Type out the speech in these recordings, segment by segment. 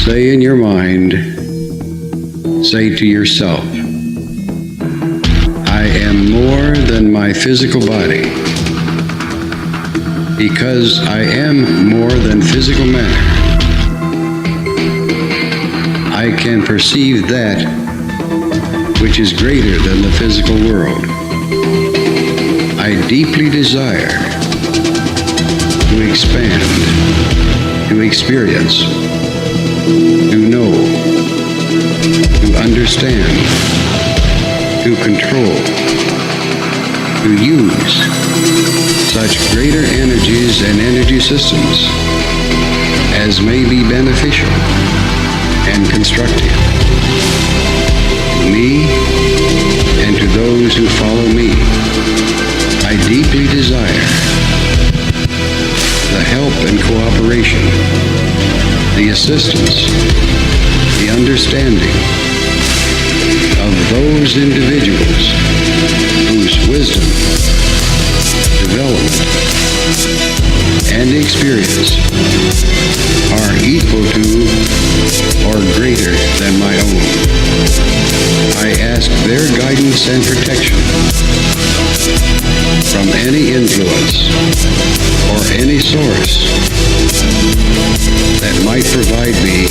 Say in your mind, say to yourself, I am more than my physical body. Because I am more than physical matter, I can perceive that which is greater than the physical world. I deeply desire to expand, to experience, to know, to understand, to control, to use such greater energies and energy systems as may be beneficial and constructive to me and to those who follow me. I deeply desire the help and cooperation, the assistance, the understanding of those individuals whose wisdom, development, and experience are equal to or greater than my own. I ask their guidance and protection from any influence or any source that might provide me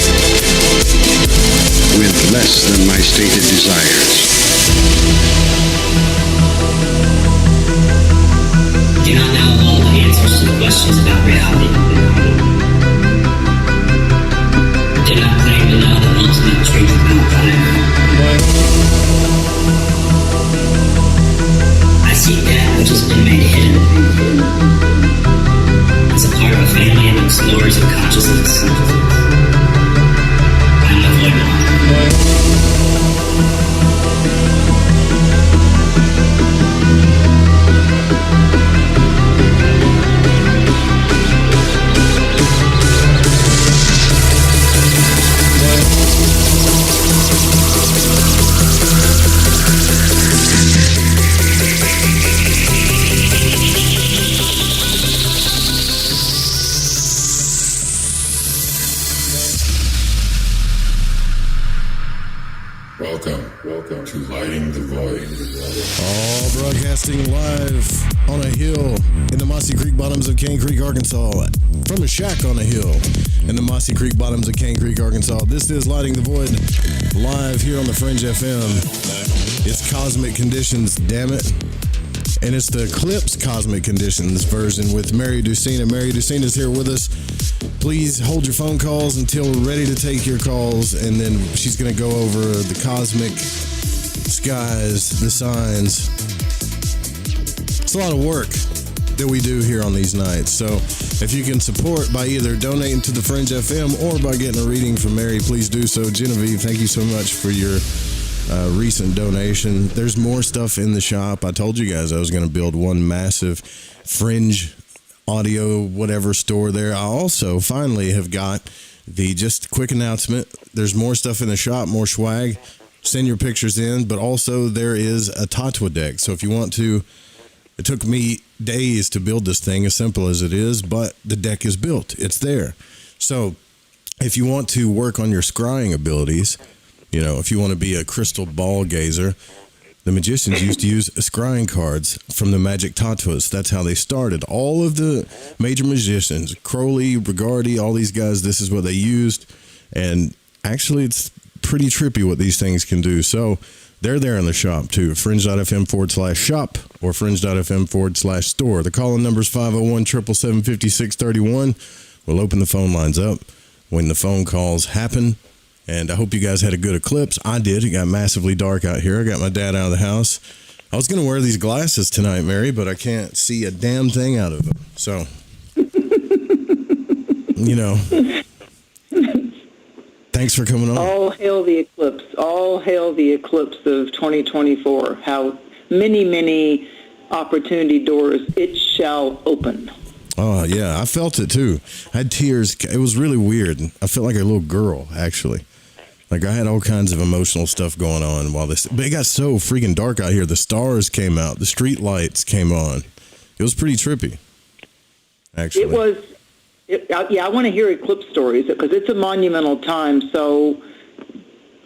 with less than my stated desires. Do not know all the answers to the questions about reality. Do not claim to know the ultimate truth about life. I seek that which has been made hidden as a part of a family of explorers of consciousness. I'm the void one. Welcome to Lighting the Void. All broadcasting live on a hill in the Mossy Creek bottoms of Cane Creek, Arkansas. From a shack on a hill in the Mossy Creek bottoms of Cane Creek, Arkansas. This is Lighting the Void live here on the Fringe FM. It's Cosmic Conditions, damn it. And it's the Eclipse Cosmic Conditions version with Mary Dusina. Mary Dusina is here with us. Please hold your phone calls until we're ready to take your calls, and then she's going to go over the cosmic skies, the signs. It's a lot of work that we do here on these nights. So if you can support by either donating to the Fringe FM or by getting a reading from Mary, please do so. Genevieve, thank you so much for your recent donation. There's more stuff in the shop. I told you guys I was going to build one massive Fringe audio whatever store there. I also finally have got the just quick announcement. There's more stuff in the shop, more swag. Send your pictures in, but also there is a Tatwa deck. So if you want to, it took me days to build this thing, as simple as it is, but the deck is built. It's there. So if you want to work on your scrying abilities, you know, if you want to be a crystal ball gazer, the magicians used to use scrying cards from the magic tatwas. That's how they started. All of the major magicians, Crowley, Rigardi, all these guys, this is what they used. And actually, it's pretty trippy what these things can do. So they're there in the shop too. Fringe.fm/shop or Fringe.fm/store. The call-in number is 501-777-5631. We'll open the phone lines up when the phone calls happen. And I hope you guys had a good eclipse. I did. It got massively dark out here. I got my dad out of the house. I was going to wear these glasses tonight, Mary, but I can't see a damn thing out of them. So, you know, thanks for coming on. All hail the eclipse. All hail the eclipse of 2024. How many, many opportunity doors it shall open. Oh, yeah. I felt it, too. I had tears. It was really weird. I felt like a little girl, actually. Like, I had all kinds of emotional stuff going on while this... But it got so freaking dark out here. The stars came out. The street lights came on. It was pretty trippy, actually. I want to hear eclipse stories because it's a monumental time. So,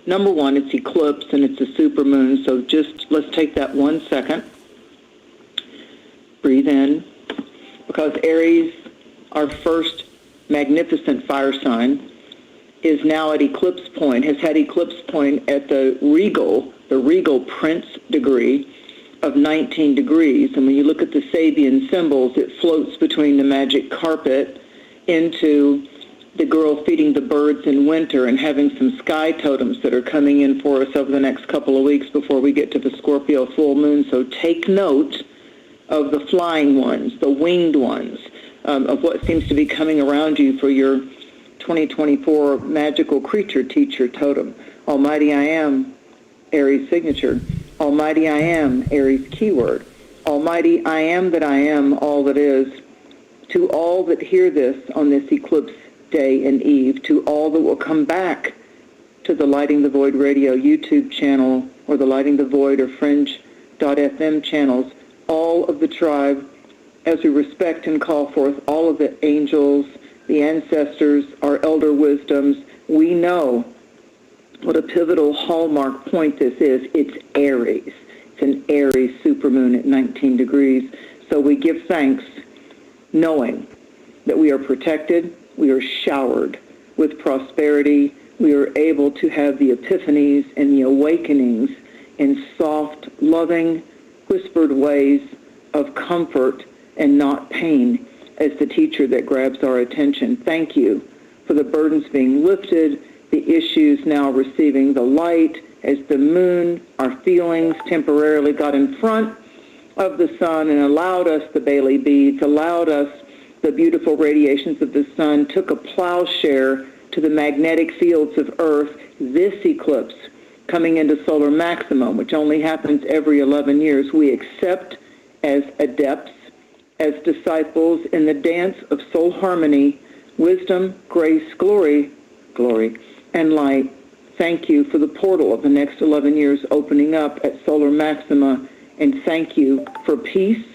number one, it's eclipse and it's a supermoon. So let's take that 1 second. Breathe in, because Aries, our first magnificent fire sign, is now at eclipse point, has had eclipse point at the regal Prince degree of 19 degrees. And when you look at the Sabian symbols, it floats between the magic carpet into the girl feeding the birds in winter and having some sky totems that are coming in for us over the next couple of weeks before we get to the Scorpio full moon. So take note of the flying ones, the winged ones, of what seems to be coming around you for your 2024 magical creature teacher totem. Almighty I Am, Aries signature. Almighty I Am, Aries keyword. Almighty I Am that I am, all that is. To all that hear this on this eclipse day and eve, to all that will come back to the Lighting the Void radio YouTube channel or the Lighting the Void or Fringe.fm channels, all of the tribe, as we respect and call forth all of the angels, the ancestors, our elder wisdoms, we know what a pivotal hallmark point this is. It's Aries. It's an Aries supermoon at 19 degrees. So we give thanks knowing that we are protected, we are showered with prosperity, we are able to have the epiphanies and the awakenings in soft, loving, whispered ways of comfort and not pain as the teacher that grabs our attention. Thank you for the burdens being lifted, the issues now receiving the light as the moon, our feelings temporarily got in front of the sun and allowed us the Bailey beads, allowed us the beautiful radiations of the sun, took a plowshare to the magnetic fields of Earth. This eclipse coming into solar maximum, which only happens every 11 years, we accept as adepts, as disciples in the dance of soul harmony, wisdom, grace, glory, and light. Thank you for the portal of the next 11 years opening up at solar maxima, and thank you for peace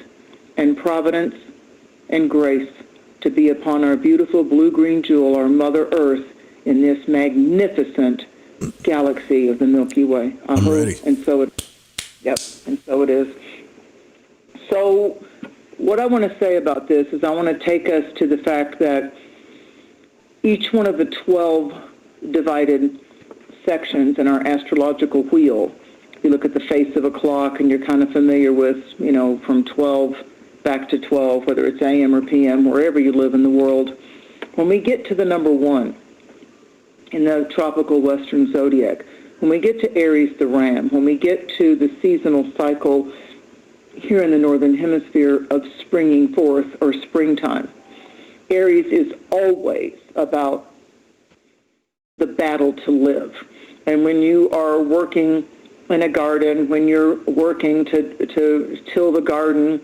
and providence and grace to be upon our beautiful blue-green jewel, our Mother Earth, in this magnificent galaxy of the Milky Way. I'm ready. And so it is. So what I want to say about this is I want to take us to the fact that each one of the 12 divided sections in our astrological wheel, you look at the face of a clock and you're kind of familiar with, from 12 back to 12, whether it's AM or PM, wherever you live in the world. When we get to the number 1 in the tropical western zodiac, when we get to Aries the ram, when we get to the seasonal cycle here in the northern hemisphere of springing forth or springtime, Aries is always about the battle to live. And when you are working in a garden, when you're working to till the garden,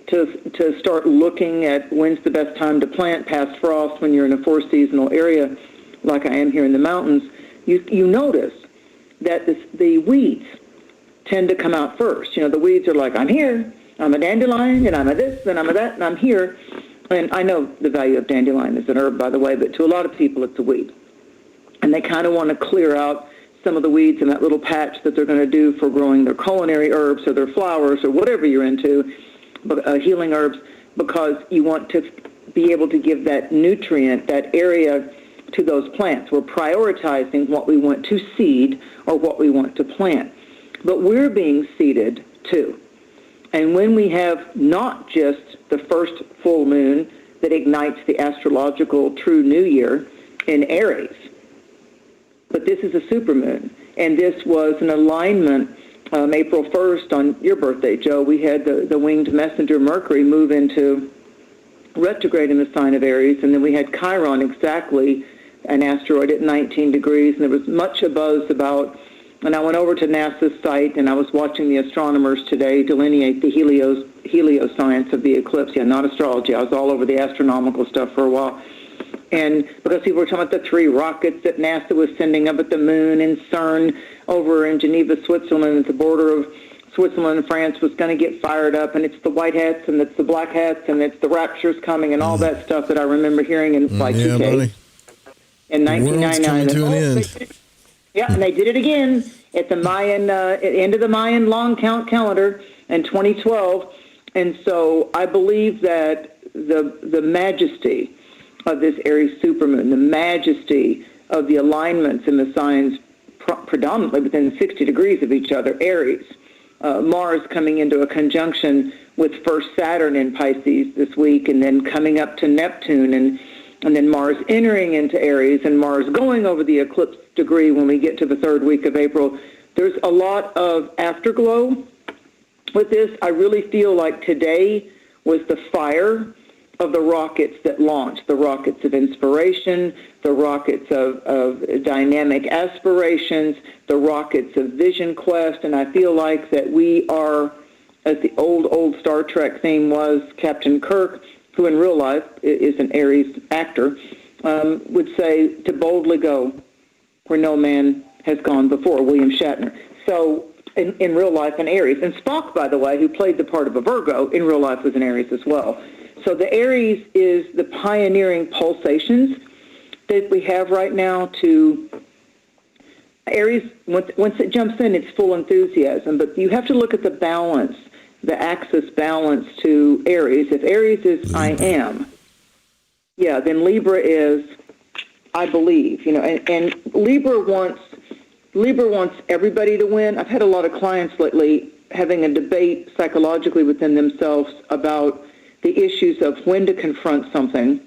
to start looking at when's the best time to plant past frost, when you're in a 4-seasonal area like I am here in the mountains, you notice that the weeds tend to come out first. The weeds are like, I'm here, I'm a dandelion, and I'm a this, and I'm a that, and I'm here. And I know the value of dandelion as an herb, by the way, but to a lot of people it's a weed. And they kind of want to clear out some of the weeds in that little patch that they're going to do for growing their culinary herbs or their flowers or whatever you're into, healing herbs, because you want to be able to give that nutrient, that area to those plants. We're prioritizing what we want to seed or what we want to plant. But we're being seeded too. And when we have not just the first full moon that ignites the astrological true new year in Aries, but this is a supermoon. And this was an alignment April 1st on your birthday, Joe. We had the winged messenger Mercury move into retrograde in the sign of Aries, and then we had Chiron, exactly an asteroid at 19 degrees, and there was much a buzz about, and I went over to NASA's site, and I was watching the astronomers today delineate the helioscience of the eclipse. Yeah, not astrology. I was all over the astronomical stuff for a while. And because people were talking about the 3 rockets that NASA was sending up at the moon, and CERN over in Geneva, Switzerland, at the border of Switzerland and France was going to get fired up, and it's the white hats, and it's the black hats, and it's the rapture's coming, and all that stuff that I remember hearing in Y2K buddy. in The world's 1999. coming to an end. And they did it again at the Mayan, end of the Mayan long count calendar in 2012. And so I believe that the majesty of this Aries supermoon, the majesty of the alignments in the signs predominantly within 60 degrees of each other, Aries, Mars coming into a conjunction with first Saturn in Pisces this week, and then coming up to Neptune, and then Mars entering into Aries, and Mars going over the eclipse degree when we get to the third week of April. There's a lot of afterglow with this. I really feel like today was the fire of the rockets that launched, the rockets of inspiration, the rockets of dynamic aspirations, the rockets of vision quest, and I feel like that we are, as the old Star Trek theme was, Captain Kirk, who in real life is an Aries actor, would say to boldly go where no man has gone before, William Shatner. So in real life, an Aries. And Spock, by the way, who played the part of a Virgo, in real life was an Aries as well. So the Aries is the pioneering pulsations that we have right now to Aries. Once it jumps in, it's full enthusiasm. But you have to look at the balance, the axis balance to Aries. If Aries is I am, then Libra is I believe. And Libra wants everybody to win. I've had a lot of clients lately having a debate psychologically within themselves about the issues of when to confront something,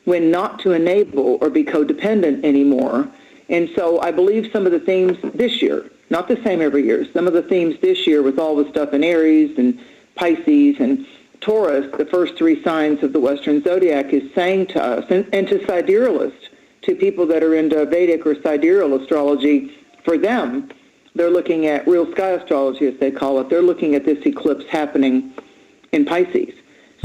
when not to enable or be codependent anymore. And so I believe some of the themes this year, not the same every year, some of the themes this year with all the stuff in Aries and Pisces and Taurus, the first three signs of the Western Zodiac, is saying to us, and to siderealists, to people that are into Vedic or sidereal astrology, for them, they're looking at real sky astrology, as they call it. They're looking at this eclipse happening in Pisces.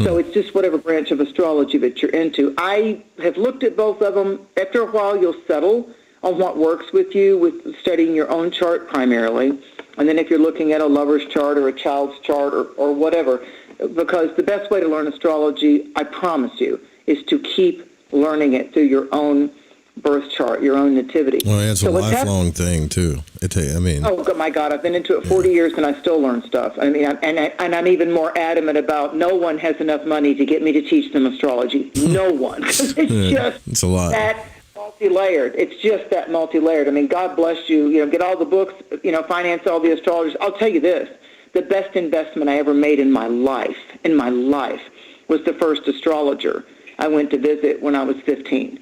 So it's just whatever branch of astrology that you're into. I have looked at both of them. After a while, you'll settle on what works with you with studying your own chart primarily. And then if you're looking at a lover's chart or a child's chart or whatever, because the best way to learn astrology, I promise you, is to keep learning it through your own birth chart, your own nativity. Well, it's a lifelong thing too. Oh my God, I've been into it 40 years and I still learn stuff. I mean, and I'm even more adamant about no one has enough money to get me to teach them astrology. No one. It's a lot. That multi-layered. It's just that multi-layered. I mean, God bless you. Get all the books. Finance all the astrologers. I'll tell you this: the best investment I ever made in my life, was the first astrologer I went to visit when I was 15.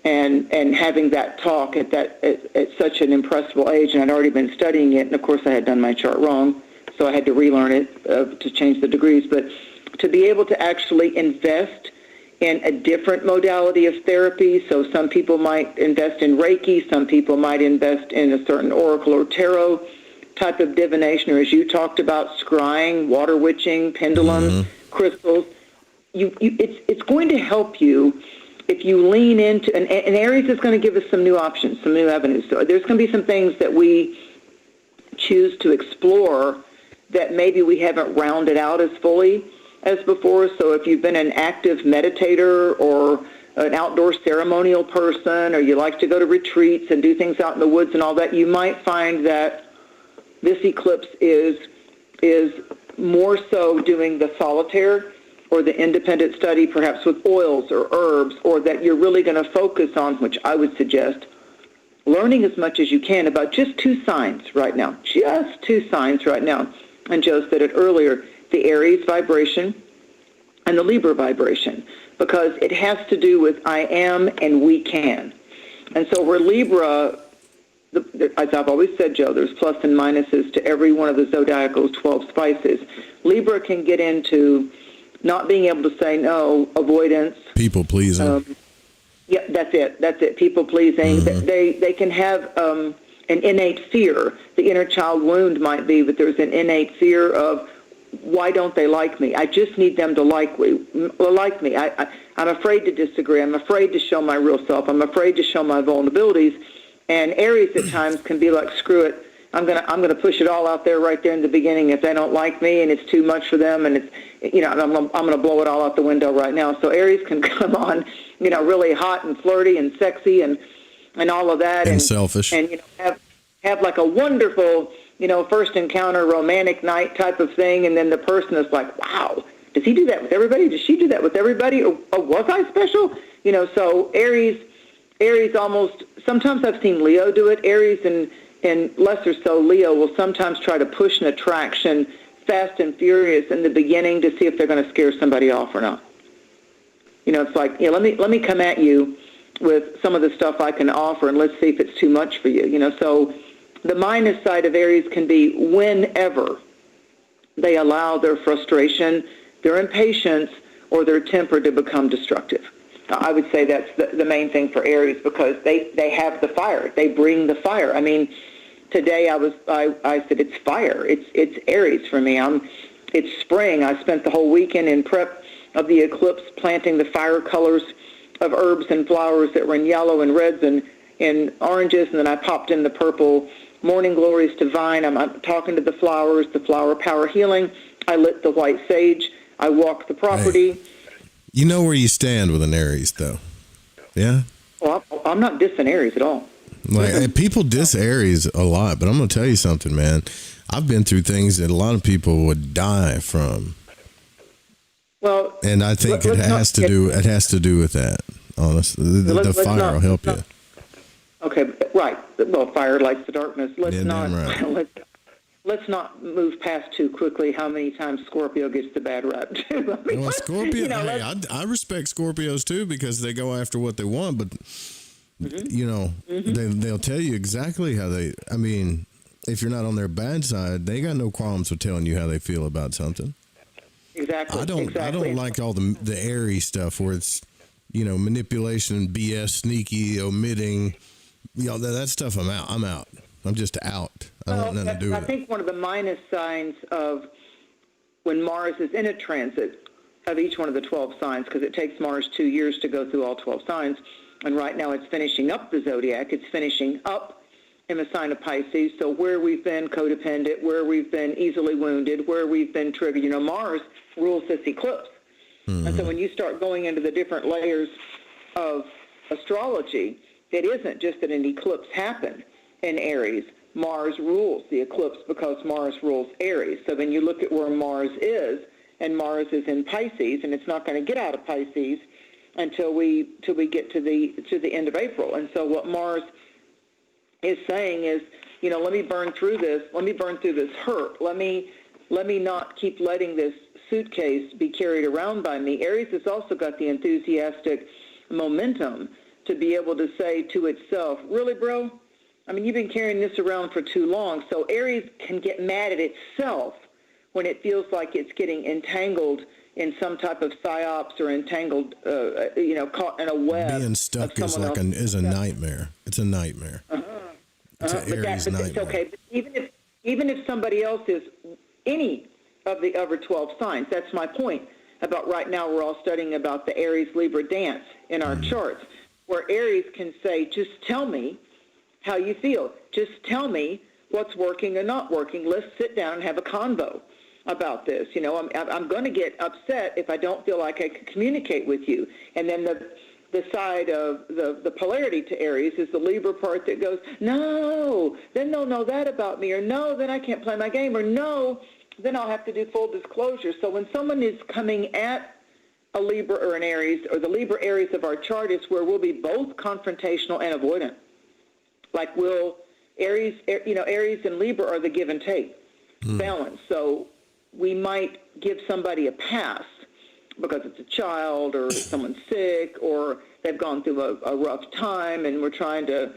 And having that talk at such an impressible age, and I'd already been studying it, and of course I had done my chart wrong, so I had to relearn it to change the degrees. But to be able to actually invest in a different modality of therapy, so some people might invest in Reiki, some people might invest in a certain oracle or tarot type of divination, or as you talked about, scrying, water witching, pendulums, crystals. It's going to help you if you lean into, and Aries is going to give us some new options, some new avenues. So there's going to be some things that we choose to explore that maybe we haven't rounded out as fully as before. So if you've been an active meditator or an outdoor ceremonial person, or you like to go to retreats and do things out in the woods and all that, you might find that this eclipse is more so doing the solitaire or the independent study, perhaps with oils or herbs, or that you're really going to focus on, which I would suggest, learning as much as you can about just two signs right now. And Joe said it earlier, the Aries vibration and the Libra vibration, because it has to do with I am and we can. And so where Libra, as I've always said, Joe, there's plus and minuses to every one of the Zodiacal's 12 spices. Libra can get into not being able to say no, avoidance. People pleasing. That's it. People pleasing. They can have an innate fear. The inner child wound might be, but there's an innate fear of, why don't they like me? I just need them to like me. I'm afraid to disagree. I'm afraid to show my real self. I'm afraid to show my vulnerabilities. And Aries at times can be like, screw it. I'm gonna push it all out there right there in the beginning. If they don't like me and it's too much for them, and it's, I'm gonna blow it all out the window right now. So Aries can come on, really hot and flirty and sexy and all of that, and selfish, and have like a wonderful, first encounter romantic night type of thing, and then the person is like, wow, does he do that with everybody? Does she do that with everybody? Or was I special? So Aries almost, sometimes I've seen Leo do it. Aries and lesser so Leo will sometimes try to push an attraction fast and furious in the beginning to see if they're going to scare somebody off or not. It's like, let me come at you with some of the stuff I can offer, and let's see if it's too much for you. So the minus side of Aries can be whenever they allow their frustration, their impatience, or their temper to become destructive. I would say that's the main thing for Aries, because they have the fire. They bring the fire. I mean, today I said it's fire. It's Aries for me. It's spring. I spent the whole weekend in prep of the eclipse planting the fire colors of herbs and flowers that were in yellow and reds and in oranges, and then I popped in the purple morning glories divine. I'm talking to the flowers, the flower power healing. I lit the white sage. I walked the property. Hey, you know where you stand with an Aries, though. Yeah? Well, I'm not dissing Aries at all. Like, people diss Aries a lot, but I'm going to tell you something, man. I've been through things that a lot of people would die from. Well, and I think it has to do with that. Honestly, the fire will help you. Okay, right. Well, fire lights the darkness. Let's not move past too quickly how many times Scorpio gets the bad rap too. I mean, well, Scorpio. Hey, I respect Scorpios too, because they go after what they want, but they'll tell you exactly how they. I mean, if you're not on their bad side, they got no qualms with telling you how they feel about something. Exactly. I don't like all the Aries stuff where it's manipulation, BS, sneaky, omitting. That stuff. I'm out. I'm just out. I don't have nothing to do with it. I think one of the minus signs of when Mars is in a transit of each one of the 12 signs, because it takes Mars 2 years to go through all 12 signs, and right now it's finishing up the Zodiac. It's finishing up in the sign of Pisces. So where we've been codependent, where we've been easily wounded, where we've been triggered, Mars rules this eclipse. Mm-hmm. And so when you start going into the different layers of astrology, it isn't just that an eclipse happened in Aries. Mars rules the eclipse because Mars rules Aries. So then you look at where Mars is, and Mars is in Pisces, and it's not going to get out of Pisces until we get to the end of April. And so what Mars is saying is, let me burn through this. Let me burn through this hurt. Let me not keep letting this suitcase be carried around by me. Aries has also got the enthusiastic momentum to be able to say to itself, really, bro? I mean, you've been carrying this around for too long. So Aries can get mad at itself when it feels like it's getting entangled in some type of psyops or entangled, caught in a web. Being stuck is a nightmare. It's a nightmare. It's an Aries nightmare. It's okay. But even if somebody else is any of the other 12 signs, that's my point about right now we're all studying about the Aries-Libra dance in our charts, where Aries can say, just tell me how you feel. Just tell me what's working or not working. Let's sit down and have a convo about this. I'm going to get upset if I don't feel like I can communicate with you. And then the side of the polarity to Aries is the Libra part that goes, no, then they'll know that about me, or no, then I can't play my game, or no, then I'll have to do full disclosure. So when someone is coming at a Libra or an Aries, or the Libra Aries of our chart is where we'll be both confrontational and avoidant. Like Aries and Libra are the give and take balance. So we might give somebody a pass because it's a child or someone's sick or they've gone through a rough time, and we're trying to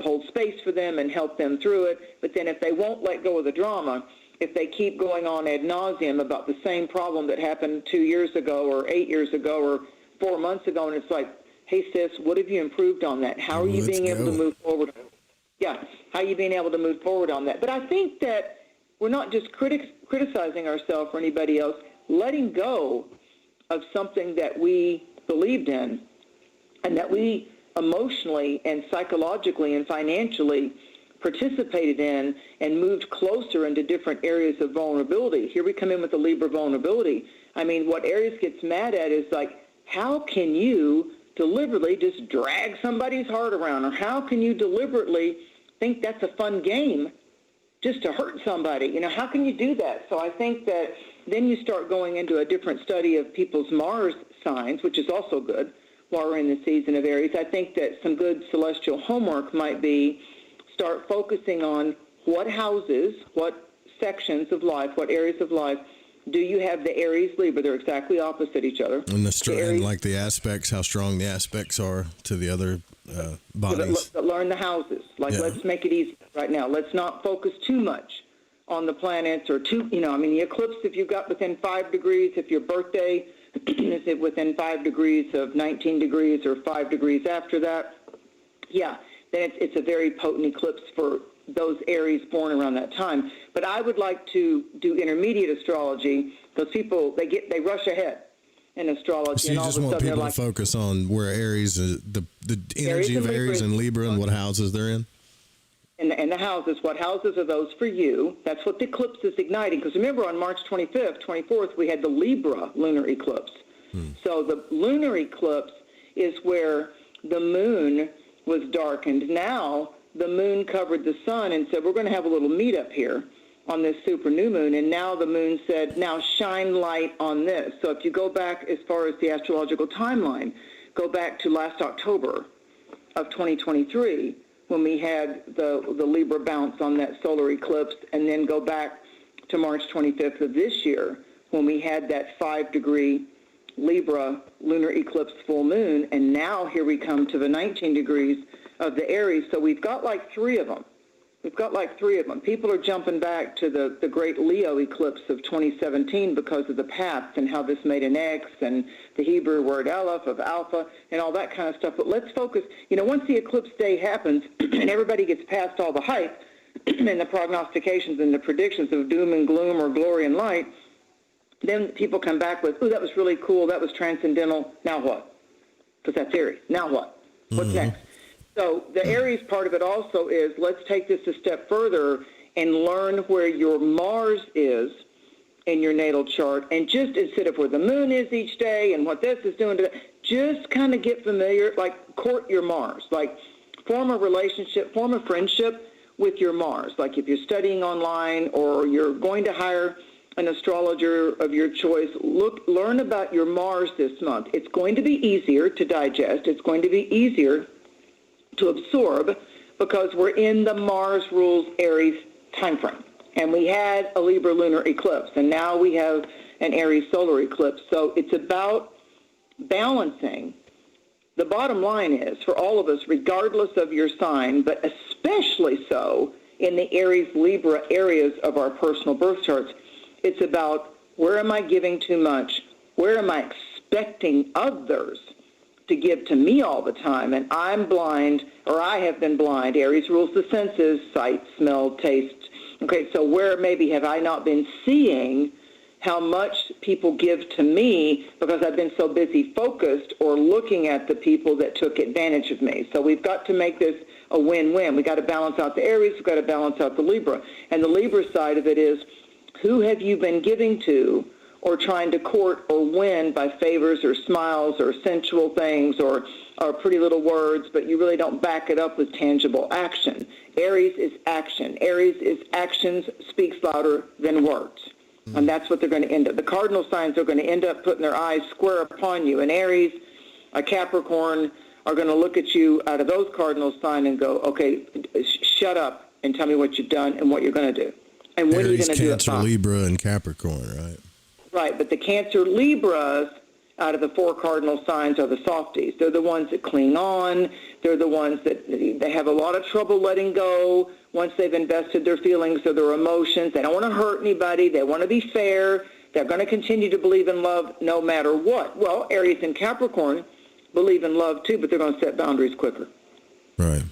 hold space for them and help them through it. But then if they won't let go of the drama, if they keep going on ad nauseum about the same problem that happened 2 years ago or 8 years ago or 4 months ago, and it's like, hey, sis, what have you improved on that? How are you being able to move forward? Yeah, how are you being able to move forward on that? But I think that we're not just criticizing ourselves or anybody else, letting go of something that we believed in and that we emotionally and psychologically and financially participated in and moved closer into different areas of vulnerability. Here we come in with the Libra vulnerability. I mean, what Aries gets mad at is like, how can you deliberately just drag somebody's heart around? Or how can you deliberately think that's a fun game just to hurt somebody? You know, how can you do that? So I think that then you start going into a different study of people's Mars signs, which is also good while we're in the season of Aries. I think that some good celestial homework might be start focusing on what houses, what sections of life, what areas of life do you have the Aries Libra? They're exactly opposite each other. And and like the aspects, how strong the aspects are to the other bodies. But learn the houses. Like, let's make it easy right now. Let's not focus too much on the planets or too, you know, I mean, the eclipse, if you've got within 5 degrees, if your birthday is it within 5 degrees of 19 degrees or 5 degrees after that, yeah, then it's a very potent eclipse for those Aries born around that time. But I would like to do intermediate astrology because people, they rush ahead in astrology. So you and just want people to focus on where Aries, the energy of Aries and Libra and what houses they're in? And the houses, what houses are those for you? That's what the eclipse is igniting. Because remember, on March 25th, 24th, we had the Libra lunar eclipse. So the lunar eclipse is where the moon was darkened. Now the moon covered the sun and said, we're going to have a little meetup here on this super new moon. And now the moon said, now shine light on this. So if you go back as far as the astrological timeline, go back to last October of 2023, when we had the Libra bounce on that solar eclipse, and then go back to March 25th of this year, when we had that 5-degree Libra lunar eclipse full moon, and now here we come to the 19 degrees of the Aries. So we've got like 3 of them. People are jumping back to the great Leo eclipse of 2017 because of the paths and how this made an X and the Hebrew word Aleph of alpha and all that kind of stuff. But let's focus, you know, once the eclipse day happens and everybody gets past all the hype and the prognostications and the predictions of doom and gloom or glory and light, then people come back with, oh, that was really cool, that was transcendental, now what? Because that's Aries. Now what? What's next? So the Aries part of it also is, let's take this a step further and learn where your Mars is in your natal chart. And just instead of where the moon is each day and what this is doing to that, just kind of get familiar, like court your Mars. Like form a relationship, form a friendship with your Mars. Like if you're studying online or you're going to hire an astrologer of your choice, learn about your Mars this month. It's going to be easier to digest. It's going to be easier to absorb because we're in the Mars rules Aries time frame. And we had a Libra lunar eclipse, and now we have an Aries solar eclipse. So it's about balancing. The bottom line is, for all of us, regardless of your sign, but especially so in the Aries-Libra areas of our personal birth charts, it's about where am I giving too much? Where am I expecting others to give to me all the time? And I'm blind, or I have been blind. Aries rules the senses, sight, smell, taste. Okay, so where maybe have I not been seeing how much people give to me because I've been so busy focused or looking at the people that took advantage of me. So we've got to make this a win-win. We've got to balance out the Aries. We've got to balance out the Libra. And the Libra side of it is, who have you been giving to or trying to court or win by favors or smiles or sensual things or pretty little words, but you really don't back it up with tangible action? Aries is action. Aries is actions speaks louder than words. And that's what they're going to end up. The cardinal signs are going to end up putting their eyes square upon you. And Aries, a Capricorn, are going to look at you out of those cardinal signs and go, okay, shut up and tell me what you've done and what you're going to do. And when Aries, are you going to do it? Cancer, Libra, and Capricorn, right? Right, but the Cancer Libras out of the 4 cardinal signs are the softies. They're the ones that cling on. They're the ones that they have a lot of trouble letting go once they've invested their feelings or their emotions. They don't want to hurt anybody. They want to be fair. They're going to continue to believe in love no matter what. Well, Aries and Capricorn believe in love too, but they're going to set boundaries quicker. Right.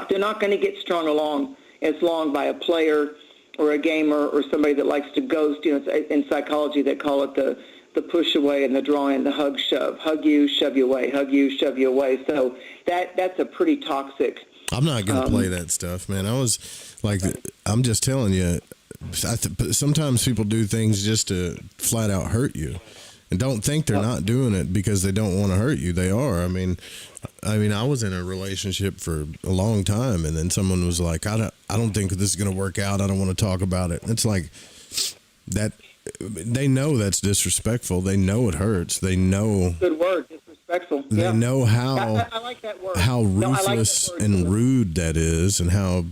They're not going to get strung along as long by a player or a gamer or somebody that likes to ghost. You know, in psychology they call it the push away and the draw in, the hug shove. Hug you, shove you away. Hug you, shove you away. So that's a pretty toxic I'm not going to play that stuff, man. I was like, I'm just telling you, sometimes people do things just to flat out hurt you. And don't think they're not doing it because they don't want to hurt you. They are. I mean, I was in a relationship for a long time, and then someone was like, I don't think this is going to work out. I don't want to talk about it. It's like that. They know that's disrespectful. They know it hurts. They know. Good word, disrespectful. They know how. I like that word. How ruthless and rude that is, and how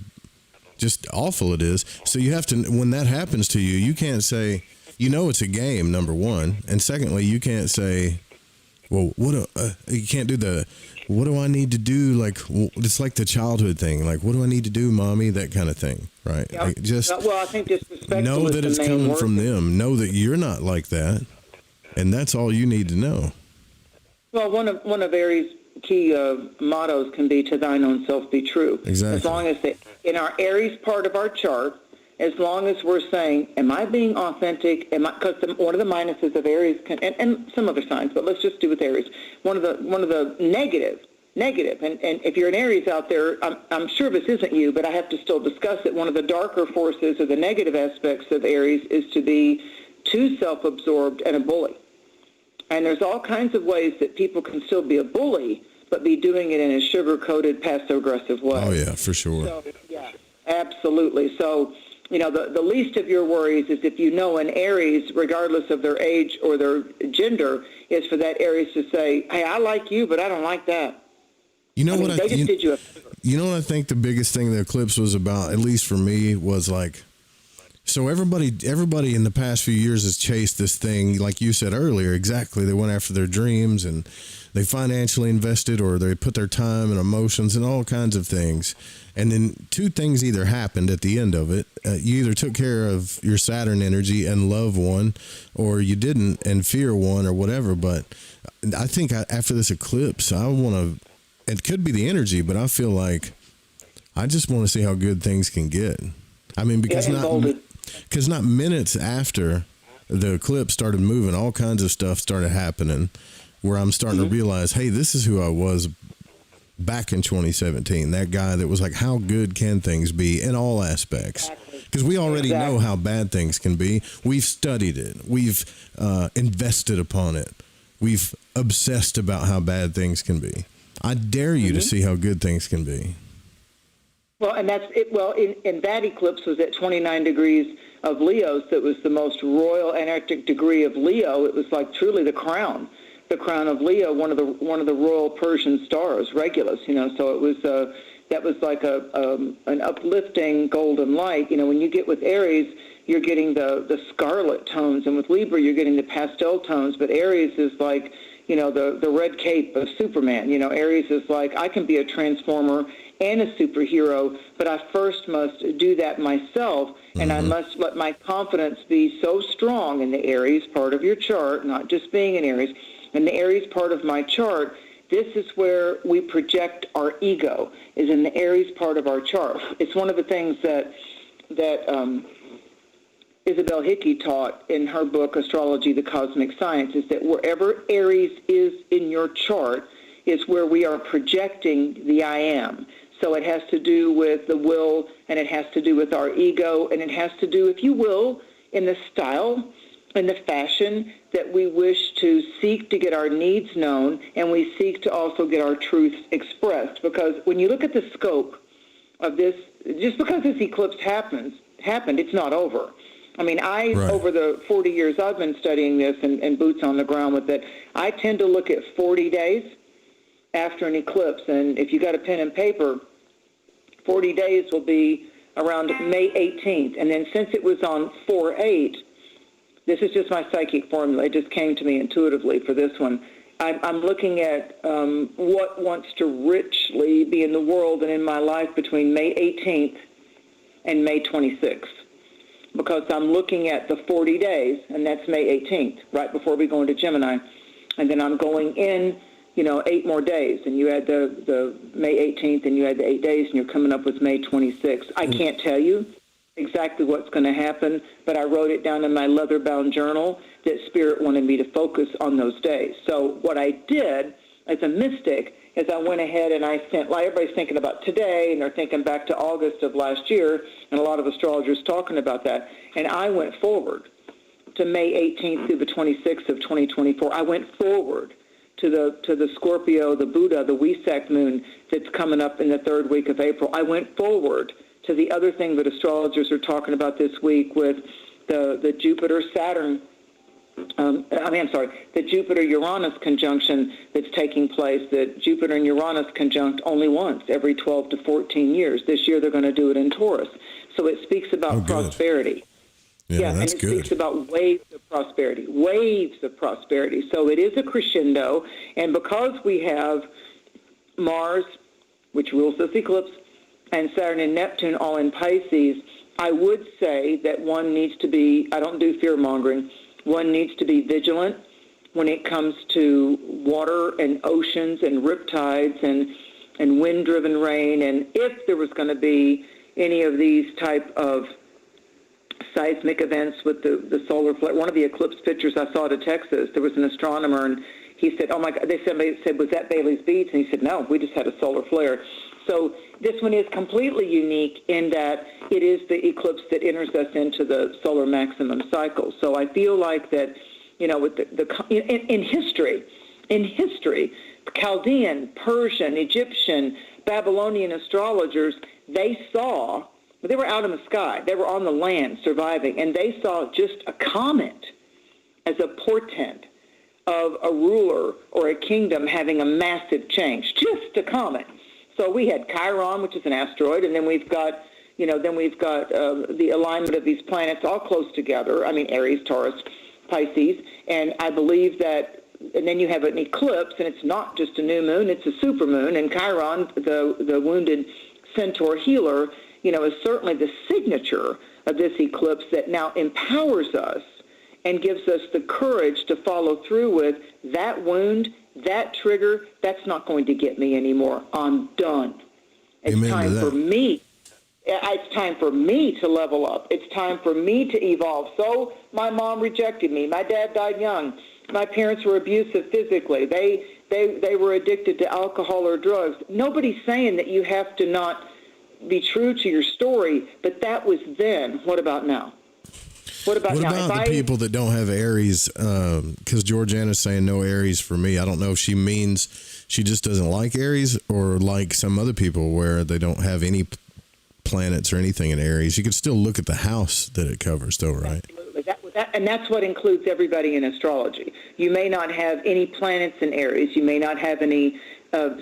just awful it is. So you have to, when that happens to you, you can't say, it's a game, number one. And secondly, you can't say, well, you can't do what do I need to do? Like, it's like the childhood thing. Like, what do I need to do, mommy? That kind of thing, right? Yep. Like, just I think disrespectful know that it's coming from them. Know that you're not like that. And that's all you need to know. Well, one of Aries' key mottos can be, to thine own self be true. Exactly. As long as in our Aries part of our chart, as long as we're saying, am I being authentic? Because one of the minuses of Aries, and some other signs, but let's just do with Aries. One of the negative, and if you're an Aries out there, I'm sure this isn't you, but I have to still discuss it. One of the darker forces or the negative aspects of Aries is to be too self-absorbed and a bully. And there's all kinds of ways that people can still be a bully, but be doing it in a sugar-coated, passive-aggressive way. Oh, yeah, for sure. So, yeah, absolutely. So, the least of your worries is if an Aries, regardless of their age or their gender, is for that Aries to say, hey, I like you, but I don't like that. They just did you a favor. You know what I think the biggest thing the eclipse was about, at least for me, was like, so everybody in the past few years has chased this thing, like you said earlier, exactly. They went after their dreams and they financially invested, or they put their time and emotions and all kinds of things. And then two things either happened at the end of it. You either took care of your Saturn energy and love won, or you didn't and fear won, or whatever. But I think after this eclipse, it could be the energy, but I feel like I just want to see how good things can get. I mean, because not minutes after the eclipse started moving, all kinds of stuff started happening where I'm starting to realize, hey, this is who I was back in 2017. That guy that was like, how good can things be in all aspects? Because we already know how bad things can be. We've studied it. We've invested upon it. We've obsessed about how bad things can be. I dare you to see how good things can be. Well, and that's it. Well, in that eclipse was at 29 degrees of Leo, so it was the most royal anarchic degree of Leo. It was like truly the crown of Leo, one of the royal Persian stars, Regulus. So it was that was like an uplifting golden light. When you get with Aries, you're getting the scarlet tones, and with Libra, you're getting the pastel tones. But Aries is like the red cape of Superman. Aries is like, I can be a transformer and a superhero, but I first must do that myself, and I must let my confidence be so strong in the Aries part of your chart, not just being an Aries. In the Aries part of my chart, this is where we project our ego, is in the Aries part of our chart. It's one of the things that Isabel Hickey taught in her book, Astrology, the Cosmic Science, is that wherever Aries is in your chart is where we are projecting the I am. So it has to do with the will, and it has to do with our ego, and it has to do, if you will, in the style and the fashion that we wish to seek to get our needs known, and we seek to also get our truths expressed. Because when you look at the scope of this, just because this eclipse happened, it's not over. I mean, over the 40 years I've been studying this and boots on the ground with it, I tend to look at 40 days after an eclipse. And if you got a pen and paper, 40 days will be around May 18th. And then since it was on 4/8, this is just my psychic formula. It just came to me intuitively for this one. I'm looking at what wants to richly be in the world and in my life between May 18th and May 26th. Because I'm looking at the 40 days, and that's May 18th, right before we go into Gemini. And then I'm going in, 8 more days. And you add the May 18th, and you add the 8 days, and you're coming up with May 26th. I can't tell you exactly what's going to happen, but I wrote it down in my leather-bound journal that Spirit wanted me to focus on those days. So what I did as a mystic is I went ahead and I sent, like everybody's thinking about today, and they're thinking back to August of last year, and a lot of astrologers talking about that. And I went forward to May 18th through the 26th of 2024. I went forward to the Scorpio, the Buddha, the Wesak moon that's coming up in the third week of April. I went forward to the other thing that astrologers are talking about this week with the Jupiter-Saturn, the Jupiter-Uranus conjunction that's taking place, that Jupiter and Uranus conjunct only once every 12 to 14 years. This year they're going to do it in Taurus. So it speaks about prosperity. Yeah, that's and it good. speaks about waves of prosperity. So it is a crescendo, and because we have Mars, which rules this eclipse, and Saturn and Neptune all in Pisces, I would say that one needs to be, I don't do fear-mongering, one needs to be vigilant when it comes to water and oceans and riptides and wind-driven rain, and if there was going to be any of these type of seismic events with the solar flare. One of the eclipse pictures I saw to Texas, there was an astronomer, and he said, oh my God, somebody said, was that Bailey's Beads? And he said, no, we just had a solar flare. So this one is completely unique in that it is the eclipse that enters us into the solar maximum cycle. So I feel like that, with in history, Chaldean, Persian, Egyptian, Babylonian astrologers, they were out in the sky, they were on the land surviving, and they saw just a comet as a portent of a ruler or a kingdom having a massive change, just a comet. So we had Chiron, which is an asteroid, and then we've got, the alignment of these planets all close together. I mean, Aries, Taurus, Pisces, and I believe that. And then you have an eclipse, and it's not just a new moon; it's a supermoon. And Chiron, the wounded centaur healer, is certainly the signature of this eclipse that now empowers us and gives us the courage to follow through with that wound, that trigger. That's not going to get me anymore. I'm done. It's time for me. It's time for me to level up. It's time for me to evolve. So my mom rejected me. My dad died young. My parents were abusive physically. They were addicted to alcohol or drugs. Nobody's saying that you have to not be true to your story, but that was then. What about now? What about the people that don't have Aries? Because Georgiana's saying no Aries for me. I don't know if she means she just doesn't like Aries, or like some other people where they don't have any planets or anything in Aries. You can still look at the house that it covers, though, right? Absolutely. And that's what includes everybody in astrology. You may not have any planets in Aries. You may not have any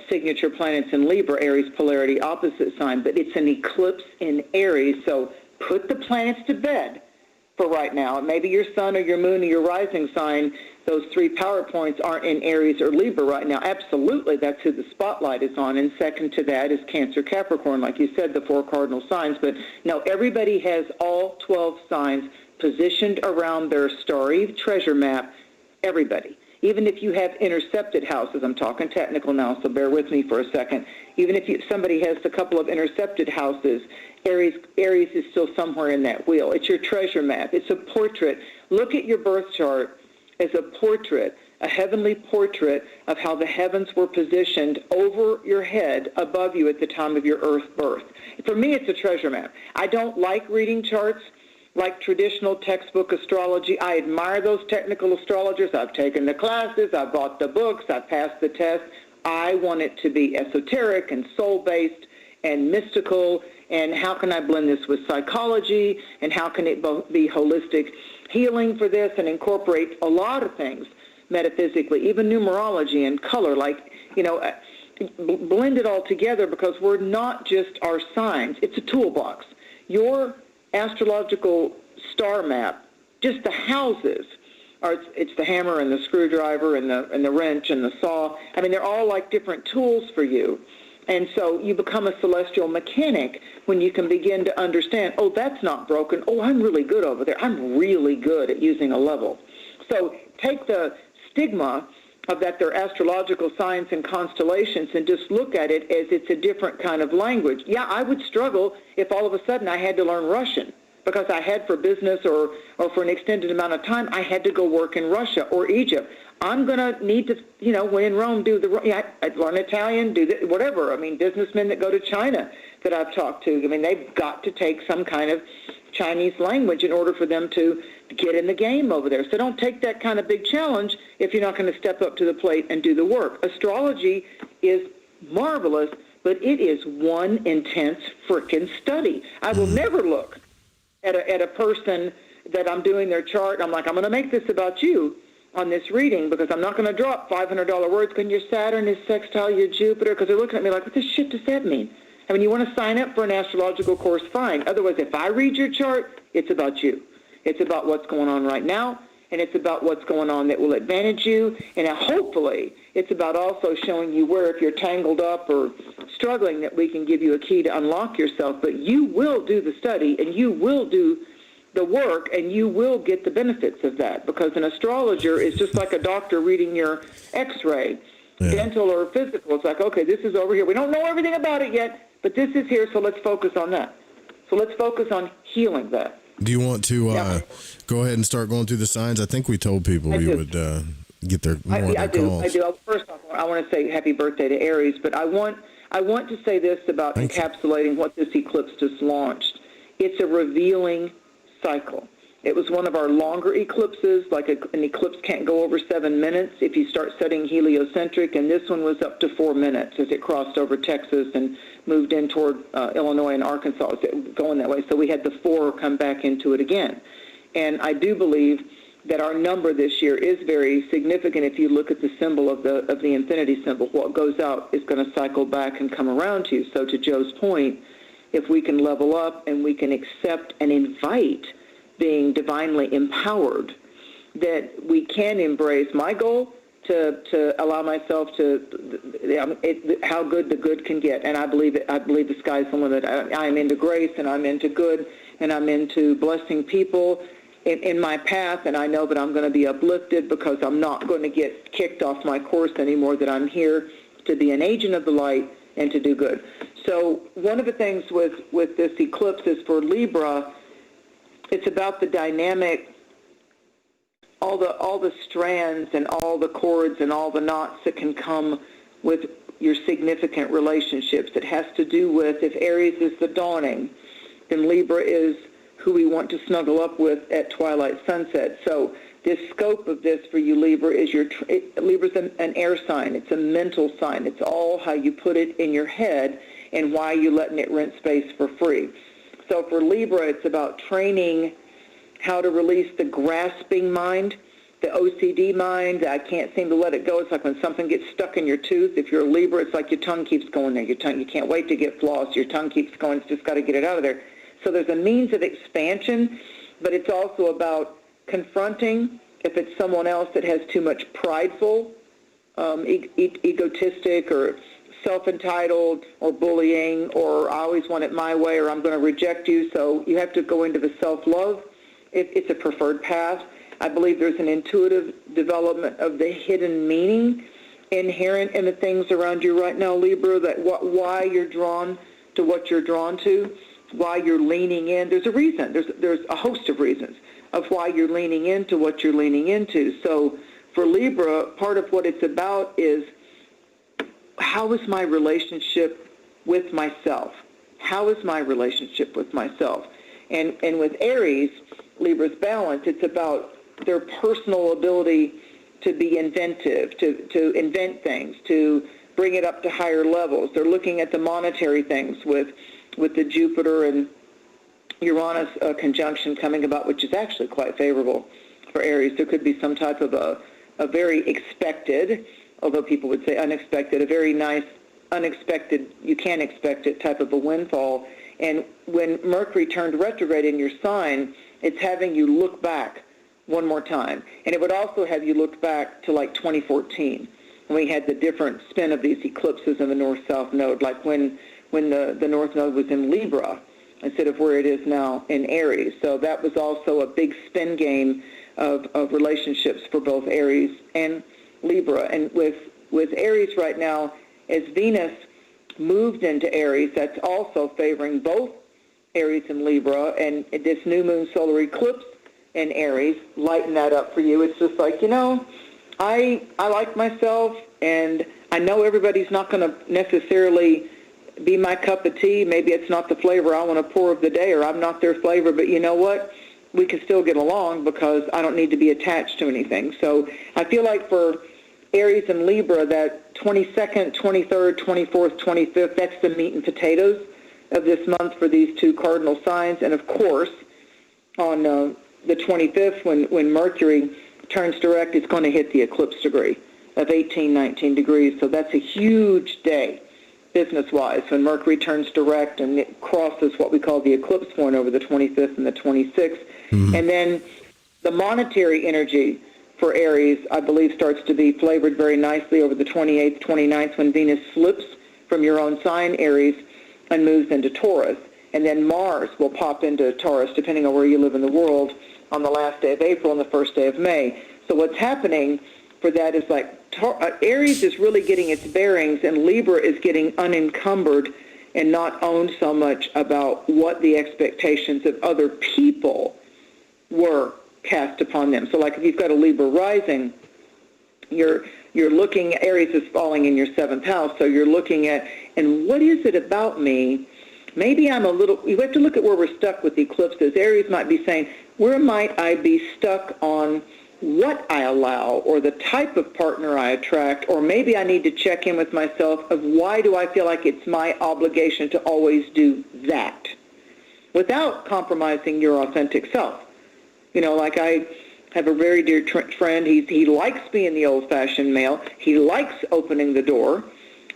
signature planets in Libra, Aries polarity opposite sign, but it's an eclipse in Aries. So put the planets to bed for right now. Maybe your sun or your moon or your rising sign, those three power points aren't in Aries or Libra right now. Absolutely, that's who the spotlight is on. And second to that is Cancer, Capricorn, like you said, the four cardinal signs. But no, everybody has all 12 signs positioned around their starry treasure map. Everybody. Even if you have intercepted houses, I'm talking technical now, so bear with me for a second. Even if somebody has a couple of intercepted houses, Aries is still somewhere in that wheel. It's your treasure map. It's a portrait. Look at your birth chart as a portrait, a heavenly portrait of how the heavens were positioned over your head, above you at the time of your earth birth. For me, it's a treasure map. I don't like reading charts like traditional textbook astrology. I admire those technical astrologers. I've taken the classes, I've bought the books, I've passed the test. I want it to be esoteric and soul-based and mystical, and how can I blend this with psychology, and how can it be holistic healing for this and incorporate a lot of things metaphysically, even numerology and color, blend it all together, because we're not just our signs. It's a toolbox. Your astrological star map, just the houses, it's the hammer and the screwdriver and the wrench and the saw. I mean, they're all like different tools for you. And so you become a celestial mechanic when you can begin to understand, oh, that's not broken. Oh, I'm really good over there. I'm really good at using a level. So take the stigma of that they're astrological signs and constellations and just look at it as it's a different kind of language. Yeah, I would struggle if all of a sudden I had to learn Russian because I had for business or for an extended amount of time, I had to go work in Russia or Egypt. I'm going to need to, when in Rome, I learn Italian, do whatever. I mean, businessmen that go to China that I've talked to, I mean, they've got to take some kind of Chinese language in order for them to get in the game over there. So don't take that kind of big challenge if you're not going to step up to the plate and do the work. Astrology is marvelous, but it is one intense frickin' study. I will never look at a person that I'm doing their chart. I'm like, I'm going to make this about you on this reading because I'm not going to drop $500 words because your Saturn is sextile your Jupiter, because they're looking at me like, what the shit does that mean? I mean, you want to sign up for an astrological course, fine. Otherwise, if I read your chart, it's about you. It's about what's going on right now, and it's about what's going on that will advantage you, and hopefully it's about also showing you where, if you're tangled up or struggling, that we can give you a key to unlock yourself. But you will do the study, and you will do the work, and you will get the benefits of that, because an astrologer is just like a doctor reading your x-ray, dental or physical. It's like, okay, this is over here. We don't know everything about it yet, but this is here, so let's focus on that. So let's focus on healing that. Do you want to go ahead and start going through the signs? I think we told people we would get their more of their calls. I do. First off, I want to say happy birthday to Aries, but I want to say this about encapsulating what this eclipse just launched. It's a revealing cycle. It was one of our longer eclipses, like an eclipse can't go over 7 minutes if you start studying heliocentric, and this one was up to 4 minutes as it crossed over Texas and moved in toward Illinois and Arkansas, going that way. So we had the 4 come back into it again. And I do believe that our number this year is very significant. If you look at the symbol of the infinity symbol, what goes out is going to cycle back and come around to you. So to Joe's point, if we can level up and we can accept and invite being divinely empowered, that we can embrace my goal to allow myself to how good the good can get. And I believe the sky's the limit. I'm into grace, and I'm into good, and I'm into blessing people in my path, and I know that I'm going to be uplifted because I'm not going to get kicked off my course anymore, that I'm here to be an agent of the light and to do good. So one of the things with this eclipse is for Libra, it's about the dynamic, all the strands and all the cords and all the knots that can come with your significant relationships. It has to do with, if Aries is the dawning, then Libra is who we want to snuggle up with at twilight sunset. So this scope of this for you, Libra, is Libra's an air sign. It's a mental sign. It's all how you put it in your head and why you're letting it rent space for free. So for Libra, it's about training how to release the grasping mind, the OCD mind, I can't seem to let it go. It's like when something gets stuck in your tooth. If you're a Libra, it's like your tongue keeps going there. You can't wait to get floss. Your tongue keeps going. It's just got to get it out of there. So there's a means of expansion, but it's also about confronting if it's someone else that has too much prideful, egotistic, or self-entitled, or bullying, or I always want it my way, or I'm going to reject you. So you have to go into the self-love. It's a preferred path. I believe there's an intuitive development of the hidden meaning inherent in the things around you right now, Libra, that why you're drawn to what you're drawn to, why you're leaning in. There's a reason. There's a host of reasons of why you're leaning into what you're leaning into. So for Libra, part of what it's about is, how is my relationship with myself? How is my relationship with myself? And with Aries, Libra's balance, it's about their personal ability to be inventive, to invent things, to bring it up to higher levels. They're looking at the monetary things with the Jupiter and Uranus conjunction coming about, which is actually quite favorable for Aries. There could be some type of a very expected, although people would say unexpected, a very nice, unexpected, you can't expect it type of a windfall. And when Mercury turned retrograde in your sign, it's having you look back one more time. And it would also have you look back to like 2014, when we had the different spin of these eclipses in the North-South node, like when the North node was in Libra instead of where it is now in Aries. So that was also a big spin game of relationships for both Aries and Libra. And with Aries right now, as Venus moved into Aries, that's also favoring both Aries and Libra, and this new moon solar eclipse in Aries lighten that up for you. It's just like, I like myself, and I know everybody's not going to necessarily be my cup of tea. Maybe it's not the flavor I want to pour of the day, or I'm not their flavor, but you know what? We can still get along because I don't need to be attached to anything. So I feel like for Aries and Libra, that 22nd, 23rd, 24th, 25th, that's the meat and potatoes of this month for these two cardinal signs. And of course, on the 25th, when Mercury turns direct, it's going to hit the eclipse degree of 18, 19 degrees. So that's a huge day business-wise when Mercury turns direct and it crosses what we call the eclipse point over the 25th and the 26th. Mm-hmm. And then the monetary energy for Aries, I believe, starts to be flavored very nicely over the 28th, 29th when Venus slips from your own sign, Aries, and moves into Taurus. And then Mars will pop into Taurus, depending on where you live in the world, on the last day of April and the first day of May. So what's happening for that is like Aries is really getting its bearings, and Libra is getting unencumbered and not owned so much about what the expectations of other people were cast upon them. So like if you've got a Libra rising, you're looking, Aries is falling in your 7th house, so you're looking at, and what is it about me? Maybe I'm a little, you have to look at where we're stuck with the eclipses. Aries might be saying, where might I be stuck on what I allow or the type of partner I attract, or maybe I need to check in with myself of why do I feel like it's my obligation to always do that without compromising your authentic self. Like I have a very dear friend, he likes being the old-fashioned male. He likes opening the door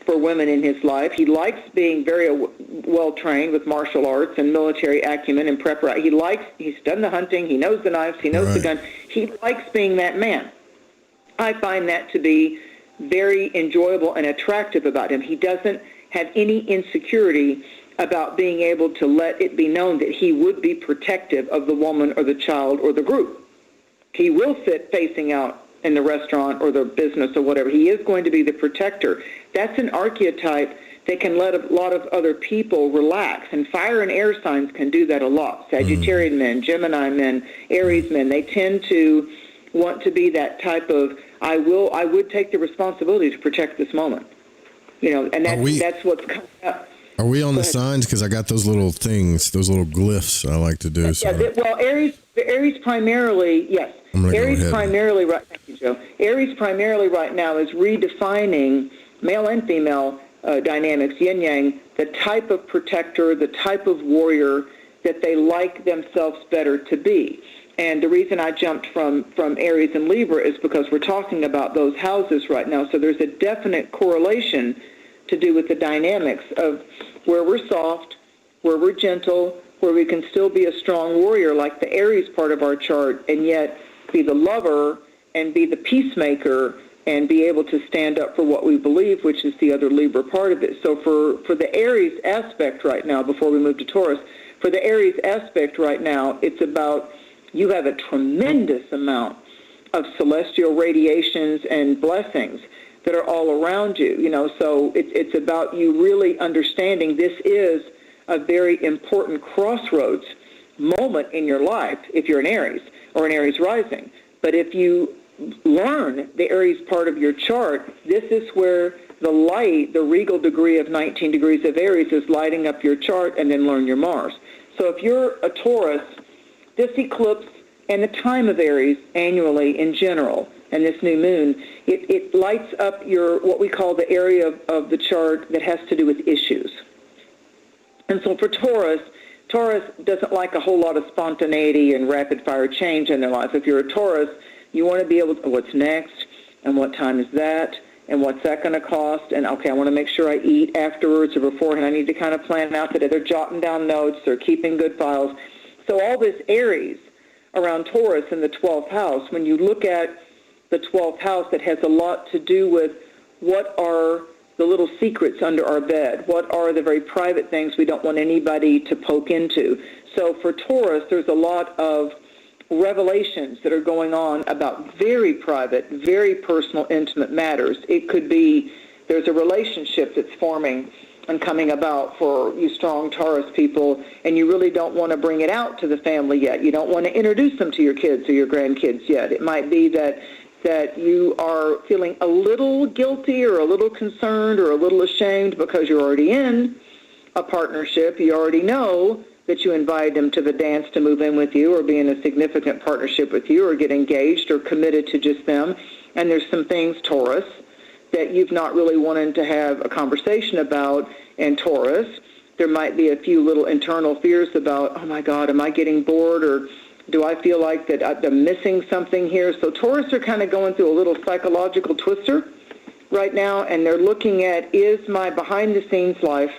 for women in his life. He likes being very well-trained with martial arts and military acumen and preparation. He's done the hunting, he knows the knives, he knows the gun. He likes being that man. I find that to be very enjoyable and attractive about him. He doesn't have any insecurity about being able to let it be known that he would be protective of the woman or the child or the group. He will sit facing out in the restaurant or the business or whatever. He is going to be the protector. That's an archetype that can let a lot of other people relax. And fire and air signs can do that a lot. Sagittarian men, Gemini men, Aries men, they tend to want to be that type of, I would take the responsibility to protect this moment. And that's what's coming up. Are we on the signs? Because I got those little things, those little glyphs I like to do. So. Yeah, well, Aries primarily, yes. Aries primarily, right, thank you, Joe. Aries primarily right now is redefining male and female dynamics, yin-yang, the type of protector, the type of warrior that they like themselves better to be. And the reason I jumped from Aries and Libra is because we're talking about those houses right now. So there's a definite correlation to do with the dynamics of where we're soft, where we're gentle, where we can still be a strong warrior like the Aries part of our chart, and yet be the lover and be the peacemaker and be able to stand up for what we believe, which is the other Libra part of it. So for the Aries aspect right now, before we move to Taurus, for the Aries aspect right now, it's about you have a tremendous amount of celestial radiations and blessings that are all around you, so it's about you really understanding this is a very important crossroads moment in your life if you're an Aries or an Aries rising. But if you learn the Aries part of your chart, this is where the light, the regal degree of 19 degrees of Aries is lighting up your chart, and then learn your Mars. So if you're a Taurus, this eclipse and the time of Aries annually in general, and this new moon, it lights up your, what we call the area of the chart that has to do with issues. And so for Taurus doesn't like a whole lot of spontaneity and rapid-fire change in their life. If you're a Taurus, you want to be able to, what's next, and what time is that, and what's that going to cost, and okay, I want to make sure I eat afterwards or beforehand. I need to kind of plan out that they're jotting down notes or keeping good files. So all this Aries around Taurus in the 12th house, when you look at the 12th house, that has a lot to do with what are the little secrets under our bed, what are the very private things we don't want anybody to poke into. So for Taurus, there's a lot of revelations that are going on about very private, very personal, intimate matters. It could be there's a relationship that's forming development coming about for you strong Taurus people, and you really don't want to bring it out to the family yet. You don't want to introduce them to your kids or your grandkids yet. It might be that you are feeling a little guilty or a little concerned or a little ashamed because you're already in a partnership. You already know that you invite them to the dance to move in with you or be in a significant partnership with you or get engaged or committed to just them. And there's some things, Taurus, that you've not really wanted to have a conversation about. And Taurus, there might be a few little internal fears about, oh my God, am I getting bored, or do I feel like that I'm missing something here? So Taurus are kind of going through a little psychological twister right now, and they're looking at, is my behind-the-scenes life,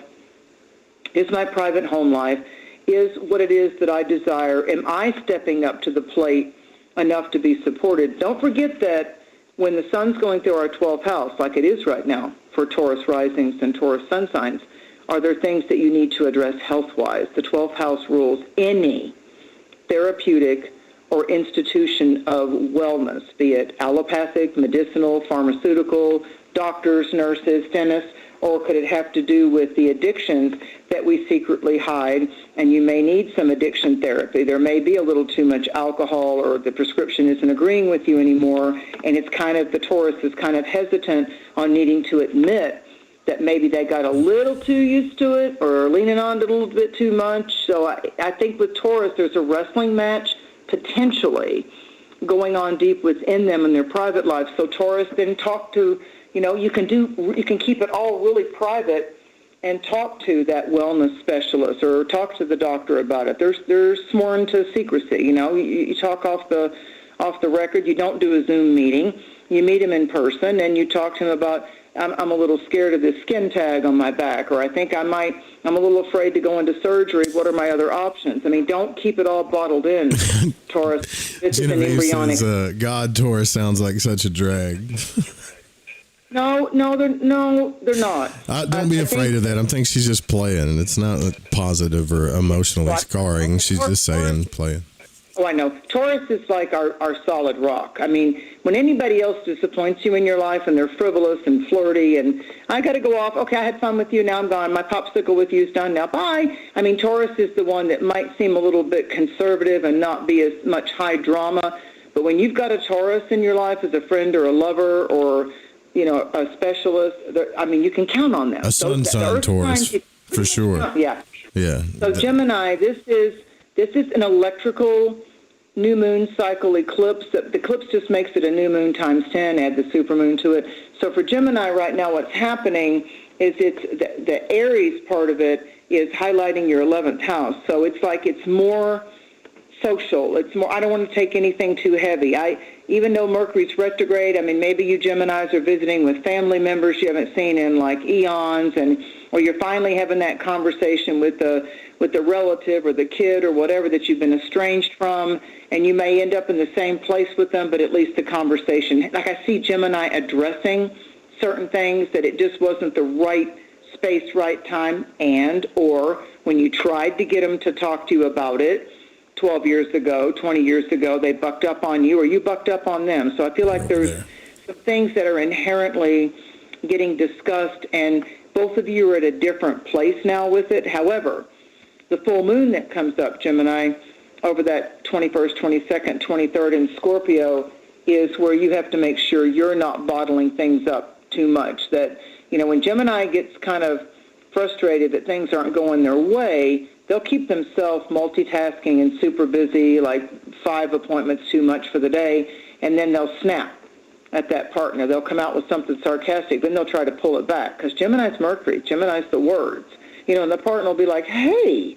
is my private home life, is what it is that I desire, am I stepping up to the plate enough to be supported? Don't forget that when the sun's going through our 12th house, like it is right now for Taurus risings and Taurus sun signs, are there things that you need to address health-wise? The 12th house rules any therapeutic or institution of wellness, be it allopathic, medicinal, pharmaceutical, doctors, nurses, dentists, or could it have to do with the addictions that we secretly hide? And you may need some addiction therapy. There may be a little too much alcohol, or the prescription isn't agreeing with you anymore, and it's kind of, the Taurus is kind of hesitant on needing to admit that maybe they got a little too used to it or leaning on it a little bit too much. So I think with Taurus, there's a wrestling match potentially going on deep within them in their private life. So Taurus, then talk to, you can keep it all really private and talk to that wellness specialist or talk to the doctor about it. They're sworn to secrecy. You talk off the record. You don't do a Zoom meeting. You meet him in person and you talk to him about, I'm a little scared of this skin tag on my back, or I think I'm a little afraid to go into surgery. What are my other options? I mean, don't keep it all bottled in, Taurus. This is an embryonic. Says, God, Taurus sounds like such a drag. No, they're not. Don't be afraid of that. I think she's just playing. It's not positive or emotionally scarring. She's just saying playing. Oh, I know. Taurus is like our solid rock. I mean, when anybody else disappoints you in your life and they're frivolous and flirty and I got to go off, okay, I had fun with you, now I'm gone. My popsicle with you is done, now bye. I mean, Taurus is the one that might seem a little bit conservative and not be as much high drama. But when you've got a Taurus in your life as a friend or a lover or, a specialist, I mean, you can count on them. A sun sign Taurus, for sure. Yeah. Yeah. So Gemini, this is an electrical new moon cycle eclipse. The eclipse just makes it a new moon times 10, add the supermoon to it. So for Gemini right now, what's happening is it's the Aries part of it is highlighting your 11th house. So it's like it's more social. It's more, I don't want to take anything too heavy. Even though Mercury's retrograde, I mean, maybe you Geminis are visiting with family members you haven't seen in like eons, or you're finally having that conversation with the relative or the kid or whatever that you've been estranged from, and you may end up in the same place with them, but at least the conversation. Like I see Gemini addressing certain things that it just wasn't the right space, right time, or when you tried to get them to talk to you about it 12 years ago, 20 years ago, they bucked up on you or you bucked up on them. So I feel like there's some things that are inherently getting discussed, and both of you are at a different place now with it. However, the full moon that comes up, Gemini, over that 21st, 22nd, 23rd in Scorpio is where you have to make sure you're not bottling things up too much. That, when Gemini gets kind of frustrated that things aren't going their way, they'll keep themselves multitasking and super busy, like 5 appointments too much for the day, and then they'll snap at that partner. They'll come out with something sarcastic, then they'll try to pull it back, because Gemini's Mercury, Gemini's the words. And the partner will be like, hey,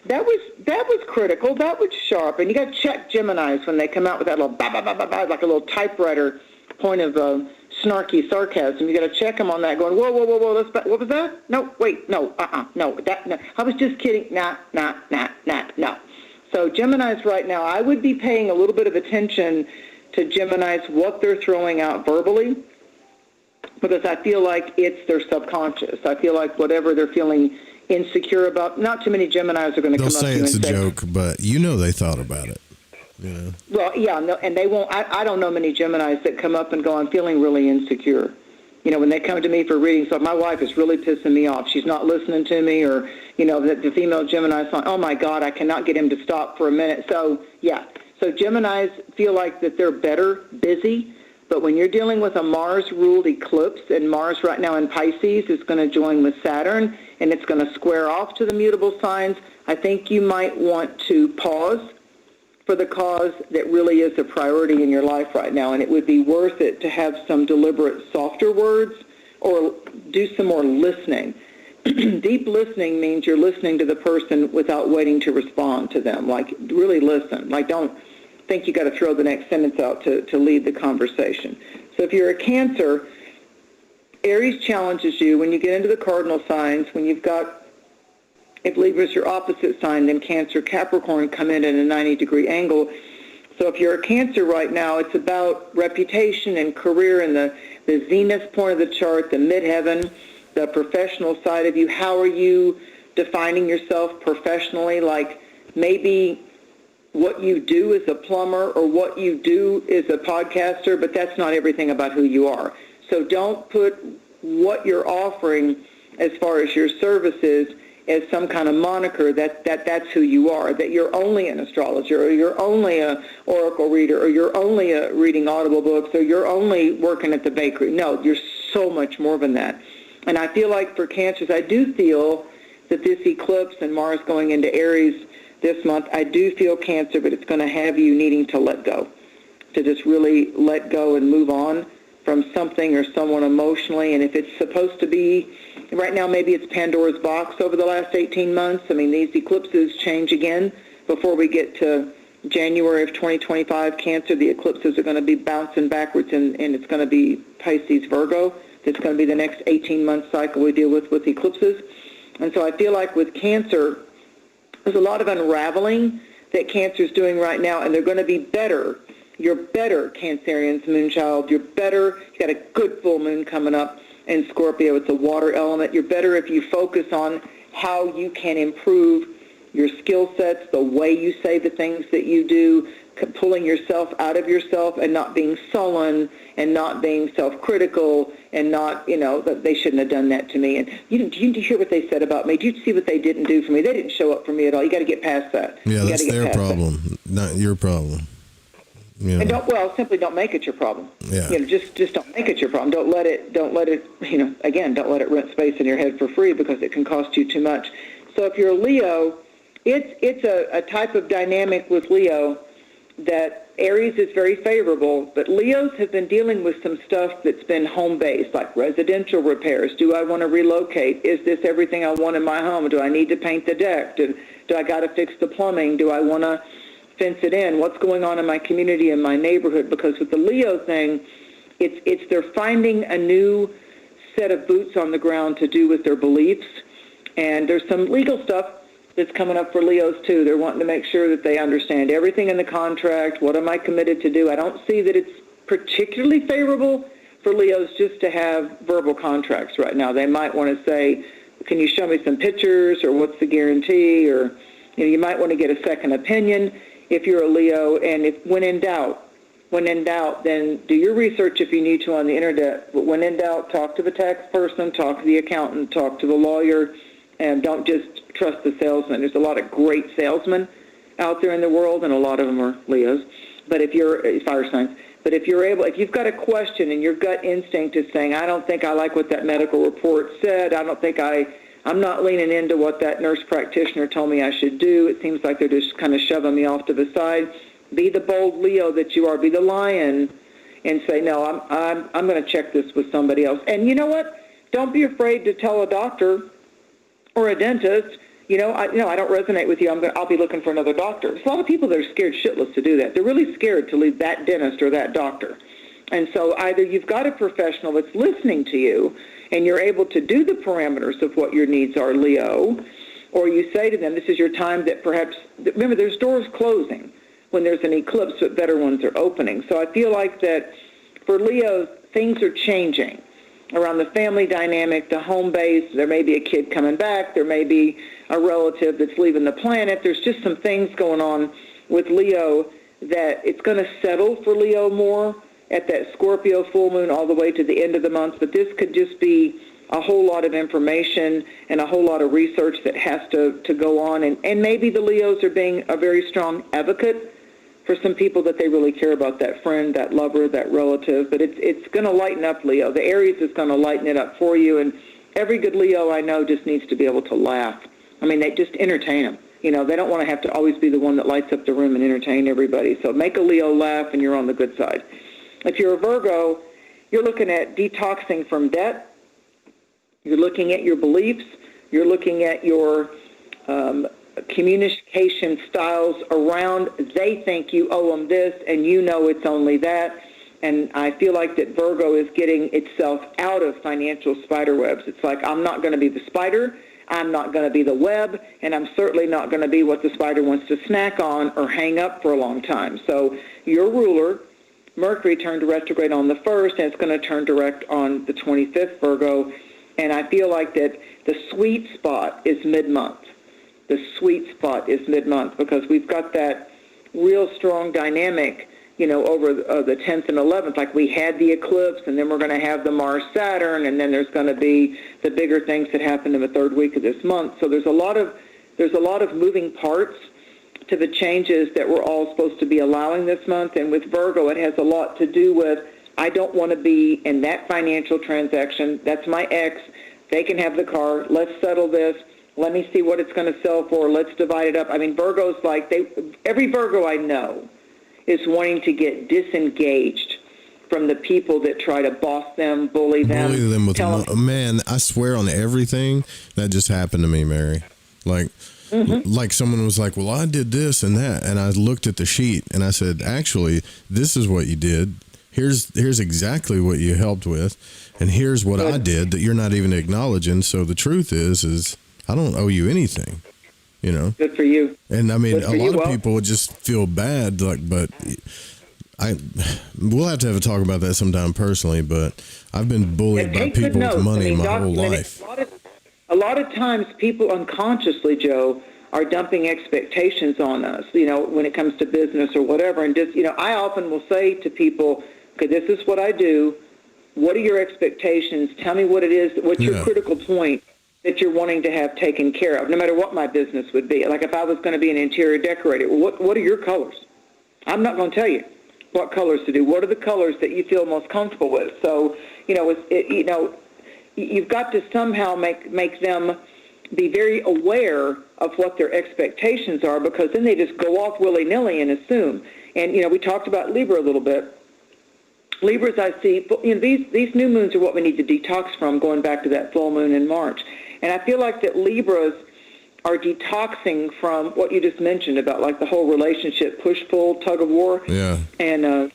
that was critical, that was sharp, and you got to check Geminis when they come out with that little ba-ba-ba-ba-ba, like a little typewriter point of snarky sarcasm. You got to check them on that, going, whoa, what was that? No, wait, no, no, I was just kidding, no. So Geminis right now, I would be paying a little bit of attention to Geminis, what they're throwing out verbally, because I feel like it's their subconscious. I feel like whatever they're feeling insecure about, not too many Geminis are going to come up to you and say, it's a joke, but they thought about it. Well, yeah, no, and they won't. I don't know many Geminis that come up and go, I'm feeling really insecure. when they come to me for readings, so my wife is really pissing me off. She's not listening to me, or, the female Gemini's like, oh, my God, I cannot get him to stop for a minute. So, yeah. So Geminis feel like that they're better busy, but when you're dealing with a Mars-ruled eclipse, and Mars right now in Pisces is going to join with Saturn, and it's going to square off to the mutable signs, I think you might want to pause for the cause that really is a priority in your life right now, and it would be worth it to have some deliberate softer words or do some more listening. Deep listening means you're listening to the person without waiting to respond to them. Like, really listen. Like, don't think you got to throw the next sentence out to lead the conversation. So if you're a Cancer, Aries challenges you when you get into the cardinal signs, when you've got, if Libra is your opposite sign, then Cancer, Capricorn come in at a 90-degree angle. So if you're a Cancer right now, it's about reputation and career and the zenith point of the chart, the midheaven, the professional side of you. How are you defining yourself professionally? Like, maybe what you do as a plumber or what you do as a podcaster, but that's not everything about who you are. So don't put what you're offering as far as your services as some kind of moniker that's who you are, that you're only an astrologer, or you're only a oracle reader, or you're only reading Audible books, or you're only working at the bakery. No, you're so much more than that. And I feel like for Cancers, I do feel that this eclipse and Mars going into Aries this month, I do feel Cancer, but it's going to have you needing to let go, to just really let go and move on from something or someone emotionally. And if it's supposed to be, right now maybe it's Pandora's box over the last 18 months. I mean, these eclipses change again before we get to January of 2025. Cancer, the eclipses are going to be bouncing backwards, and it's going to be Pisces, Virgo. It's going to be the next 18-month cycle we deal with eclipses. And so I feel like with Cancer, there's a lot of unraveling that Cancer's doing right now, and they're going to be better. You're better, Cancerians, Moonchild. You're better. You got a good full moon coming up in Scorpio. It's a water element. You're better if you focus on how you can improve your skill sets, the way you say the things that you do, pulling yourself out of yourself and not being sullen and not being self-critical and not, that they shouldn't have done that to me. And do you hear what they said about me? Do you see what they didn't do for me? They didn't show up for me at all. You got to get past that. Yeah, that's their problem, not your problem. And simply don't make it your problem. Yeah. Just don't make it your problem. Don't let it, don't let it rent space in your head for free, because it can cost you too much. So if you're a Leo, it's a type of dynamic with Leo that Aries is very favorable, but Leos have been dealing with some stuff that's been home-based, like residential repairs. Do I want to relocate? Is this everything I want in my home? Do I need to paint the deck? Do I got to fix the plumbing? Do I want to fence it in? What's going on in my community, in my neighborhood? Because with the Leo thing, it's they're finding a new set of boots on the ground to do with their beliefs, and there's some legal stuff that's coming up for Leos too. They're wanting to make sure that they understand everything in the contract. What am I committed to do? I don't see that it's particularly favorable for Leos just to have verbal contracts right now. They might want to say, can you show me some pictures, or what's the guarantee, or you might want to get a second opinion if you're a Leo. And when in doubt, then do your research if you need to on the internet. But when in doubt, talk to the tax person, talk to the accountant, talk to the lawyer, and don't just trust the salesman. There's a lot of great salesmen out there in the world, and a lot of them are Leos. But if you're fire signs, but if you've got a question and your gut instinct is saying, I don't think I like what that medical report said, I'm not leaning into what that nurse practitioner told me I should do, it seems like they're just kind of shoving me off to the side, be the bold Leo that you are, be the lion, and say, no, I'm going to check this with somebody else. And you know what? Don't be afraid to tell a doctor or a dentist, I don't resonate with you. I'll be looking for another doctor. There's a lot of people that are scared shitless to do that. They're really scared to leave that dentist or that doctor. And so either you've got a professional that's listening to you and you're able to do the parameters of what your needs are, Leo, or you say to them, this is your time that perhaps, remember, there's doors closing when there's an eclipse, but better ones are opening. So I feel like that for Leo, things are changing around the family dynamic, the home base. There may be a kid coming back. There may be a relative that's leaving the planet. There's just some things going on with Leo that it's going to settle for Leo more at that Scorpio full moon all the way to the end of the month, but this could just be a whole lot of information and a whole lot of research that has to go on. And maybe the Leos are being a very strong advocate for some people that they really care about, that friend, that lover, that relative. But it's going to lighten up, Leo. The Aries is going to lighten it up for you. And every good Leo I know just needs to be able to laugh. I mean, they just entertain them. You know, they don't want to have to always be the one that lights up the room and entertain everybody. So make a Leo laugh and you're on the good side. If you're a Virgo, you're looking at detoxing from debt. You're looking at your beliefs. You're looking at your communication styles around they think you owe them this and you know it's only that. And I feel like that Virgo is getting itself out of financial spider webs. It's like, I'm not going to be the spider. I'm not going to be the web, and I'm certainly not going to be what the spider wants to snack on or hang up for a long time. So your ruler, Mercury, turned retrograde on the 1st, and it's going to turn direct on the 25th, Virgo. And I feel like that the sweet spot is mid-month. The sweet spot is mid-month because we've got that real strong dynamic, you know, over the 10th and 11th. Like we had the eclipse, and then we're going to have the Mars-Saturn, and then there's going to be the bigger things that happen in the third week of this month. So there's a lot of moving parts to the changes that we're all supposed to be allowing this month. And with Virgo, it has a lot to do with, I don't want to be in that financial transaction. That's my ex. They can have the car. Let's settle this. Let me see what it's going to sell for. Let's divide it up. I mean, Virgo's like, every Virgo I know is wanting to get disengaged from the people that try to boss them, bully them. Bully them with man, I swear on everything that just happened to me, Mary. Like, like someone was like, well, I did this and that. And I looked at the sheet and I said, actually, this is what you did. Here's exactly what you helped with. And here's what I did that you're not even acknowledging. So the truth is I don't owe you anything. You know, good for you. And I mean, a lot of people would just feel bad, like, but we'll have to have a talk about that sometime personally. But I've been bullied by people with money my whole life. A lot of times, people unconsciously, Joe, are dumping expectations on us. You know, when it comes to business or whatever, and just, you know, I often will say to people, "Okay, this is what I do. What are your expectations? Tell me what it is. What's your critical point that you're wanting to have taken care of, no matter what my business would be. Like if I was going to be an interior decorator, what are your colors? I'm not going to tell you what colors to do. What are the colors that you feel most comfortable with? So, you know, you've got to somehow make them be very aware of what their expectations are, because then they just go off willy-nilly and assume. And, you know, we talked about Libra a little bit. Libras, I see, you know, these new moons are what we need to detox from, going back to that full moon in March. And I feel like that Libras are detoxing from what you just mentioned about like the whole relationship push-pull, tug-of-war. Yeah. And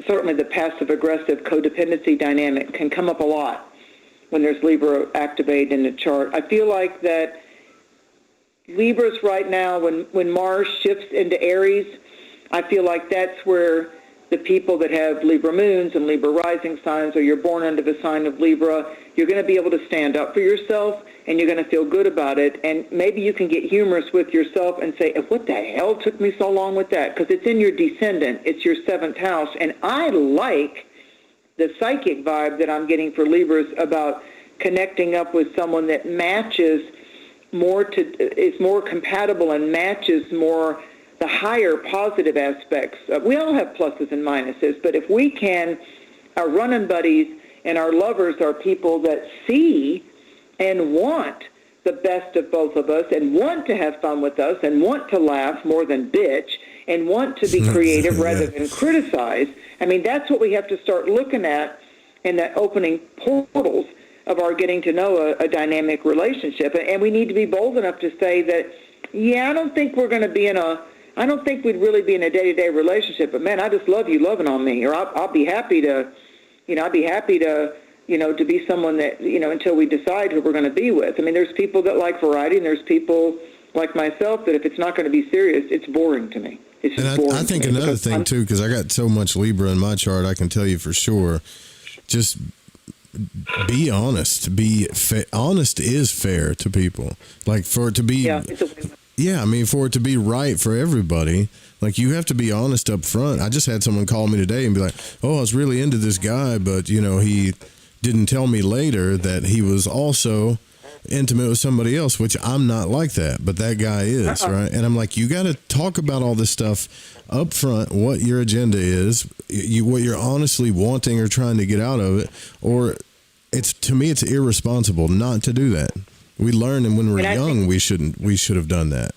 certainly the passive-aggressive codependency dynamic can come up a lot when there's Libra activated in the chart. I feel like that Libras right now, when Mars shifts into Aries, I feel like that's where the people that have Libra moons and Libra rising signs, or you're born under the sign of Libra, you're going to be able to stand up for yourself, and you're going to feel good about it. And maybe you can get humorous with yourself and say, what the hell took me so long with that? Because it's in your descendant. It's your 7th house. And I like the psychic vibe that I'm getting for Libras about connecting up with someone that matches more is more compatible and matches more the higher positive aspects. We all have pluses and minuses, but if we can, our running buddies and our lovers are people that see and want the best of both of us and want to have fun with us and want to laugh more than bitch and want to be creative rather than criticize. I mean, that's what we have to start looking at in the opening portals of our getting to know a dynamic relationship. And we need to be bold enough to say that, yeah, I don't think we're going to be I don't think we'd really be in a day-to-day relationship, but man, I just love you loving on me, or I'll be happy to, to be someone that, until we decide who we're going to be with. I mean, there's people that like variety, and there's people like myself that if it's not going to be serious, it's boring to me. It's just boring. I think another thing too, because I got so much Libra in my chart, I can tell you for sure, just be honest. Honest is fair to people. Like for it to be. Yeah, Yeah, I mean, for it to be right for everybody, like you have to be honest up front. I just had someone call me today and be like, "Oh, I was really into this guy, but he didn't tell me later that he was also intimate with somebody else," which I'm not like that, but that guy is, right? And I'm like, you got to talk about all this stuff up front, what your agenda is, what you're honestly wanting or trying to get out of it, or to me, it's irresponsible not to do that. We learn, and when we're young, we should have done that,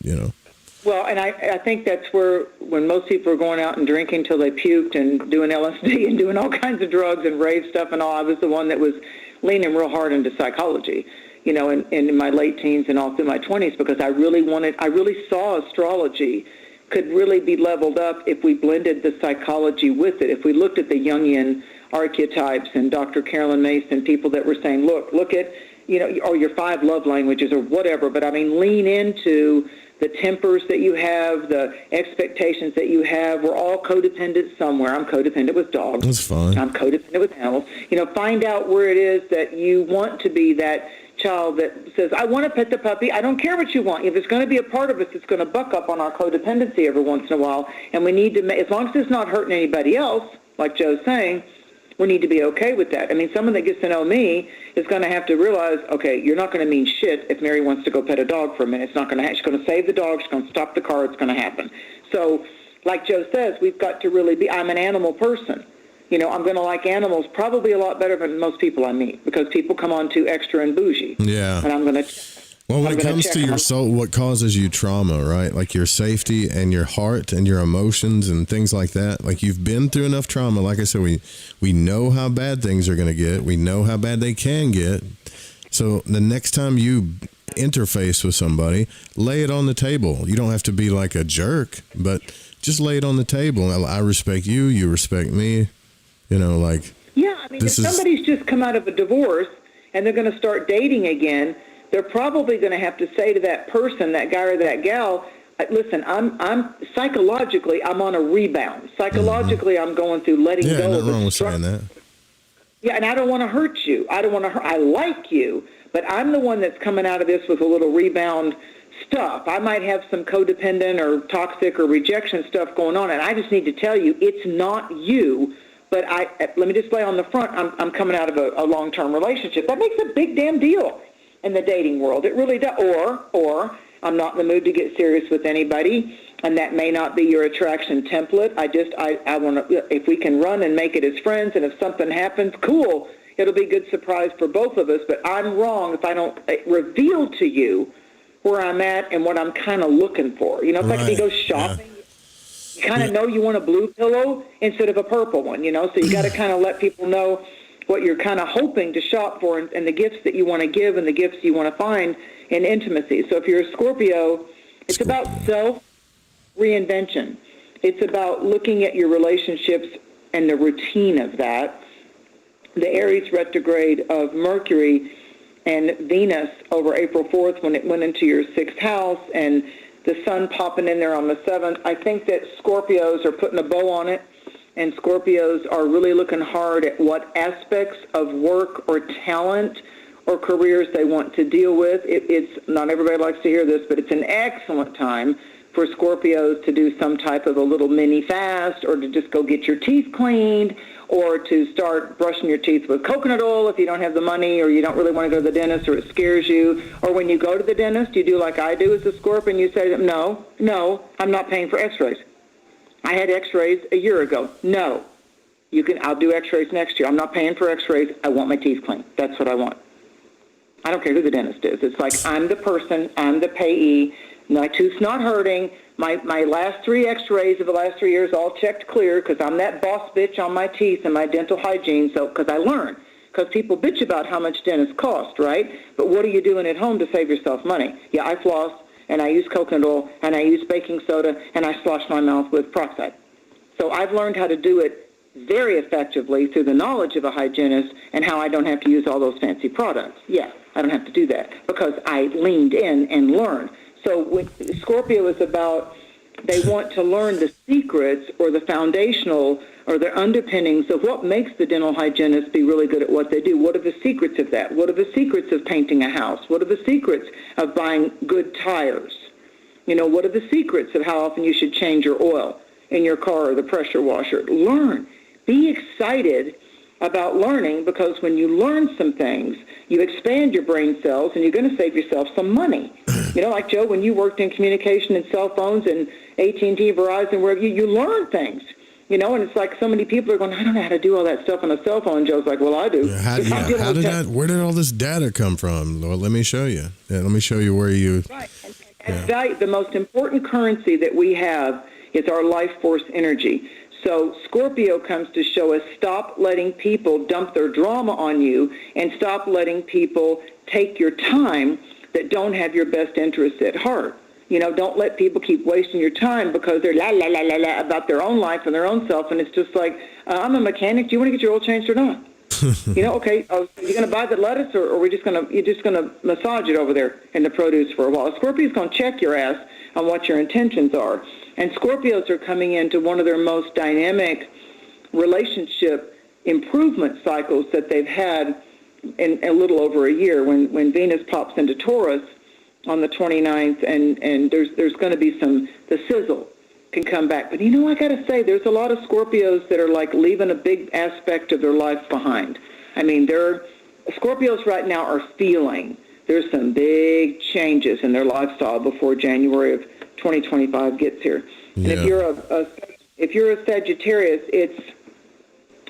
Well, and I think that's where, when most people are going out and drinking till they puked and doing LSD and doing all kinds of drugs and rave stuff and all, I was the one that was leaning real hard into psychology, in my late teens and all through my 20s, because I really saw astrology could really be leveled up if we blended the psychology with it. If we looked at the Jungian archetypes and Dr. Carolyn Mason, people that were saying, look at, or your 5 love languages or whatever, but I mean, lean into the tempers that you have, the expectations that you have. We're all codependent somewhere. I'm codependent with dogs. That's fine. I'm codependent with animals. Find out where it is that you want to be that child that says, I want to pet the puppy. I don't care what you want. If it's going to be a part of us, it's going to buck up on our codependency every once in a while. And we need to, as long as it's not hurting anybody else, like Joe's saying, we need to be okay with that. I mean, someone that gets to know me is going to have to realize, okay, you're not going to mean shit if Mary wants to go pet a dog for a minute. It's not going to. She's going to save the dog. She's going to stop the car. It's going to happen. So, like Joe says, we've got to really be. I'm an animal person. I'm going to like animals probably a lot better than most people I meet, because people come on too extra and bougie. Yeah. And I'm going to. Well, when it comes to your soul, what causes you trauma, right? Like your safety and your heart and your emotions and things like that. Like you've been through enough trauma. Like I said, we know how bad things are going to get. We know how bad they can get. So the next time you interface with somebody, lay it on the table. You don't have to be like a jerk, but just lay it on the table. I respect you. You respect me. Yeah, I mean, if somebody's just come out of a divorce and they're going to start dating again, they're probably going to have to say to that person, that guy or that gal, listen, I'm psychologically, I'm on a rebound. Psychologically, I'm going through letting go. Yeah, nothing wrong with saying that. Yeah, and I don't want to hurt you. I like you, but I'm the one that's coming out of this with a little rebound stuff. I might have some codependent or toxic or rejection stuff going on, and I just need to tell you, it's not you. But let me just lay on the front, I'm coming out of a long-term relationship. That makes a big damn deal in the dating world. It really does. Or I'm not in the mood to get serious with anybody, and that may not be your attraction template. I want to, if we can run and make it as friends, and if something happens, cool. It'll be a good surprise for both of us, but I'm wrong if I don't reveal to you where I'm at and what I'm kind of looking for. It's like if you go shopping. Yeah. You kind of know you want a blue pillow instead of a purple one, so you got to kind of let people know what you're kind of hoping to shop for, and the gifts that you want to give and the gifts you want to find in intimacy. So if you're a Scorpio, it's about self-reinvention. It's about looking at your relationships and the routine of that. The Aries retrograde of Mercury and Venus over April 4th, when it went into your 6th house, and the sun popping in there on the 7th, I think that Scorpios are putting a bow on it, and Scorpios are really looking hard at what aspects of work or talent or careers they want to deal with. It's not everybody likes to hear this, but it's an excellent time for Scorpios to do some type of a little mini fast, or to just go get your teeth cleaned, or to start brushing your teeth with coconut oil if you don't have the money, or you don't really want to go to the dentist, or it scares you. Or when you go to the dentist, you do like I do as a Scorpion, you say, no, I'm not paying for x-rays. I had x-rays a year ago. No, I'll do x-rays next year. I'm not paying for x-rays. I want my teeth cleaned. That's what I want. I don't care who the dentist is. It's like, I'm the person, I'm the payee. My tooth's not hurting. My last 3 x-rays of the last 3 years all checked clear, because I'm that boss bitch on my teeth and my dental hygiene. So, because I learn. Because people bitch about how much dentists cost, right? But what are you doing at home to save yourself money? Yeah, I floss, and I use coconut oil, and I use baking soda, and I slosh my mouth with peroxide. So I've learned how to do it very effectively through the knowledge of a hygienist, and how I don't have to use all those fancy products. Yeah, I don't have to do that, because I leaned in and learned. So when Scorpio is about, they want to learn the secrets or the foundational or the underpinnings of what makes the dental hygienist be really good at what they do. What are the secrets of that? What are the secrets of painting a house? What are the secrets of buying good tires? What are the secrets of how often you should change your oil in your car or the pressure washer? Learn. Be excited about learning, because when you learn some things, you expand your brain cells and you're going to save yourself some money. Like Joe, when you worked in communication and cell phones and AT&T, Verizon, where you learn things. And it's like so many people are going, I don't know how to do all that stuff on a cell phone. Joe's like, well, I do. Where did all this data come from? Well, let me show you. Let me show you where you... Right. And value, the most important currency that we have is our life force energy. So Scorpio comes to show us, stop letting people dump their drama on you, and stop letting people take your time that don't have your best interests at heart. Don't let people keep wasting your time because they're la la la la la about their own life and their own self, and it's just like, I'm a mechanic. Do you want to get your oil changed or not? Okay. Oh, you're going to buy the lettuce, or you're just going to massage it over there in the produce for a while. Scorpio's going to check your ass on what your intentions are, and Scorpios are coming into one of their most dynamic relationship improvement cycles that they've had in a little over a year. When Venus pops into Taurus on the 29th, and there's going to be the sizzle can come back. But I got to say, there's a lot of Scorpios that are like leaving a big aspect of their life behind. I mean, Scorpios right now are feeling there's some big changes in their lifestyle before January of 2025 gets here. And if you're a Sagittarius, it's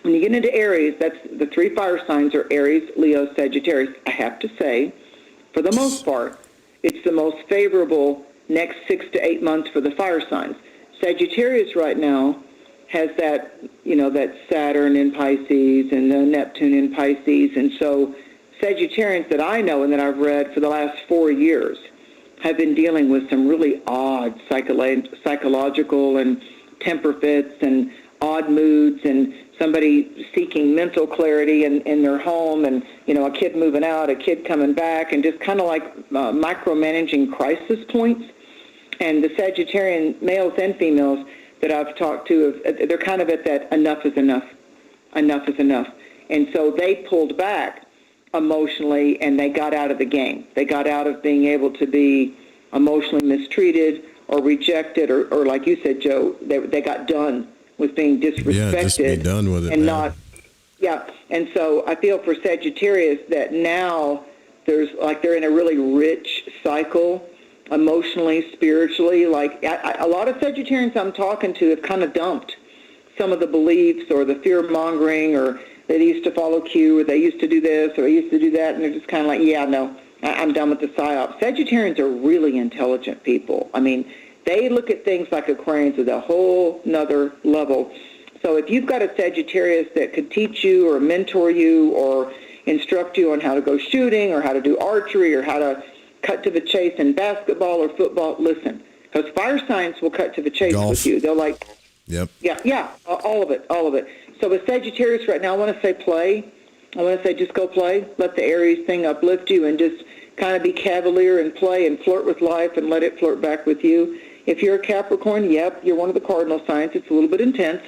when you get into Aries, that's the three fire signs are Aries, Leo, Sagittarius. I have to say, for the most part, it's the most favorable next 6 to 8 months for the fire signs. Sagittarius right now has that Saturn in Pisces and the Neptune in Pisces. And so Sagittarians that I know and that I've read for the last 4 years have been dealing with some really odd psychological and temper fits and odd moods, and somebody seeking mental clarity in their home, and a kid moving out, a kid coming back, and just kind of like micromanaging crisis points. And the Sagittarian males and females that I've talked to, they're kind of at that enough is enough, and so they pulled back emotionally, and they got out of the game. They got out of being able to be emotionally mistreated or rejected, or like you said, Joe, they got done with being disrespected. Yeah, just be done with it, and man. And so I feel for Sagittarius that now they're in a really rich cycle, emotionally, spiritually. Like a lot of Sagittarians I'm talking to have kind of dumped some of the beliefs or the fear mongering, or they used to follow Q, or they used to do this, or they used to do that, and they're just kind of like, yeah, no, I'm done with the psyop. Sagittarians are really intelligent people. I mean, they look at things like Aquarians at a whole nother level. So if you've got a Sagittarius that could teach you or mentor you or instruct you on how to go shooting or how to do archery or how to cut to the chase in basketball or football, listen, because fire signs will cut to the chase with you. They'll like, yep, yeah, all of it. So with Sagittarius right now, I want to say play. I want to say just go play. Let the Aries thing uplift you, and just kind of be cavalier and play and flirt with life and let it flirt back with you. If you're a Capricorn, yep, you're one of the cardinal signs. It's a little bit intense.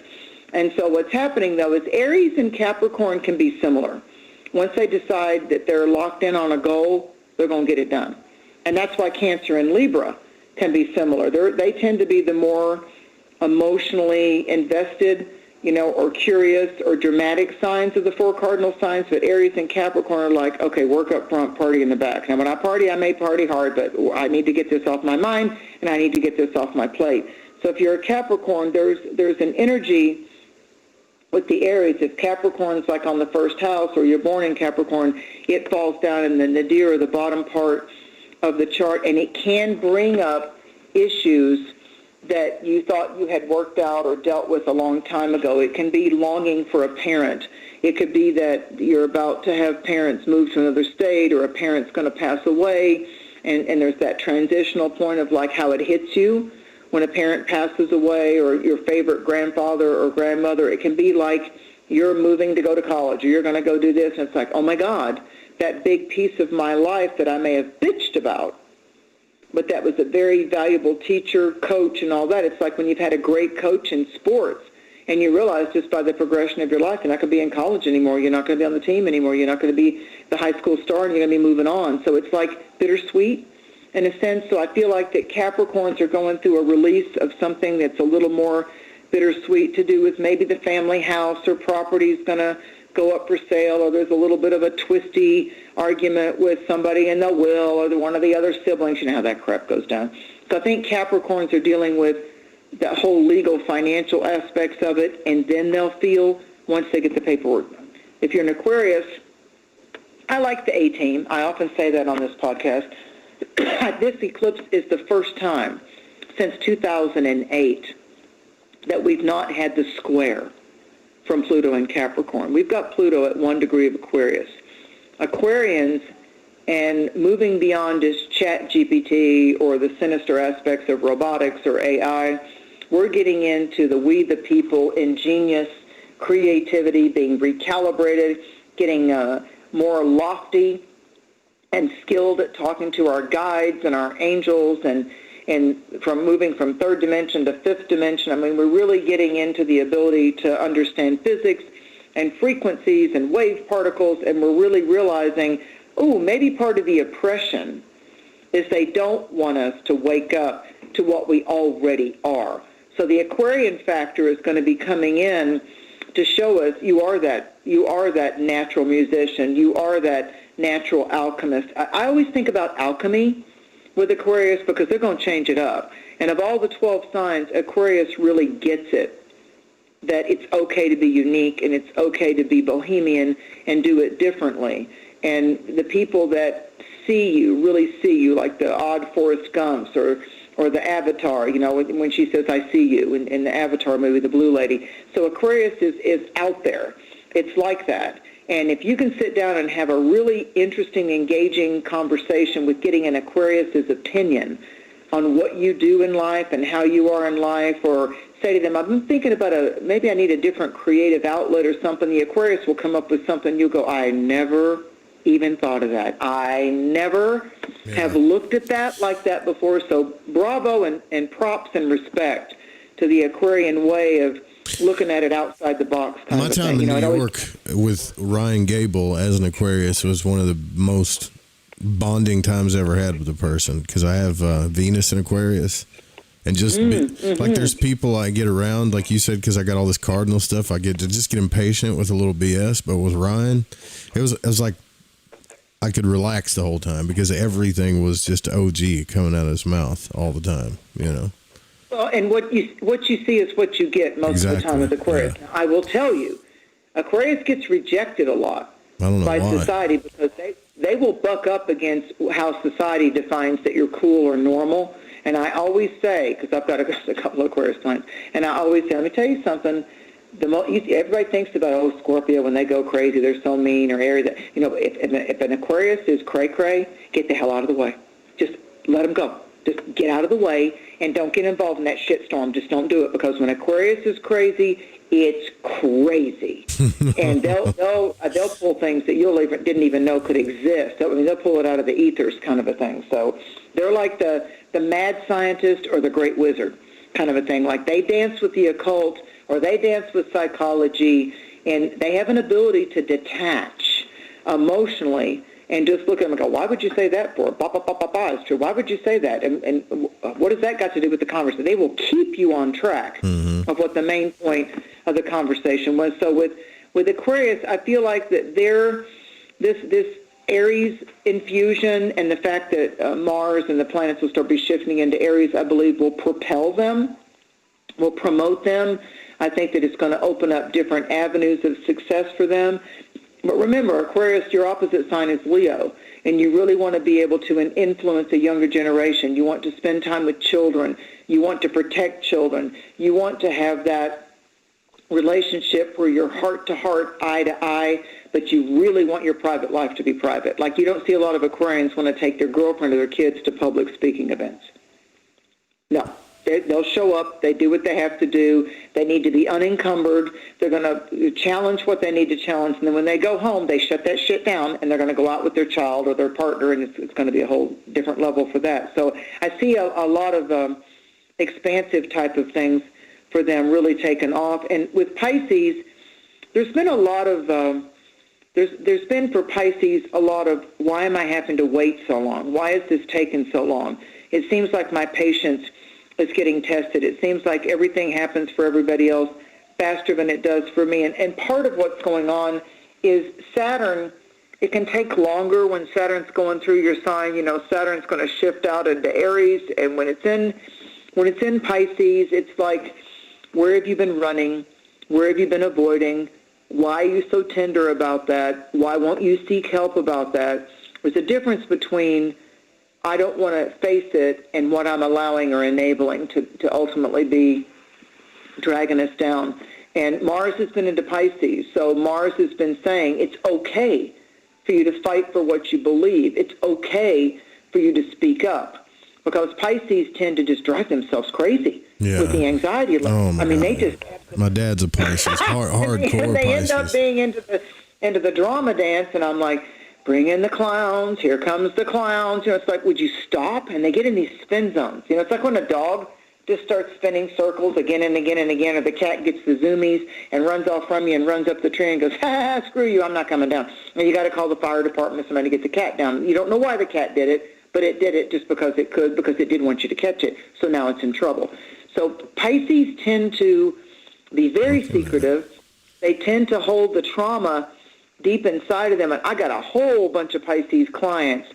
And so what's happening, though, is Aries and Capricorn can be similar. Once they decide that they're locked in on a goal, they're going to get it done. And that's why Cancer and Libra can be similar. They tend to be the more emotionally invested, or curious or dramatic signs of the four cardinal signs. But Aries and Capricorn are like, okay, work up front, party in the back. Now, when I party, I may party hard, but I need to get this off my mind, and I need to get this off my plate. So if you're a Capricorn, there's an energy with the Aries. If Capricorn's like on the first house, or you're born in Capricorn, it falls down in the nadir, or the bottom part of the chart, and it can bring up issues that you thought you had worked out or dealt with a long time ago. It can be longing for a parent. It could be that you're about to have parents move to another state, or a parent's going to pass away, and there's that transitional point of like how it hits you when a parent passes away, or your favorite grandfather or grandmother. It can be like you're moving to go to college, or you're going to go do this, and it's like, oh my God, that big piece of my life that I may have bitched about, but that was a very valuable teacher, coach, and all that. It's like when you've had a great coach in sports, and you realize just by the progression of your life, you're not going to be in college anymore, you're not going to be on the team anymore, you're not going to be the high school star, and you're going to be moving on. So it's like bittersweet. in a sense. So I feel like that Capricorns are going through a release of something that's a little more bittersweet to do with maybe the family house or property is going to go up for sale, or there's a little bit of a twisty argument with somebody in the will or one of the other siblings. You know how that crap goes down. So I think Capricorns are dealing with the whole legal financial aspects of it, and then they'll feel once they get the paperwork. If you're an Aquarius, I like the A-team. I often say that on this podcast. This eclipse is the first time since 2008 that we've not had the square from Pluto and Capricorn. We've got Pluto at 1 degree of Aquarius. Aquarians, and moving beyond just chat GPT or the sinister aspects of robotics or AI, we're getting into the we the people, ingenious creativity, being recalibrated, getting more lofty and skilled at talking to our guides and our angels, and from moving from third dimension to fifth dimension. I mean, we're really getting into the ability to understand physics and frequencies and wave particles, and we're really realizing, maybe part of the oppression is they don't want us to wake up to what we already are. So the Aquarian factor is going to be coming in to show us you are that natural musician, you are that natural alchemist. I always think about alchemy with Aquarius because they're going to change it up. And of all the 12 signs, Aquarius really gets it, that it's okay to be unique and it's okay to be bohemian and do it differently. And the people that see you really see you, like the odd Forrest Gumps or the Avatar, when she says, I see you, in the Avatar movie, the blue lady. So Aquarius is out there. It's like that. And if you can sit down and have a really interesting, engaging conversation with getting an Aquarius's opinion on what you do in life and how you are in life, or say to them, I've been thinking about maybe I need a different creative outlet or something, the Aquarius will come up with something. You'll go, I never even thought of that. I never have looked at that like that before. So bravo and props and respect to the Aquarian way of looking at it outside the box kind My of time thing. in New York with Ryan Gable as an Aquarius was one of the most bonding times I ever had with a person, because I have Venus in Aquarius. And just like there's people I get around, like you said, because I got all this cardinal stuff, I get impatient with a little BS. But with Ryan, it was like I could relax the whole time because everything was just OG coming out of his mouth all the time, Well, and what you see is what you get most of the time with Aquarius. Yeah. I will tell you, Aquarius gets rejected a lot by society because they will buck up against how society defines that you're cool or normal. And I always say, because I've got a couple of Aquarius clients, and I always say, let me tell you something. Everybody thinks about, Scorpio, when they go crazy, they're so mean, or Aries. If an Aquarius is cray-cray, get the hell out of the way. Just let them go. Just get out of the way and don't get involved in that shitstorm. Just don't do it, because when Aquarius is crazy, it's crazy. And they'll pull things that you didn't even know could exist. They'll pull it out of the ethers, kind of a thing. So they're like the mad scientist or the great wizard kind of a thing. Like they dance with the occult or they dance with psychology, and they have an ability to detach emotionally and just look at them and go, why would you say that for? It's true. Why would you say that? And what has that got to do with the conversation? They will keep you on track of what the main point of the conversation was. So with Aquarius, I feel like that this Aries infusion and the fact that Mars and the planets will start be shifting into Aries, I believe will propel them, will promote them. I think that it's going to open up different avenues of success for them. But remember, Aquarius, your opposite sign is Leo, and you really want to be able to influence a younger generation. You want to spend time with children. You want to protect children. You want to have that relationship where you're heart to heart, eye to eye, but you really want your private life to be private. Like you don't see a lot of Aquarians want to take their girlfriend or their kids to public speaking events. No. They'll show up. They do what they have to do. They need to be unencumbered. They're going to challenge what they need to challenge. And then when they go home, they shut that shit down, and they're going to go out with their child or their partner, and it's going to be a whole different level for that. So I see a lot of expansive type of things for them really taking off. And with Pisces, there's been a lot of there's been for Pisces a lot of, why am I having to wait so long? Why is this taking so long? It seems like my patience is getting tested. It seems like everything happens for everybody else faster than it does for me. And part of what's going on is Saturn. It can take longer when Saturn's going through your sign. You know, Saturn's going to shift out into Aries, and when it's in Pisces, it's like, where have you been running? Where have you been avoiding? Why are you so tender about that? Why won't you seek help about that? There's a difference between I don't want to face it and what I'm allowing or enabling to ultimately be dragging us down. And Mars has been into Pisces, so Mars has been saying it's okay for you to fight for what you believe. It's okay for you to speak up, because Pisces tend to just drive themselves crazy with the anxiety. They just... My dad's a Pisces, hardcore and they Pisces. end up being into the drama dance, and I'm like, bring in the clowns, here comes the clowns. You know, it's like, would you stop? And they get in these spin zones. You know, it's like when a dog just starts spinning circles again and again and again, or the cat gets the zoomies and runs off from you and runs up the tree and goes, ha, screw you, I'm not coming down. And you got to call the fire department, somebody to get the cat down. You don't know why the cat did it, but it did it just because it could, because it didn't want you to catch it. So now it's in trouble. So Pisces tend to be very secretive. They tend to hold the trauma deep inside of them. And I got a whole bunch of Pisces clients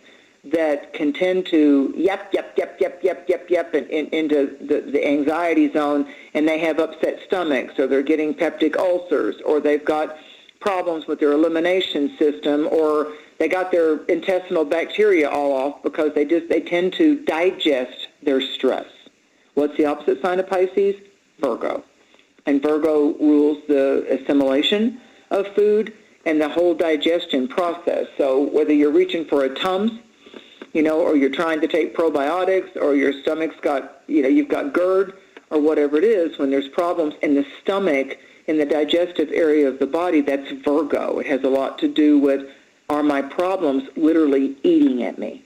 that can tend to yep, and into the anxiety zone, and they have upset stomachs, or they're getting peptic ulcers, or they've got problems with their elimination system, or they got their intestinal bacteria all off because they tend to digest their stress. What's the opposite sign of Pisces? Virgo. And Virgo rules the assimilation of food and the whole digestion process. So whether you're reaching for a Tums, you know, or you're trying to take probiotics, or your stomach's got, you know, you've got GERD, or whatever it is, when there's problems in the stomach, in the digestive area of the body, that's Virgo. It has a lot to do with, are my problems literally eating at me?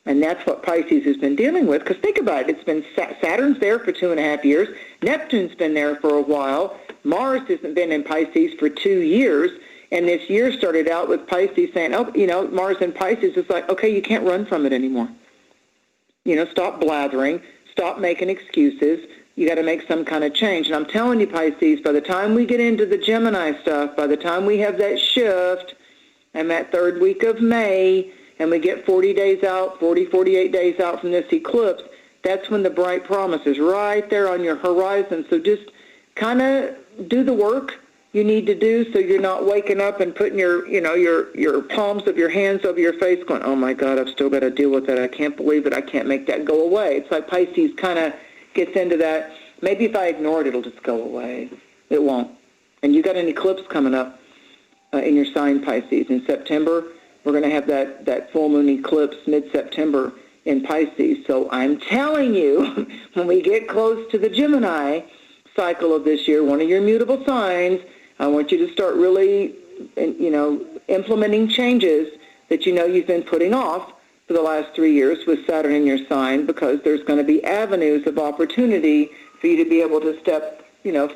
And that's what Pisces has been dealing with, because think about it. It's been Saturn's there for 2.5 years. Neptune's been there for a while. Mars hasn't been in Pisces for 2 years. And this year started out with Pisces saying, oh, you know, Mars in Pisces is like, okay, you can't run from it anymore. You know, stop blathering, stop making excuses. You got to make some kind of change. And I'm telling you, Pisces, by the time we get into the Gemini stuff, by the time we have that shift and that third week of May, and we get 48 days out from this eclipse, that's when the bright promise is right there on your horizon. So just kind of do the work you need to do, so you're not waking up and putting your palms of your hands over your face going, oh my God, I've still got to deal with that. I can't believe it. I can't make that go away. It's like Pisces kind of gets into that. Maybe if I ignore it, it'll just go away. It won't. And you got an eclipse coming up in your sign, Pisces. In September, we're going to have that full moon eclipse mid-September in Pisces. So I'm telling you, when we get close to the Gemini cycle of this year, one of your mutable signs, I want you to start really, implementing changes that you know you've been putting off for the last 3 years with Saturn in your sign, because there's going to be avenues of opportunity for you to be able to step,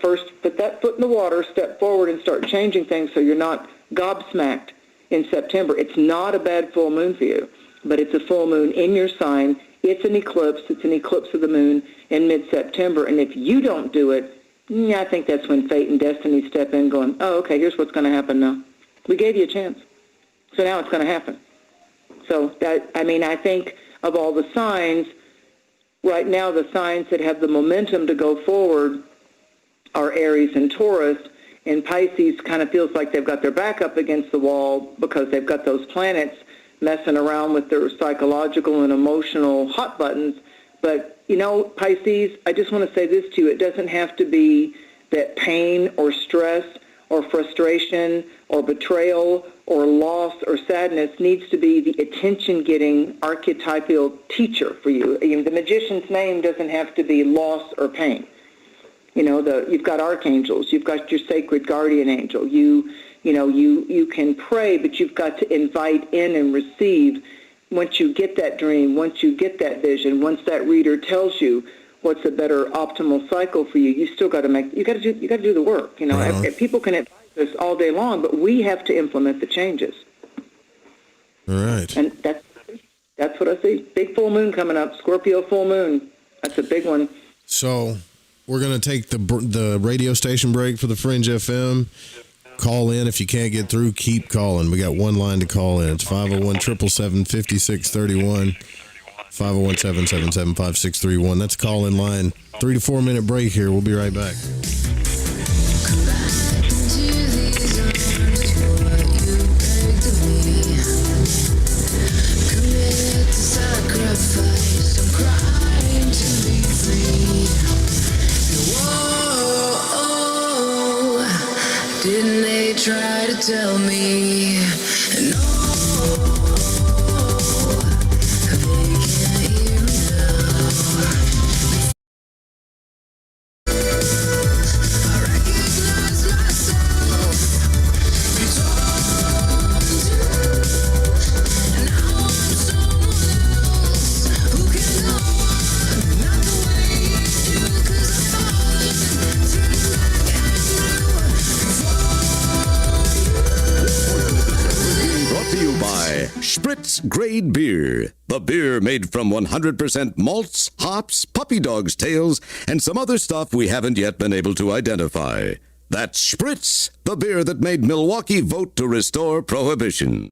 first put that foot in the water, step forward and start changing things so you're not gobsmacked in September. It's not a bad full moon for you, but it's a full moon in your sign. It's an eclipse. It's an eclipse of the moon in mid-September. And if you don't do it, I think that's when fate and destiny step in going, oh, okay, here's what's going to happen now. We gave you a chance. So now it's going to happen. So I think of all the signs, right now the signs that have the momentum to go forward are Aries and Taurus. And Pisces kind of feels like they've got their back up against the wall because they've got those planets messing around with their psychological and emotional hot buttons. But, Pisces, I just want to say this to you. It doesn't have to be that pain or stress or frustration or betrayal or loss or sadness needs to be the attention-getting archetypal teacher for you. The magician's name doesn't have to be loss or pain. You've got archangels. You've got your sacred guardian angel. You can pray, but you've got to invite in and receive. Once you get that dream, once you get that vision, once that reader tells you what's a better optimal cycle for you, you still got to you got to do the work. People can advise this all day long, but we have to implement the changes. All right. And that's what I see. Big full moon coming up, Scorpio full moon. That's a big one. So we're going to take the radio station break for the Fringe FM. Call in. If you can't get through, keep calling. We got one line to call in. It's 501-777-5631. 501-777-5631. That's call in line. 3 to 4 minute break here. We'll be right back. Didn't they try to tell me no? They can't hear me now. I recognize myself. You told me to, and now I'm someone else who can go on, not the way you do, 'cause I'm falling, turning back and Brought to you by Spritz Grade Beer, the beer made from 100% malts, hops, puppy dogs' tails, and some other stuff we haven't yet been able to identify. That's Spritz, the beer that made Milwaukee vote to restore Prohibition.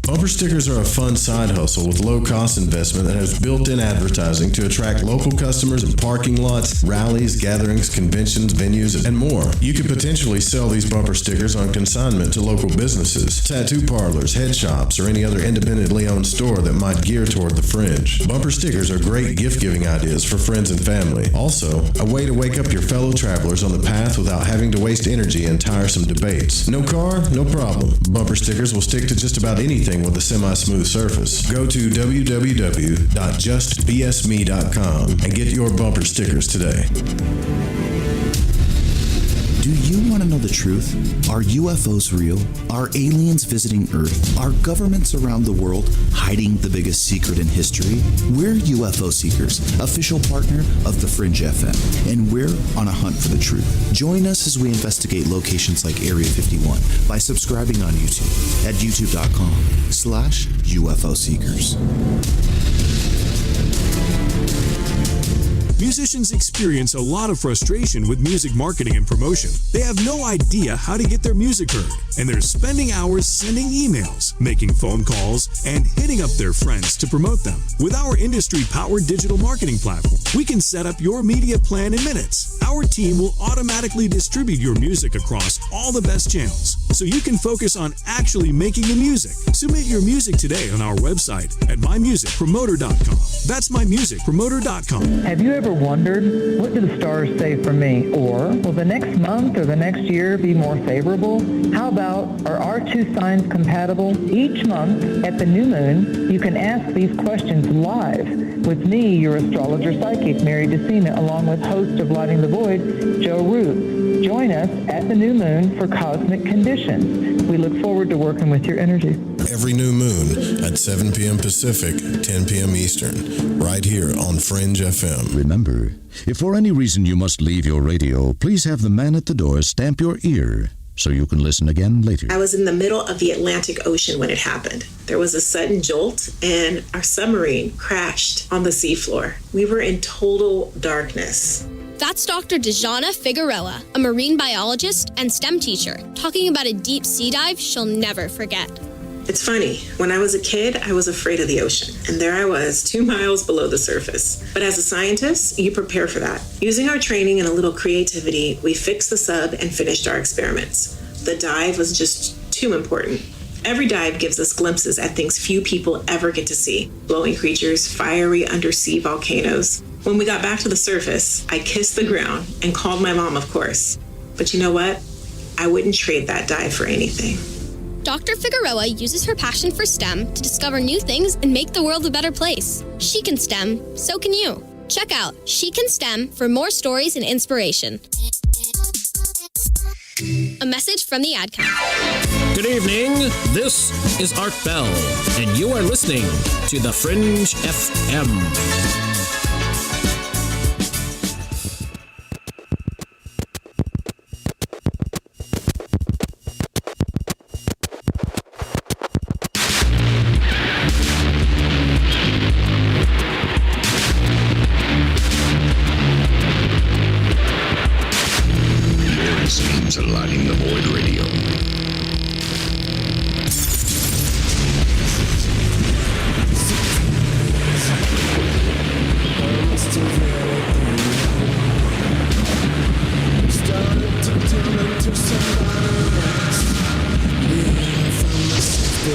Bumper stickers are a fun side hustle with low-cost investment that has built-in advertising to attract local customers in parking lots, rallies, gatherings, conventions, venues, and more. You could potentially sell these bumper stickers on consignment to local businesses, tattoo parlors, head shops, or any other independently owned store that might gear toward the Fringe. Bumper stickers are great gift-giving ideas for friends and family. Also, a way to wake up your fellow travelers on the path without having to waste energy in tiresome debates. No car? No problem. Bumper stickers will stick to just about anything with a semi-smooth surface. Go to www.justbsme.com and get your bumper stickers today. Do you want to know the truth? Are UFOs real? Are aliens visiting Earth? Are governments around the world hiding the biggest secret in history? We're UFO Seekers, official partner of the Fringe FM, and we're on a hunt for the truth. Join us as we investigate locations like Area 51 by subscribing on YouTube at youtube.com/UFO Seekers. Musicians experience a lot of frustration with music marketing and promotion. They have no idea how to get their music heard, and they're spending hours sending emails, making phone calls, and hitting up their friends to promote them. With our industry-powered digital marketing platform, we can set up your media plan in minutes. Our team will automatically distribute your music across all the best channels, so you can focus on actually making the music. Submit your music today on our website at mymusicpromoter.com. That's mymusicpromoter.com. Have you ever wondered, what do the stars say for me? Or, will the next month or the next year be more favorable? How about, are our two signs compatible? Each month at the new moon, you can ask these questions live with me, your astrologer psychic, Mary Dusina, along with host of Lighting the Void, Joe Root. Join us at the new moon for Cosmic Conditions. We look forward to working with your energy. Every new moon at 7 p.m. Pacific, 10 p.m. Eastern, right here on Fringe FM. Remember, if for any reason you must leave your radio, please have the man at the door stamp your ear so you can listen again later. I was in the middle of the Atlantic Ocean when it happened. There was a sudden jolt and our submarine crashed on the seafloor. We were in total darkness. That's Dr. Dusina Figueroa, a marine biologist and STEM teacher, talking about a deep sea dive she'll never forget. It's funny, when I was a kid, I was afraid of the ocean, and there I was, 2 miles below the surface. But as a scientist, you prepare for that. Using our training and a little creativity, we fixed the sub and finished our experiments. The dive was just too important. Every dive gives us glimpses at things few people ever get to see. Glowing creatures, fiery undersea volcanoes. When we got back to the surface, I kissed the ground and called my mom, of course. But you know what? I wouldn't trade that dive for anything. Dr. Figueroa uses her passion for STEM to discover new things and make the world a better place. She can STEM, so can you. Check out She Can STEM for more stories and inspiration. A message from the ad council. Good evening, this is Art Bell, and you are listening to The Fringe FM.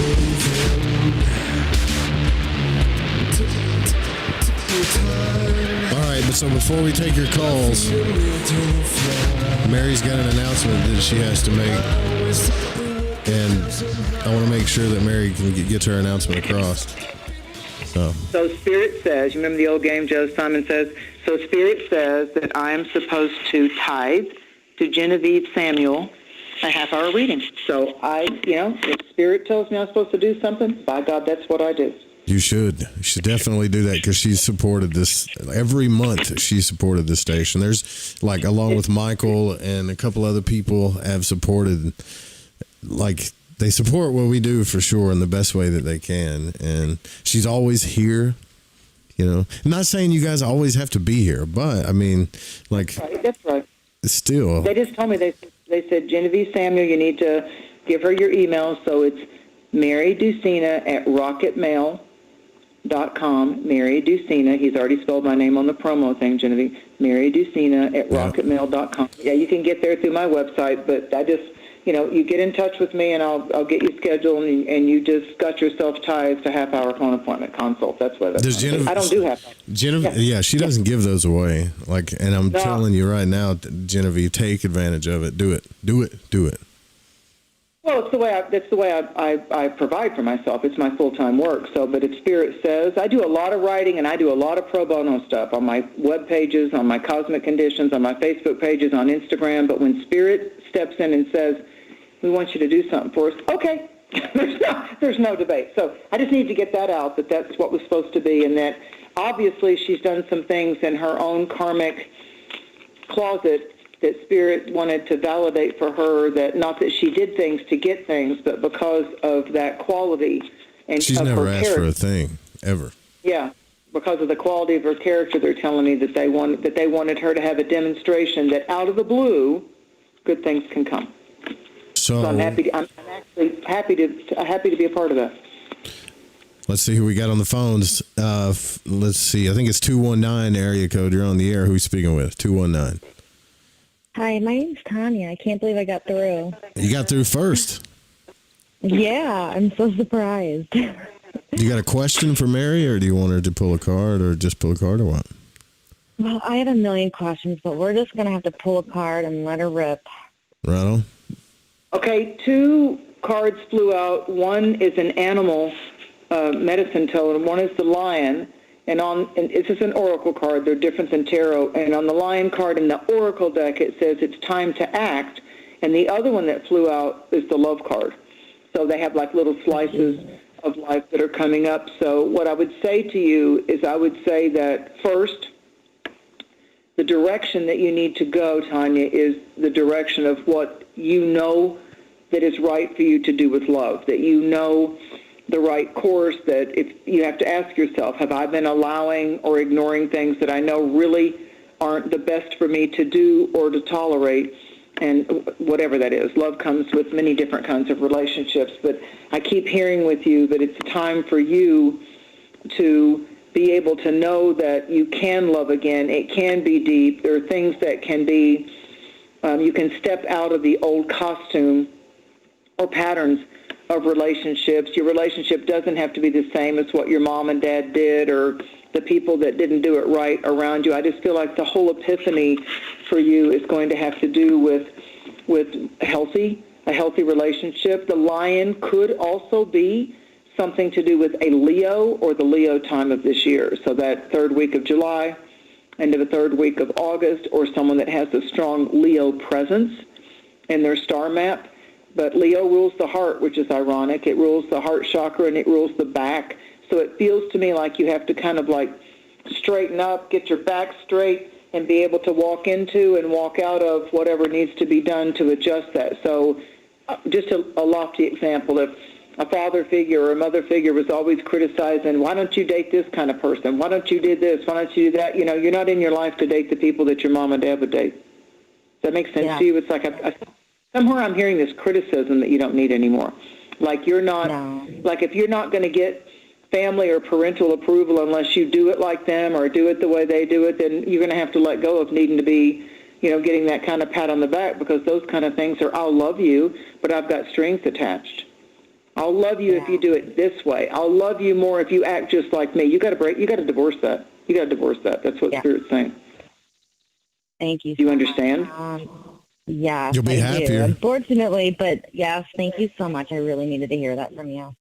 All right, but so before we take your calls, Mary's got an announcement that she has to make, and I want to make sure that Mary can get her announcement across. So Spirit says, you remember the old game Joe Simon says? So Spirit says that I am supposed to tithe to Genevieve Samuel a half-hour reading. So if Spirit tells me I'm supposed to do something, by God, that's what I do. You should definitely do that, because she's supported this every month. She supported this station. There's along with Michael and a couple other people have supported, they support what we do for sure in the best way that they can. And she's always here, I'm not saying you guys always have to be here, but I mean, Right, that's right. Still. They just told me, they said, Genevieve Samuel, you need to give her your email. So it's Mary Dusina at rocketmail.com. Mary Dusina. He's already spelled my name on the promo thing, Genevieve. Mary Dusina at rocketmail.com. Yeah, you can get there through my website, but I just, you get in touch with me and I'll get you scheduled, and you just got yourself tied to half-hour phone appointment consult. That's what that's. I don't do half-hour. Genevieve, she doesn't give those away. And I'm telling you right now, Genevieve, take advantage of it. Do it. Well, that's the way I provide for myself. It's my full-time work. So, but if Spirit says, I do a lot of writing and I do a lot of pro bono stuff on my web pages, on my Cosmic Conditions, on my Facebook pages, on Instagram. But when Spirit steps in and says, we want you to do something for us, okay. There's no debate. So I just need to get that out, that's what was supposed to be, and that obviously she's done some things in her own karmic closet that Spirit wanted to validate for her, that not that she did things to get things, but because of that quality and she's of never her asked character. for a thing ever. Yeah, because of the quality of her character, they're telling me that they wanted her to have a demonstration that out of the blue, good things can come. So I'm actually happy to be a part of that. Let's see who we got on the phones. Let's see. I think it's 219 area code. You're on the air. Who's speaking with? 219. Hi, my name's Tanya. I can't believe I got through. You got through first. Yeah, I'm so surprised. You got a question for Mary, or do you want her to pull a card, or just pull a card, or what? Well, I have a million questions, but we're just going to have to pull a card and let her rip. Right on. Okay, 2 cards flew out. One is an animal medicine totem, and one is the lion. And this is an oracle card. They're different than tarot. And on the lion card in the oracle deck, it says it's time to act. And the other one that flew out is the love card. So they have little slices of life that are coming up. So what I would say to you is, I would say that first, the direction that you need to go, Tanya, is the direction of what you know that is right for you to do with love, that you know the right course, that if you have to ask yourself, have I been allowing or ignoring things that I know really aren't the best for me to do or to tolerate, and whatever that is. Love comes with many different kinds of relationships, but I keep hearing with you that it's time for you to be able to know that you can love again. It can be deep. There are things that can be, you can step out of the old costume or patterns of relationships. Your relationship doesn't have to be the same as what your mom and dad did, or the people that didn't do it right around you. I just feel like the whole epiphany for you is going to have to do with a healthy relationship. The lion could also be something to do with a Leo or the Leo time of this year. So that third week of July, end of the third week of August, or someone that has a strong Leo presence in their star map. But Leo rules the heart, which is ironic. It rules the heart chakra, and it rules the back. So it feels to me like you have to kind of straighten up, get your back straight, and be able to walk into and walk out of whatever needs to be done to adjust that. So just a lofty example, if a father figure or a mother figure was always criticizing, why don't you date this kind of person? Why don't you do this? Why don't you do that? You're not in your life to date the people that your mom and dad would date. Does that make sense to you? It's like somewhere I'm hearing this criticism that you don't need anymore. You're not, if you're not going to get family or parental approval unless you do it like them or do it the way they do it, then you're going to have to let go of needing to be, getting that kind of pat on the back, because those kind of things are, I'll love you, but I've got strings attached. I'll love you if you do it this way. I'll love you more if you act just like me. You got to divorce that. You got to divorce that. That's what Spirit's saying. Thank you. Do you understand? Yeah, You'll be I do. happier. Unfortunately, but yes, thank you so much. I really needed to hear that from you.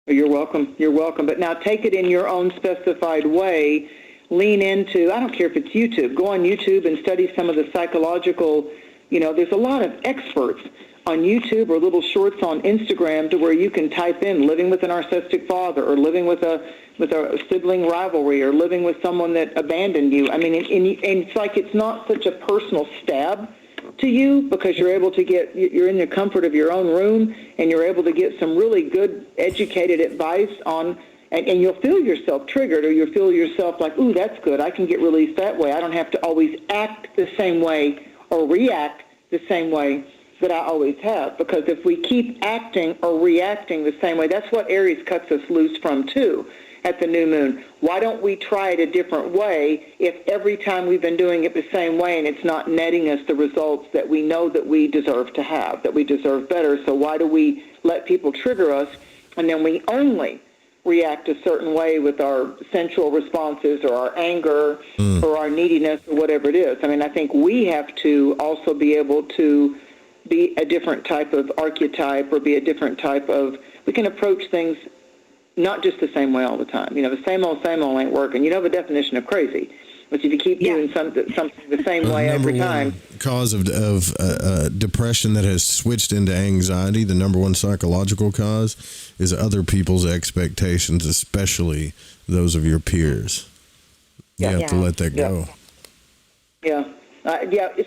You're welcome. You're welcome. But now take it in your own specified way. Lean into, I don't care if it's YouTube. Go on YouTube and study some of the psychological, there's a lot of experts on YouTube or little shorts on Instagram to where you can type in living with a narcissistic father or living with a sibling rivalry or living with someone that abandoned you. I mean, and it's like it's not such a personal stab to you because you're in the comfort of your own room and you're able to get some really good educated advice on, and you'll feel yourself triggered or you'll feel yourself like, ooh, that's good. I can get released that way. I don't have to always act the same way or react the same way that I always have, because if we keep acting or reacting the same way, that's what Aries cuts us loose from too at the new moon. Why don't we try it a different way if every time we've been doing it the same way and it's not netting us the results that we know that we deserve to have, that we deserve better? So why do we let people trigger us and then we only react a certain way with our sensual responses or our anger or our neediness or whatever it is? I mean, I think we have to also be able to be a different type of archetype or be a different type of, we can approach things not just the same way all the time. The same old ain't working. You know the definition of crazy. But if you keep doing something the same way every time. Cause of depression that has switched into anxiety, the number one psychological cause is other people's expectations, especially those of your peers. You have to let that go. Yeah.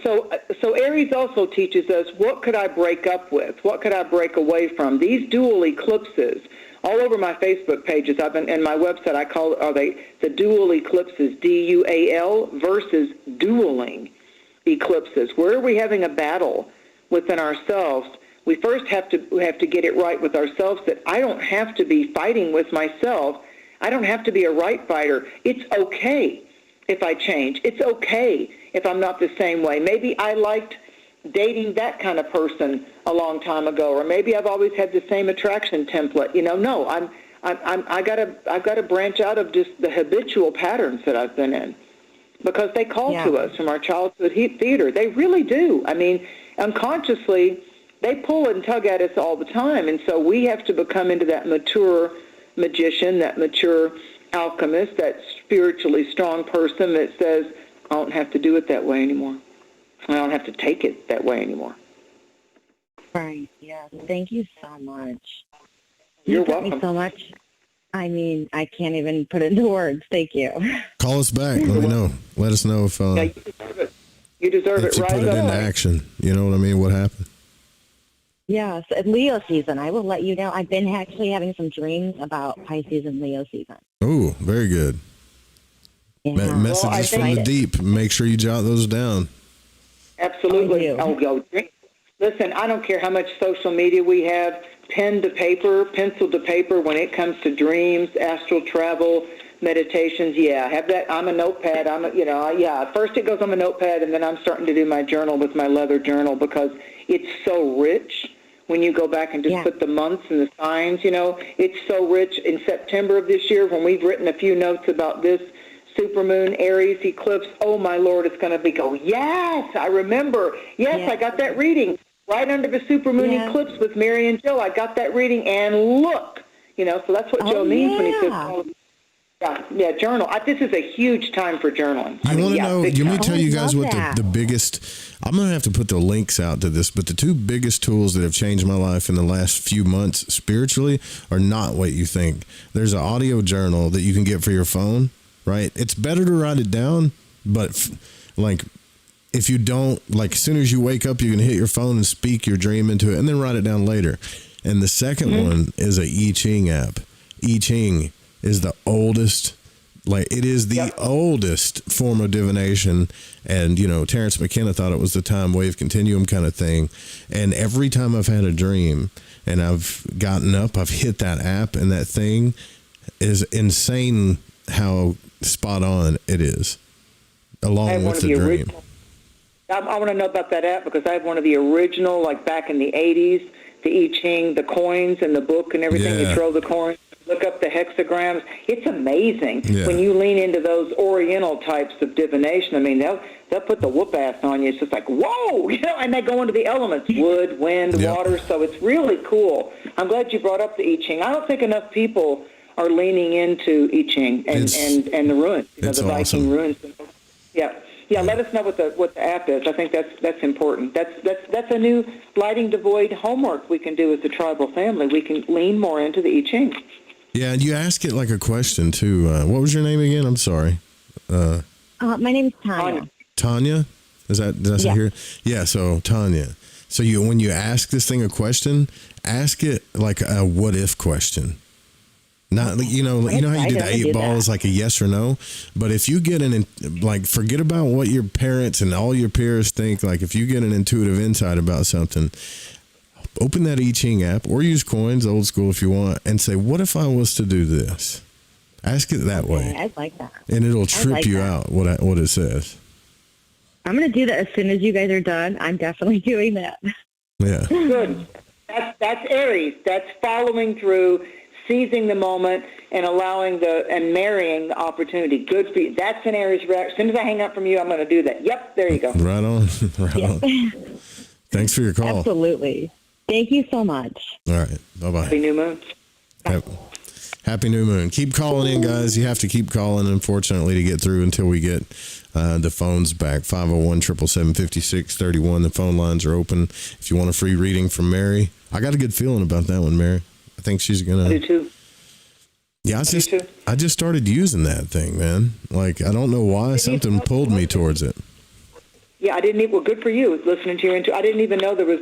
So Aries also teaches us, what could I break up with? What could I break away from? These dual eclipses, all over my Facebook pages, and my website, are they the dual eclipses, DUAL, versus dueling eclipses. Where are we having a battle within ourselves? We first have to get it right with ourselves, that I don't have to be fighting with myself. I don't have to be a right fighter. It's okay if I change. It's okay if I'm not the same way. Maybe I liked dating that kind of person a long time ago, or maybe I've always had the same attraction template. No, I gotta branch out of just the habitual patterns that I've been in, because they call to us from our childhood theater. They really do. I mean, unconsciously, they pull and tug at us all the time, and so we have to become into that mature magician, that mature alchemist, that spiritually strong person that says, I don't have to do it that way anymore. I don't have to take it that way anymore. Right. Yeah. Thank you so much. You're welcome. welcome. Me so much. I mean, I can't even put it into words. Thank you. Call us back. Let me know. Let us know if you deserve it. You deserve if it you right put it away. into action. You know what I mean? What happened? Yes, Leo season. I will let you know. I've been actually having some dreams about Pisces and Leo season. Oh, very good. Yeah. Messages from the deep. Make sure you jot those down. Absolutely. Listen, I don't care how much social media we have, pen to paper, pencil to paper, when it comes to dreams, astral travel, meditations. Yeah, have that. I'm a notepad. First it goes on my notepad, and then I'm starting to do my journal with my leather journal, because it's so rich when you go back and just put the months and the signs. It's so rich. In September of this year, when we've written a few notes about this supermoon Aries eclipse, oh my Lord, it's going to be yes, I remember. Yes, I got that reading right under the supermoon eclipse with Mary and Jill. I got that reading, and look, so that's what Joe means when he says, journal. This is a huge time for journaling. You want to know, let me tell you guys what that. the biggest, I'm going to have to put the links out to this, but the two biggest tools that have changed my life in the last few months spiritually are not what you think. There's an audio journal that you can get for your phone, right? It's better to write it down, but if you don't, as soon as you wake up, you can hit your phone and speak your dream into it and then write it down later. And the second one is a I Ching app. I Ching is the oldest, it is the oldest form of divination. And, Terrence McKenna thought it was the time wave continuum kind of thing. And every time I've had a dream and I've gotten up, I've hit that app, and that thing is insane how spot on it is, along with the dream. I want to know about that app, because I have one of the original, back in the 80s, I Ching, the coins and the book and everything. Yeah. You throw the coins, look up the hexagrams. It's amazing Yeah. when you lean into those Oriental types of divination. I mean, they'll put the whoop ass on you. It's just like, whoa, and they go into the elements, wood, wind, Yep. water. So it's really cool. I'm glad you brought up the I Ching. I don't think enough people are leaning into I Ching and the ruins, the it's Viking awesome. ruins. Yeah. Let us know what the app is. I think that's important. That's a new lighting the void homework we can do as a tribal family. We can lean more into the I Ching. Yeah, and you ask it like a question too. What was your name again? I'm sorry. My name's Tanya. Tanya? Did I say Yeah. here? Yeah, so Tanya. So when you ask this thing a question, ask it like a what if question. Not you know how you do the 8 balls like a yes or no, but if you get forget about what your parents and all your peers think. Like if you get an intuitive insight about something, open that I Ching app or use coins, old school if you want, and say, what if I was to do this? Ask it that way. I like that. And it'll trip you out what it says. I'm going to do that as soon as you guys are done. I'm definitely doing that. Yeah. Good. That's Aries. That's following through, seizing the moment, and allowing and marrying the opportunity. Good for you. That's an Aries reaction. As soon as I hang up from you, I'm going to do that. Yep, there you go. Right on. Right on. Thanks for your call. Absolutely. Thank you so much. All right. Bye-bye. Happy new moon. Happy new moon. Keep calling in, guys. You have to keep calling, unfortunately, to get through until we get the phones back. 501-777-5631. The phone lines are open. If you want a free reading from Mary, I got a good feeling about that one, Mary. I think she's going to... I do too. Yeah, I just started using that thing, man. Like, I don't know why. Something pulled me towards it. Yeah, I didn't even... Well, good for you, listening to your... I didn't even know there was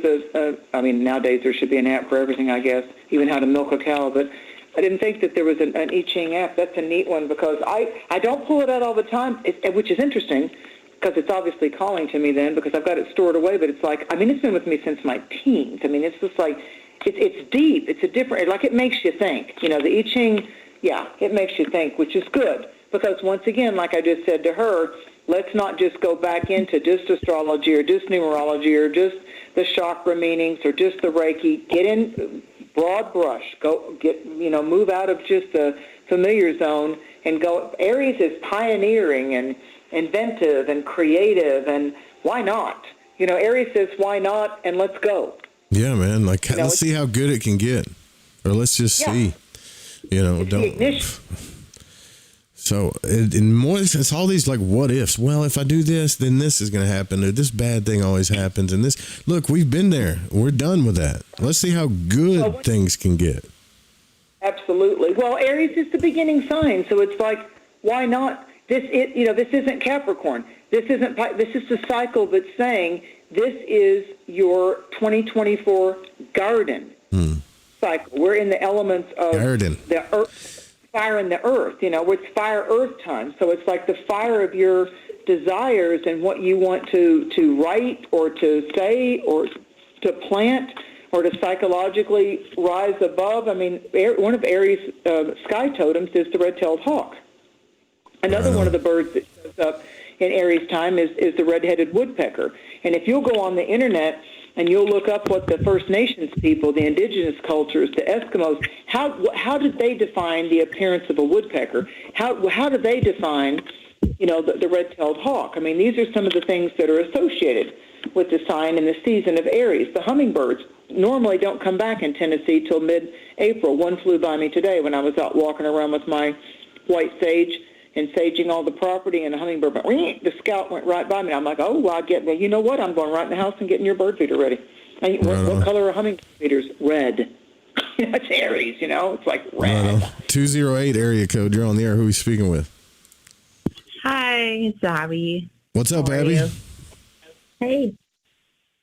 I mean, nowadays there should be an app for everything, I guess, even how to milk a cow, but I didn't think that there was an I Ching app. That's a neat one because I don't pull it out all the time, which is interesting because it's obviously calling to me then because I've got it stored away, but it's like, I mean, it's been with me since my teens. I mean, it's just like, it's deep. It's a different... Like, it makes you think. The I Ching... Yeah, it makes you think, which is good. Because once again, like I just said to her, let's not just go back into just astrology or just numerology or just the chakra meanings or just the Reiki. Get in broad brush. Move out of just the familiar zone and go. Aries is pioneering and inventive and creative, and why not? Aries says, why not, and let's go. Yeah, man. Like, let's see how good it can get. Or let's just see. Don't. So, it's all these like what ifs. Well, if I do this, then this is going to happen, or this bad thing always happens. And this, look, we've been there. We're done with that. Let's see how good things can get. Absolutely. Well, Aries is the beginning sign, so it's like, why not? This isn't Capricorn. This is the cycle that's saying this is your 2024 garden. Cycle. We're in the elements of the earth, fire and the earth. It's fire earth time. So it's like the fire of your desires and what you want to write or to say or to plant or to psychologically rise above. I mean, one of Aries' sky totems is the red-tailed hawk. Another one of the birds that shows up in Aries time is the red-headed woodpecker. And if you'll go on the internet and you'll look up what the First Nations people, the indigenous cultures, the Eskimos, how did they define the appearance of a woodpecker? How do they define, the red-tailed hawk? I mean, these are some of the things that are associated with the sign and the season of Aries. The hummingbirds normally don't come back in Tennessee till mid-April. One flew by me today when I was out walking around with my white sage and saging all the property, and the hummingbird went, the scout went right by me. I'm like, oh, well, you know what? I'm going right in the house and getting your bird feeder ready. And what color are hummingbird feeders? Red. It's Aries, It's like red. 208 area code. You're on the air. Who are we speaking with? Hi, it's Abby. What's up, Abby? Hey.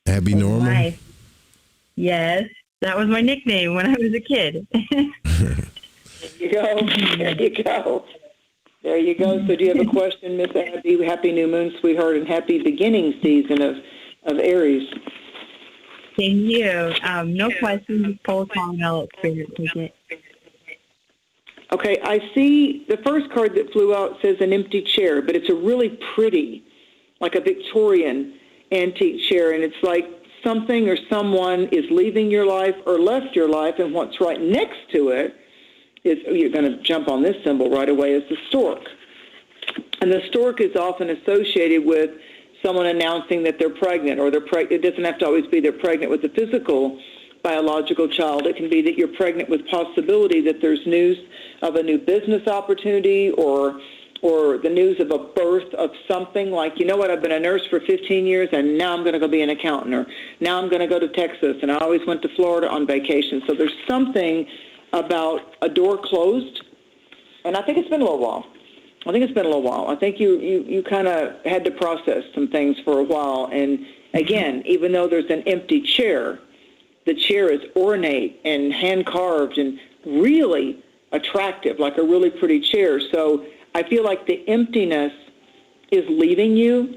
Abby Normal? Hi. Yes, that was my nickname when I was a kid. There you go. There you go. There you go. So do you have a question, Miss Abby? Happy new moon, sweetheart, and happy beginning season of Aries. Thank you. No questions. Full song. I'll take it. Okay, I see the first card that flew out says an empty chair, but it's a really pretty, like a Victorian antique chair, and it's like something or someone is leaving your life or left your life, and what's right next to it is, you're going to jump on this symbol right away, is the stork. And the stork is often associated with someone announcing that they're pregnant, or it doesn't have to always be they're pregnant with a physical biological child. It can be that you're pregnant with possibility that there's news of a new business opportunity, or the news of a birth of something, like, you know what, I've been a nurse for 15 years and now I'm going to go be an accountant, or now I'm going to go to Texas and I always went to Florida on vacation. So there's something about a door closed, and I think it's been a little while. I think you kind of had to process some things for a while. And again, even though there's an empty chair, the chair is ornate and hand-carved and really attractive, like a really pretty chair. So I feel like the emptiness is leaving you,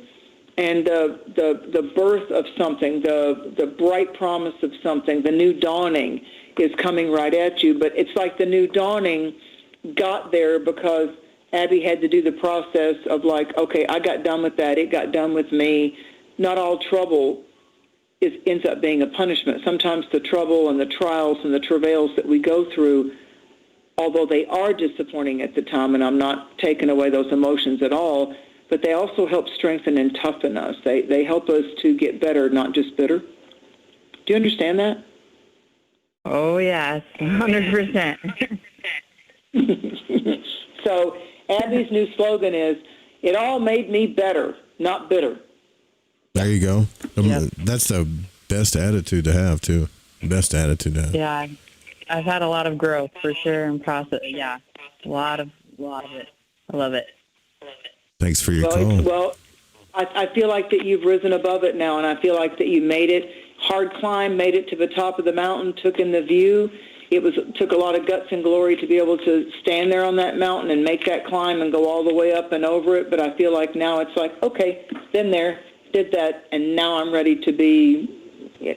and the birth of something, the bright promise of something, the new dawning is coming right at you. But it's like the new dawning got there because Abby had to do the process of, like, okay, I got done with that. It got done with me. Not all trouble ends up being a punishment. Sometimes the trouble and the trials and the travails that we go through, although they are disappointing at the time, and I'm not taking away those emotions at all, but they also help strengthen and toughen us. They help us to get better, not just bitter. Do you understand that? Oh, yes, 100%. So Abby's new slogan is, "It all made me better, not bitter." There you go. Yep. That's the best attitude to have, too. Best attitude to have. Yeah, I've had a lot of growth for sure and process. Yeah, a lot of it. I love it. Thanks for your call. Well, I feel like that you've risen above it now, and I feel like that you made it. Hard climb, made it to the top of the mountain, took in the view. It took a lot of guts and glory to be able to stand there on that mountain and make that climb and go all the way up and over it. But I feel like now it's like, okay, been there, did that, and now I'm ready to be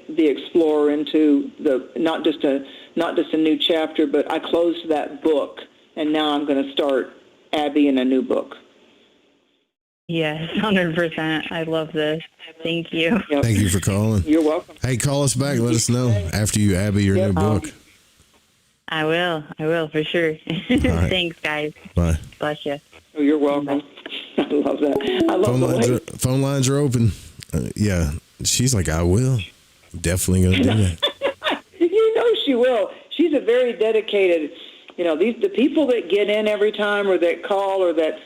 the explorer into the not just a new chapter, but I closed that book, and now I'm going to start Abby in a new book. Yes, 100%. I love this. Thank you. Yep. Thank you for calling. You're welcome. Hey, call us back. Let us know after you Abby your new book. I will for sure. Right. Thanks, guys. Bye. Bless you. Oh, you're welcome. I love that. I love phone lines are open. Yeah, she's like, I will. Definitely going to do that. You know she will. She's a very dedicated, the people that get in every time, or that call, or that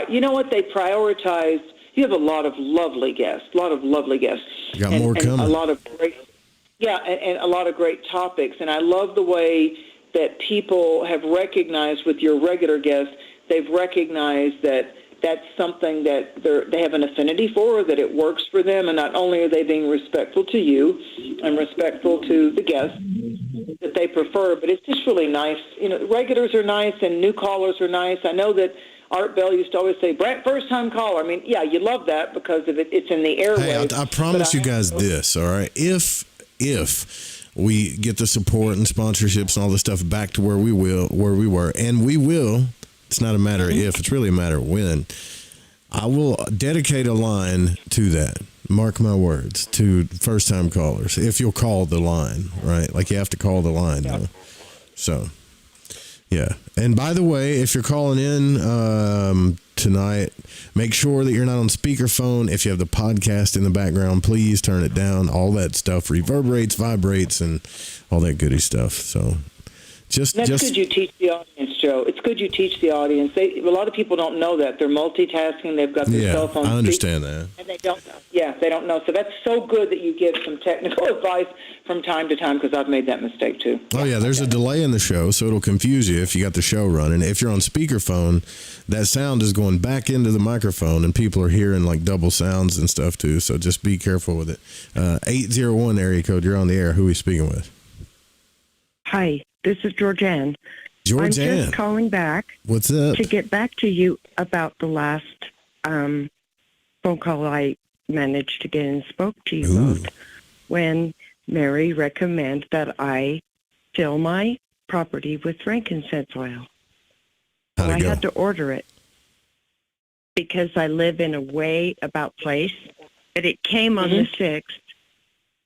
you know what, they prioritize. You have a lot of lovely guests. You got more coming. A lot of great, and a lot of great topics. And I love the way that people have recognized with your regular guests, they've recognized that that's something that they have an affinity for, that it works for them. And not only are they being respectful to you and respectful to the guests that they prefer, but it's just really nice. Regulars are nice and new callers are nice. I know that Art Bell used to always say, Brent, first-time caller. I mean, yeah, you love that because of it's in the airwaves. Hey, I promise you guys this, all right? If we get the support and sponsorships and all this stuff back to where we were, and we will, it's not a matter of if, it's really a matter of when, I will dedicate a line to that. Mark my words, to first-time callers, if you'll call the line, right? Like, you have to call the line, though. So, yeah. And by the way, if you're calling in tonight, make sure that you're not on speakerphone. If you have the podcast in the background, please turn it down. All that stuff reverberates, vibrates, and all that goody stuff. So That's good you teach the audience, Joe. It's good you teach the audience. A lot of people don't know that. They're multitasking. They've got their cell phone. I understand that. And they don't know. Yeah, they don't know. So that's so good that you give some technical advice from time to time, because I've made that mistake too. Oh, yeah, there's a delay in the show, so it'll confuse you if you got the show running. If you're on speakerphone, that sound is going back into the microphone, and people are hearing like double sounds and stuff too, so just be careful with it. 801 area code, you're on the air. Who are we speaking with? Hi, this is Georgianne. I'm just calling back. What's up? To get back to you about the last phone call I managed to get and spoke to you about, when Mary recommended that I fill my property with frankincense oil. How'd it go? I had to order it because I live in a way about place, but it came on the 6th,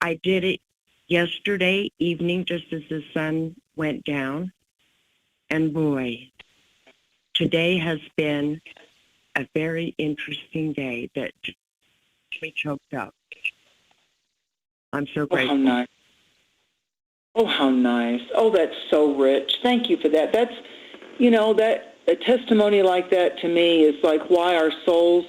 I did it yesterday evening just as the sun went down. And boy, today has been a very interesting day that we choked up. I'm so grateful. Oh, how nice. Oh, how nice. Oh, that's so rich. Thank you for that. That's, that a testimony like that to me is like why our souls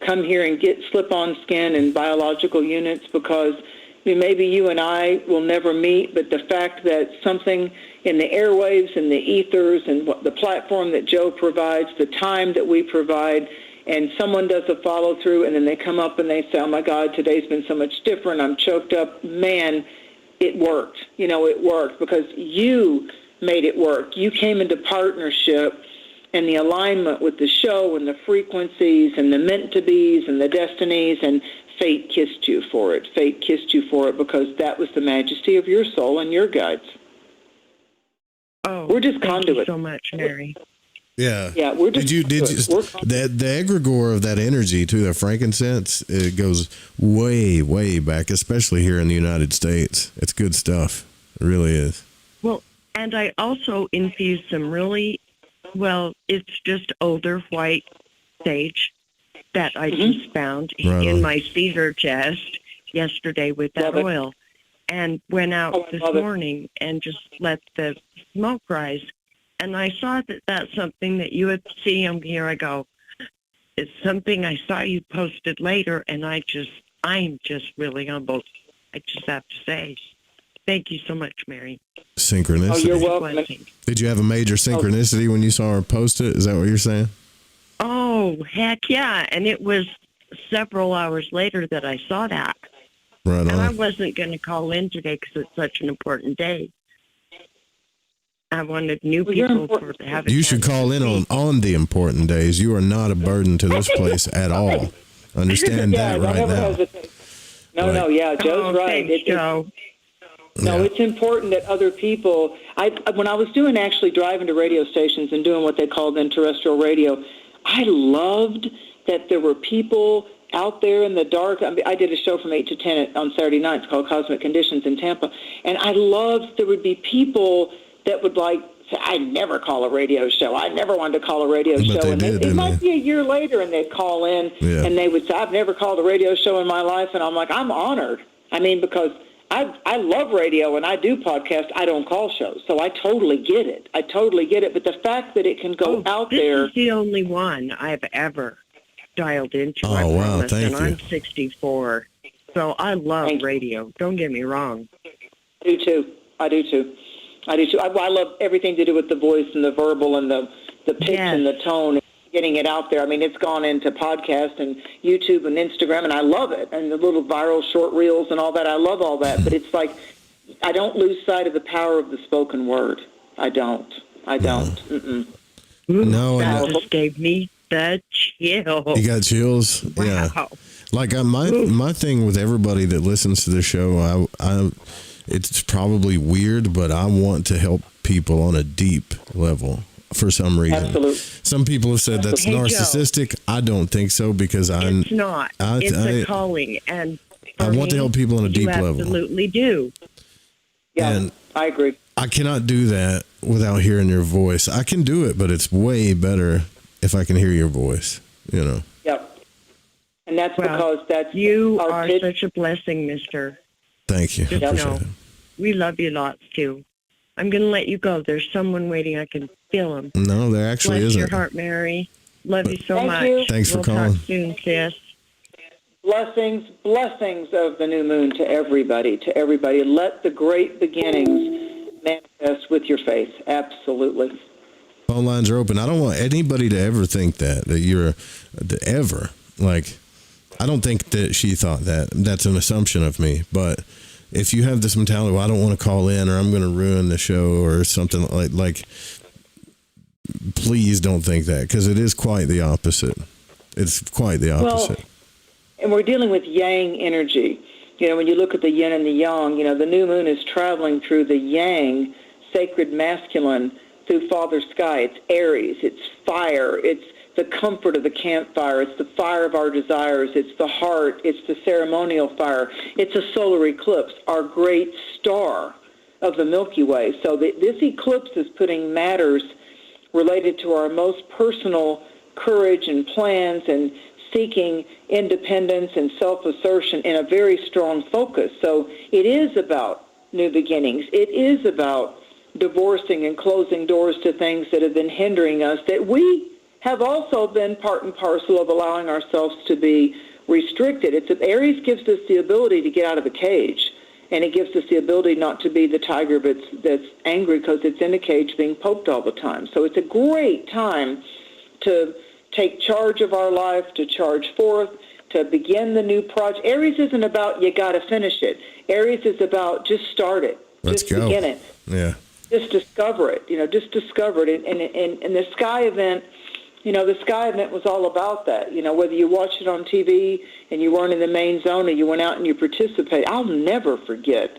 come here and get slip-on skin and biological units, because maybe you and I will never meet, but the fact that something in the airwaves and the ethers and the platform that Joe provides, the time that we provide, and someone does a follow-through, and then they come up and they say, oh, my God, today's been so much different. I'm choked up. Man, it worked. It worked because you made it work. You came into partnership, and the alignment with the show and the frequencies and the meant-to-bes and the destinies, and fate kissed you for it. Fate kissed you for it because that was the majesty of your soul and your guides. Oh, we're just thank conduits. You so much, Mary. Yeah. Yeah, we're just did you the egregore of that energy too, the frankincense, it goes way, way back, especially here in the United States. It's good stuff. It really is. Well, and I also infused some it's just older white sage that I just found in my cedar chest yesterday with that oil, and went out this morning and just let the smoke rise. And I saw that that's something that you would see on here. I go, it's something I saw you posted later, and I'm just really humbled. I just have to say, thank you so much, Mary. Synchronicity. Oh, you're welcome. Did you have a major synchronicity when you saw her post it? Is that what you're saying? Oh, heck yeah. And it was several hours later that I saw that. Right on. And I wasn't going to call in today because it's such an important day. I wanted new people to have a You should call in on the important days. You are not a burden to this place at all. Understand that right now. No, Joe's right. Thanks, Joe. No, it's important that other people. When I was driving to radio stations and doing what they called then terrestrial radio, I loved that there were people out there in the dark. I did a show from 8 to 10 on Saturday nights called Cosmic Conditions in Tampa, and I loved there would be people that would say, I never call a radio show. I never wanted to call a radio show. And it might be a year later, and they'd call in, and they would say, I've never called a radio show in my life. And I'm like, I'm honored. Because I love radio, and I do podcasts. I don't call shows. So I totally get it. But the fact that it can go out there. This is the only one I've ever dialed into. Oh, wow, thank you. And I'm 64. So I love radio. Don't get me wrong. I do too. I love everything to do with the voice and the verbal and the pitch and the tone, and getting it out there. It's gone into podcast and YouTube and Instagram, and I love it. And the little viral short reels and all that. I love all that. But it's like I don't lose sight of the power of the spoken word. I don't. Mm-mm. No, that just gave me the chills. You got chills? Wow. Yeah. Like my thing with everybody that listens to the show, it's probably weird, but I want to help people on a deep level for some reason. Absolutely. Some people have said that's narcissistic. Joe, I don't think so because it's not. It's a calling, and I want to help people on a deep level. Absolutely do. Yeah, and I agree. I cannot do that without hearing your voice. I can do it, but it's way better if I can hear your voice. Yep. And that's because you are such a blessing, Mister. Thank you. Just know, we love you lots, too. I'm going to let you go. There's someone waiting. I can feel him. No, there actually Bless isn't. your heart, Mary. Love you so Thank much. you. Thanks for calling. We'll talk soon, sis. Blessings of the new moon to everybody. Let the great beginnings manifest with your faith. Absolutely. Phone lines are open. I don't want anybody to ever think that you're ever like. I don't think that she thought that. That's an assumption of me. But if you have this mentality, well, I don't want to call in or I'm going to ruin the show or something like please don't think that, because it is quite the opposite. It's quite the opposite. Well, and we're dealing with yang energy. When you look at the yin and the yang, the new moon is traveling through the yang, sacred masculine, through Father Sky. It's Aries. It's fire. It's the comfort of the campfire. It's the fire of our desires. It's the heart. It's the ceremonial fire. It's a solar eclipse, our great star of the Milky Way. So this eclipse is putting matters related to our most personal courage and plans and seeking independence and self-assertion in a very strong focus. So it is about new beginnings. It is about divorcing and closing doors to things that have been hindering us, that we have also been part and parcel of allowing ourselves to be restricted. Aries gives us the ability to get out of the cage, and it gives us the ability not to be the tiger that's angry because it's in a cage being poked all the time. So it's a great time to take charge of our life, to charge forth, to begin the new project. Aries isn't about you got to finish it. Aries is about just start it. Let's just go. Begin it. Yeah. Just discover it. Just discover it. And the Sky event, the Sky event was all about that. Whether you watched it on TV and you weren't in the main zone or you went out and you participated, I'll never forget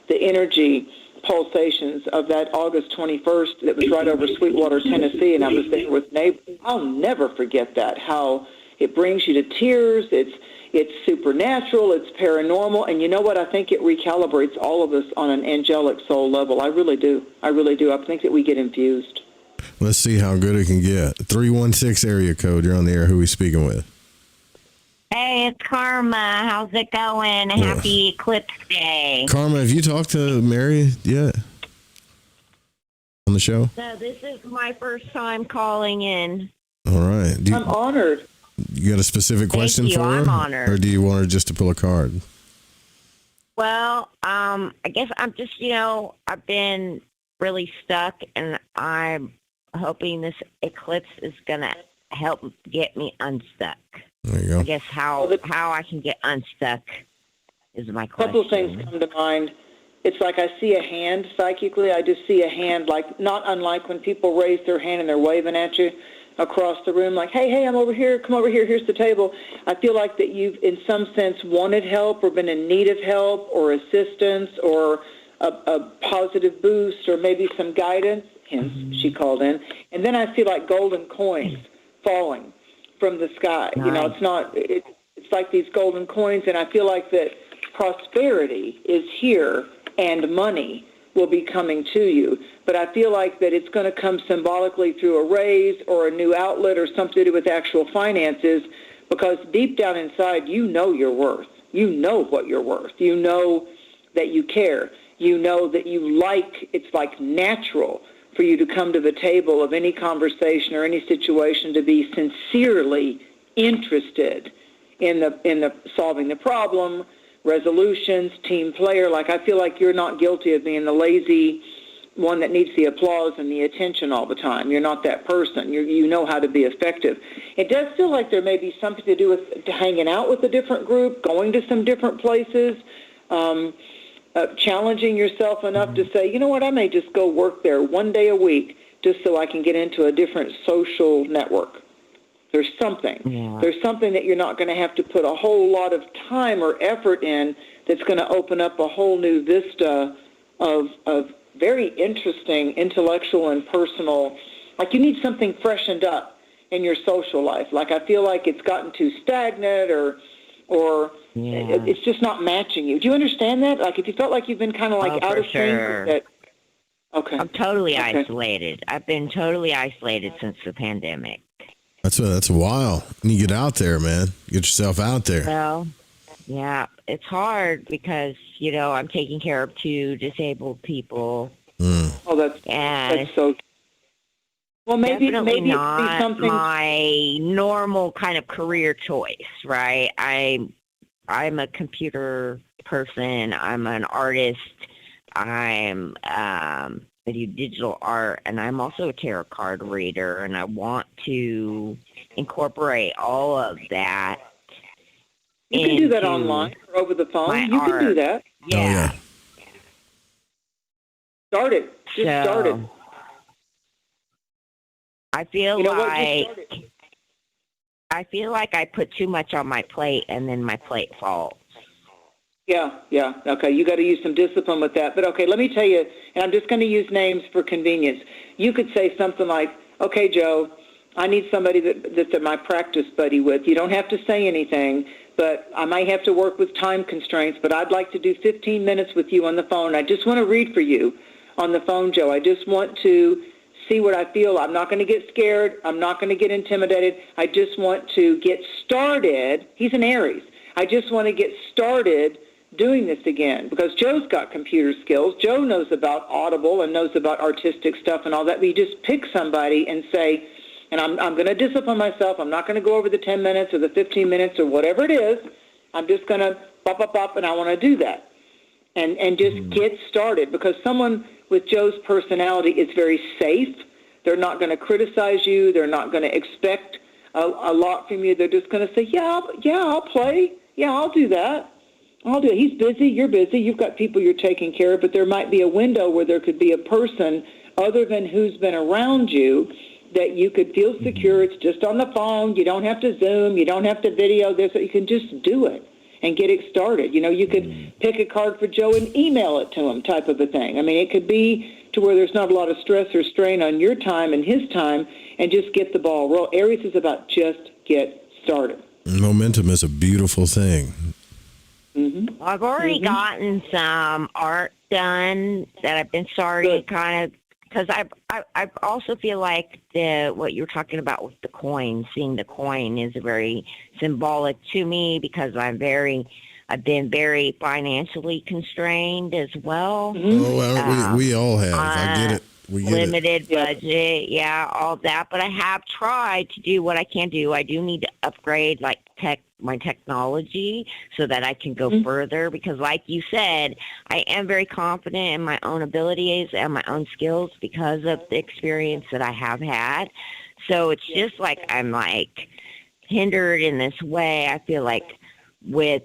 the energy pulsations of that August 21st that was right over Sweetwater, Tennessee, and I was there with neighbors. I'll never forget that, how it brings you to tears. It's supernatural, it's paranormal, and you know what? I think it recalibrates all of us on an angelic soul level. I really do. I think that we get infused. Let's see how good it can get. 316 area code. You're on the air. Who are we speaking with? Hey, it's Karma. How's it going? Happy Eclipse Day. Karma, have you talked to Mary yet on the show? So this is my first time calling in. All right. I'm honored. You got a specific question for her? I'm honored. Or do you want her just to pull a card? Well, I guess I'm just, I've been really stuck, and I'm hoping this eclipse is going to help get me unstuck. There you go. I guess how I can get unstuck is my question. A couple of things come to mind. It's like I see a hand psychically. I just see a hand, like not unlike when people raise their hand and they're waving at you across the room, like, hey, I'm over here. Come over here. Here's the table. I feel like that you've, in some sense, wanted help or been in need of help or assistance or a positive boost or maybe some guidance. Hence, she called in. And then I feel like golden coins falling from the sky. Nice. It's like these golden coins, and I feel like that prosperity is here and money will be coming to you. But I feel like that it's going to come symbolically through a raise or a new outlet or something to do with actual finances, because deep down inside, you know your worth. You know what you're worth. You know that you care. You know that it's like natural for you to come to the table of any conversation or any situation to be sincerely interested in the solving the problem, resolutions, team player. Like, I feel like you're not guilty of being the lazy one that needs the applause and the attention all the time. You're not that person. You know how to be effective. It does feel like there may be something to do with hanging out with a different group, going to some different places, challenging yourself enough to say, you know what, I may just go work there one day a week just so I can get into a different social network. There's something. Yeah. There's something that you're not going to have to put a whole lot of time or effort in that's going to open up a whole new vista of very interesting intellectual and personal, like you need something freshened up in your social life. Like I feel like it's gotten too stagnant or it's just not matching you. Do you understand that? Like if you felt like you've been kind of like out of sync. Okay. I'm totally isolated. I've been totally isolated since the pandemic. That's a while. You get out there, man. Get yourself out there. Well, yeah, it's hard because, I'm taking care of 2 disabled people. Oh, that's so. Well, maybe not something. My normal kind of career choice, right? I'm a computer person. I'm an artist. I do digital art, and I'm also a tarot card reader, and I want to incorporate all of that. You can do that online or over the phone. You can do that. Yeah. Start it. Just start it. I feel like I put too much on my plate, and then my plate falls. Yeah. Okay, you got to use some discipline with that. But okay, let me tell you, and I'm just going to use names for convenience. You could say something like, okay, Joe, I need somebody that's my practice buddy with. You don't have to say anything, but I might have to work with time constraints, but I'd like to do 15 minutes with you on the phone. I just want to read for you on the phone, Joe. I just want to see what I feel. I'm not going to get scared. I'm not going to get intimidated. I just want to get started. He's an Aries. I just want to get started doing this again, because Joe's got computer skills. Joe knows about Audible and knows about artistic stuff and all that. But you just pick somebody and say, and I'm going to discipline myself. I'm not going to go over the 10 minutes or the 15 minutes or whatever it is. I'm just going to pop, and I want to do that. And just get started, because someone with Joe's personality is very safe. They're not going to criticize you. They're not going to expect a lot from you. They're just going to say, I'll play. Yeah, I'll do that. I'll do it. He's busy. You're busy. You've got people you're taking care of, but there might be a window where there could be a person other than who's been around you that you could feel secure. It's just on the phone. You don't have to Zoom. You don't have to video this. You can just do it and get it started. You could pick a card for Joe and email it to him, type of a thing. I mean, it could be to where there's not a lot of stress or strain on your time and his time, and just get the ball roll. Aries is about just get started. Momentum is a beautiful thing. Mm-hmm. I've already gotten some art done that I've been starting kind of, because I also feel like what you're talking about with the coin, seeing the coin is very symbolic to me, because I've been very financially constrained as well. Oh, well, we all have. I get it. We get limited budget, all that. But I have tried to do what I can do. I do need to upgrade my technology so that I can go further, because like you said, I am very confident in my own abilities and my own skills because of the experience that I have had. So it's just like I'm hindered in this way. I feel like with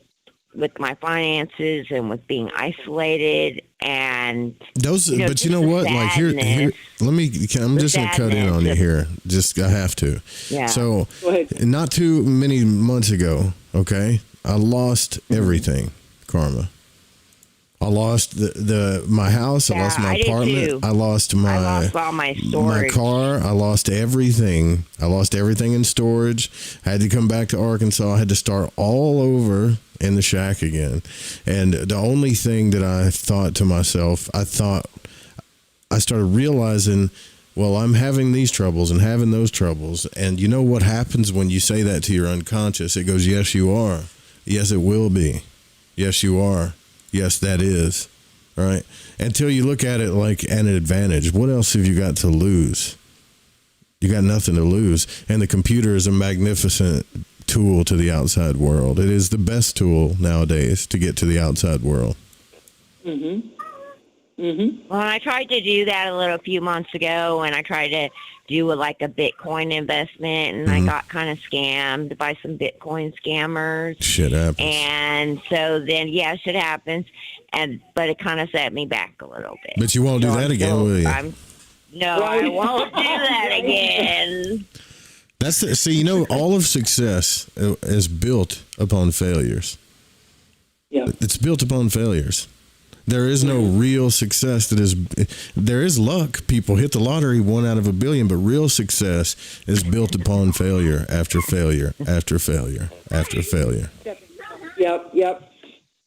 my finances and with being isolated and those, but you know what? Like here, I'm just gonna cut in on you here. I have to. Yeah. So, not too many months ago, okay, I lost everything, Karma. I lost my house. I lost my apartment. I lost all my storage. My car. I lost everything. I lost everything in storage. I had to come back to Arkansas. I had to start all over in the shack again. And the only thing that I thought to myself, I started realizing, well, I'm having these troubles and having those troubles. And you know what happens when you say that to your unconscious? It goes, yes, you are. Yes, it will be. Yes, you are. Yes, that is. All right. Until you look at it like an advantage. What else have you got to lose? You got nothing to lose. And the computer is a magnificent tool to the outside world. It is the best tool nowadays to get to the outside world. Well, I tried to do that a few months ago, and I tried to do a Bitcoin investment, and I got kind of scammed by some Bitcoin scammers. Shit happens. And so then, shit happens, but it kind of set me back a little bit. But you won't do that again, will you? I won't do that again. All of success is built upon failures. Yeah. It's built upon failures. There is no real success there is luck. People hit the lottery 1 out of a billion, but real success is built upon failure after failure after failure after failure. Yep.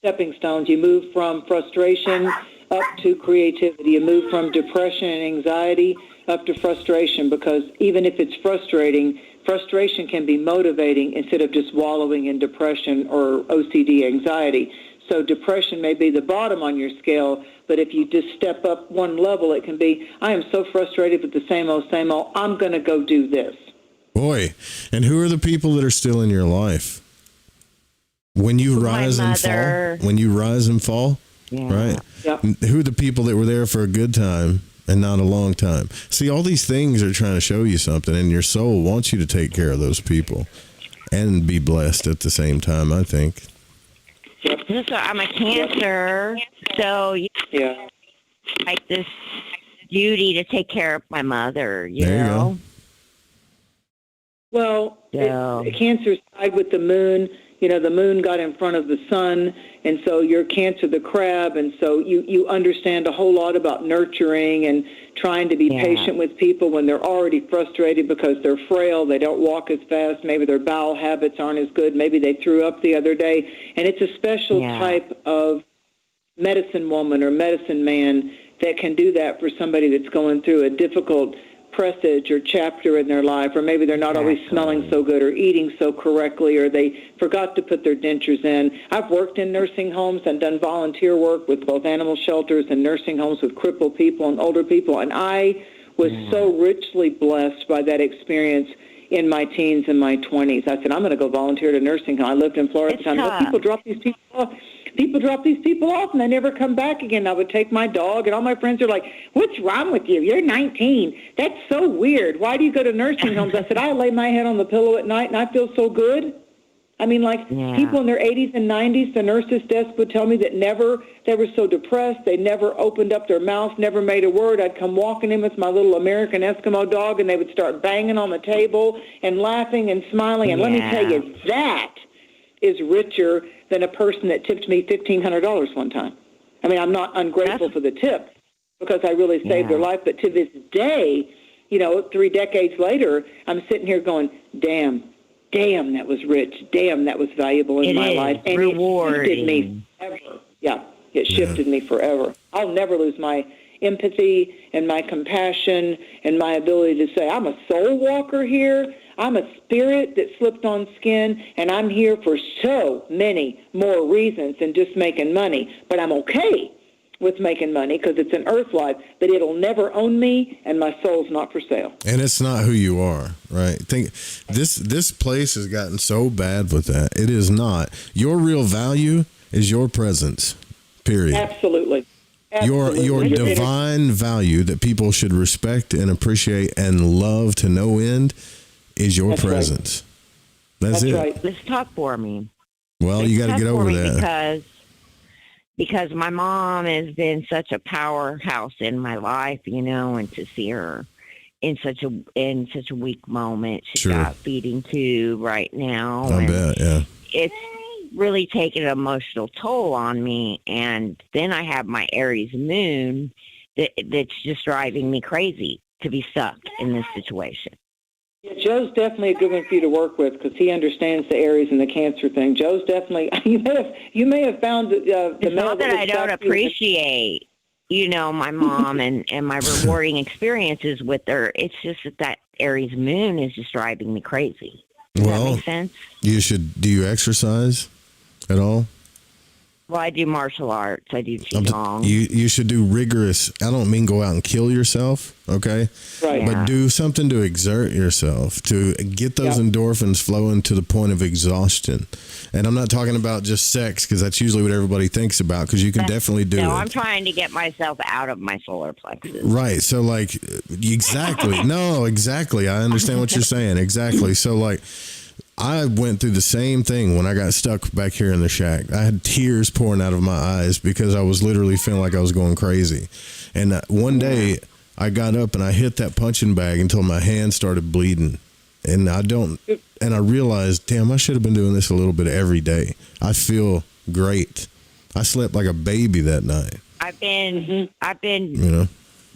Stepping stones. You move from frustration up to creativity. You move from depression and anxiety up to frustration, because even if it's frustrating, frustration can be motivating instead of just wallowing in depression or OCD anxiety. So depression may be the bottom on your scale, but if you just step up one level, it can be, I am so frustrated with the same old, I'm going to go do this. Boy, and who are the people that are still in your life? When you rise and fall, right? Yep. Who are the people that were there for a good time and not a long time? See, all these things are trying to show you something, and your soul wants you to take care of those people and be blessed at the same time, I think. So I'm a Cancer, so like this duty to take care of my mother, you know? Well, Cancer's tied with the moon. the moon got in front of the sun, and so you're Cancer the crab, and so you understand a whole lot about nurturing and trying to be patient with people when they're already frustrated because they're frail, they don't walk as fast, maybe their bowel habits aren't as good, maybe they threw up the other day, and it's a special type of medicine woman or medicine man that can do that for somebody that's going through a difficult presage or chapter in their life, or maybe they're not always smelling so good or eating so correctly, or they forgot to put their dentures in. I've worked in nursing homes and done volunteer work with both animal shelters and nursing homes with crippled people and older people, and I was so richly blessed by that experience in my teens and my 20s. I said, I'm going to go volunteer at a nursing home. I lived in Florida at the time. People drop these people off. People drop these people off, and they never come back again. I would take my dog, and all my friends are like, what's wrong with you? You're 19. That's so weird. Why do you go to nursing homes? I said, I lay my head on the pillow at night, and I feel so good. I mean, people in their 80s and 90s, the nurse's desk would tell me that they were so depressed, they never opened up their mouth, never made a word. I'd come walking in with my little American Eskimo dog, and they would start banging on the table and laughing and smiling. And let me tell you, that is richer than a person that tipped me $1,500 one time. I mean, I'm not ungrateful for the tip because I really saved their life, but to this day, 3 decades later, I'm sitting here going, damn, that was rich. Damn, that was valuable in my life. And rewarding. It shifted me forever. Yeah, it shifted me forever. I'll never lose my empathy and my compassion and my ability to say, I'm a soul walker here. I'm a spirit that slipped on skin, and I'm here for so many more reasons than just making money. But I'm okay with making money because it's an earth life, but it'll never own me, and my soul's not for sale. And it's not who you are, right? Think this place has gotten so bad with that. It is not. Your real value is your presence, period. Absolutely. Your divine value that people should respect and appreciate and love to no end is your presence. Right. That's it. Right. Let's talk for me. Well, you got to get over that. Because my mom has been such a powerhouse in my life, and to see her in such a weak moment, she's got feeding tube right now. I bet, yeah. It's really taken an emotional toll on me, and then I have my Aries moon that's just driving me crazy to be stuck in this situation. Yeah, Joe's definitely a good one for you to work with because he understands the Aries and the Cancer thing. Joe's definitely, you may have found the it's not that I don't appreciate, my mom and my rewarding experiences with her. It's just that Aries moon is just driving me crazy. Does that make sense? Do you exercise at all? Well, I do martial arts. I do qigong. You should do rigorous. I don't mean go out and kill yourself, okay? Right. But do something to exert yourself, to get those endorphins flowing to the point of exhaustion. And I'm not talking about just sex because that's usually what everybody thinks about because you can definitely do it. No, I'm trying to get myself out of my solar plexus. Right. So, exactly. No, exactly. I understand what you're saying. Exactly. So, I went through the same thing when I got stuck back here in the shack. I had tears pouring out of my eyes because I was literally feeling like I was going crazy. And one day I got up and I hit that punching bag until my hand started bleeding. And I realized, damn, I should have been doing this a little bit every day. I feel great. I slept like a baby that night. I've been,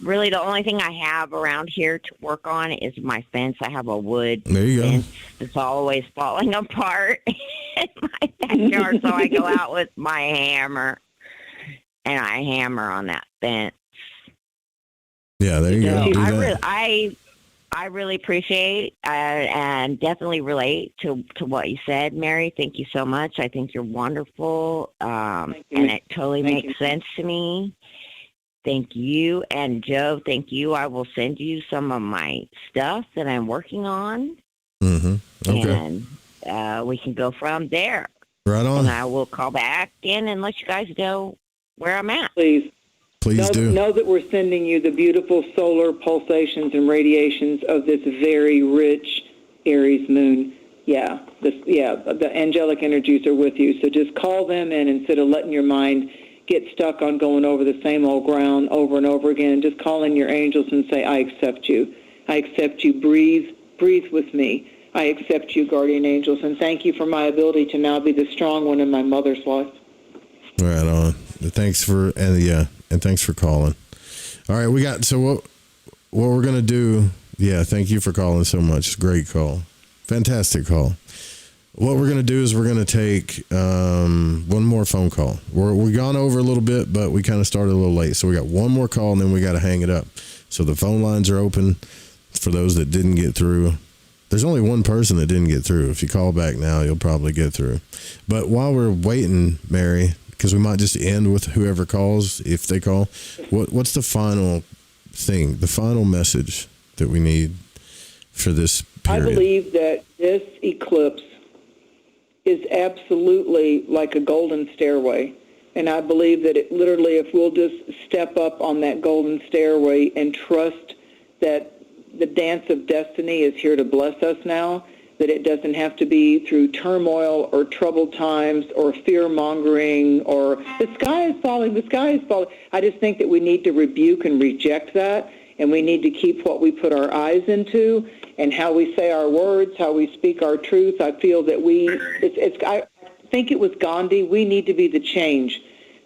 really the only thing I have around here to work on is my fence. I have a wood fence that's always falling apart in my backyard. So I go out with my hammer and I hammer on that fence. Yeah, there you go. I really appreciate and definitely relate to what you said, Mary. Thank you so much. I think you're wonderful, and it totally makes sense to me. Thank you. And Joe, thank you. I will send you some of my stuff that I'm working on. Mm-hmm. Okay. And we can go from there. Right on. And I will call back in and let you guys know where I'm at. Please do. Know that we're sending you the beautiful solar pulsations and radiations of this very rich Aries moon. Yeah, the angelic energies are with you. So just call them in instead of letting your mind get stuck on going over the same old ground over and over again. Just call in your angels and say, I accept you. I accept you. Breathe with me. I accept you, guardian angels, and thank you for my ability to now be the strong one in my mother's life. Right on. Thanks for thanks for calling. All right, we got what we're gonna do. Yeah, thank you for calling so much. Great call, fantastic call. What we're gonna do is we're gonna take one more phone call. We're gone over a little bit, but we kind of started a little late, so we got one more call and then we got to hang it up. So the phone lines are open for those that didn't get through. There's only one person that didn't get through. If you call back now, you'll probably get through. But while we're waiting, Mary, because we might just end with whoever calls, if they call, what's the final thing, the final message that we need for this period? I believe that this eclipse is absolutely like a golden stairway. And I believe that it literally, if we'll just step up on that golden stairway and trust that the dance of destiny is here to bless us now, that it doesn't have to be through turmoil or troubled times or fear-mongering or the sky is falling. I just think that we need to rebuke and reject that, and we need to keep what we put our eyes into and how we say our words, how we speak our truth. I feel that I think it was Gandhi, we need to be the change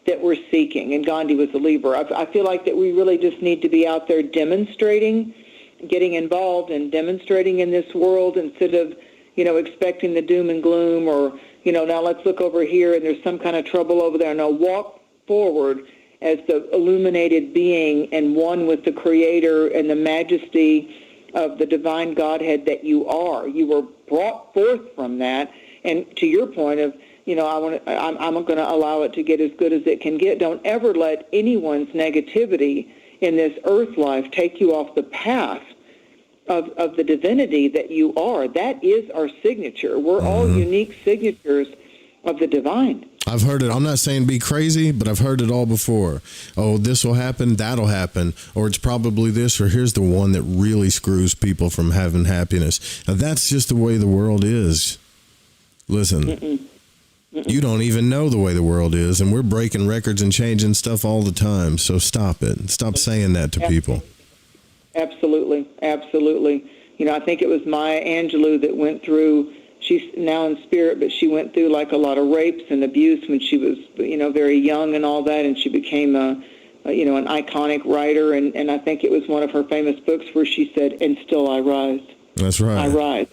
that we're seeking, and Gandhi was a Libra. I feel like that we really just need to be out there demonstrating, getting involved and demonstrating in this world instead of, expecting the doom and gloom or, now let's look over here and there's some kind of trouble over there. No, walk forward as the illuminated being and one with the Creator and the majesty of the divine Godhead that you are. You were brought forth from that. And to your point of, I'm going to allow it to get as good as it can get. Don't ever let anyone's negativity in this earth life take you off the path of the divinity that you are. That is our signature. We're all unique signatures of the divine. I've heard it. I'm not saying be crazy, but I've heard it all before. Oh, this will happen, that'll happen, or it's probably this, or here's the one that really screws people from having happiness. Now, that's just the way the world is. Listen, you don't even know the way the world is, and we're breaking records and changing stuff all the time, so stop it. Stop saying that to people. Absolutely. I think it was Maya Angelou that went through, she's now in spirit, but she went through like a lot of rapes and abuse when she was, very young and all that, and she became an iconic writer, and I think it was one of her famous books where she said, "And still I rise." That's right. I rise.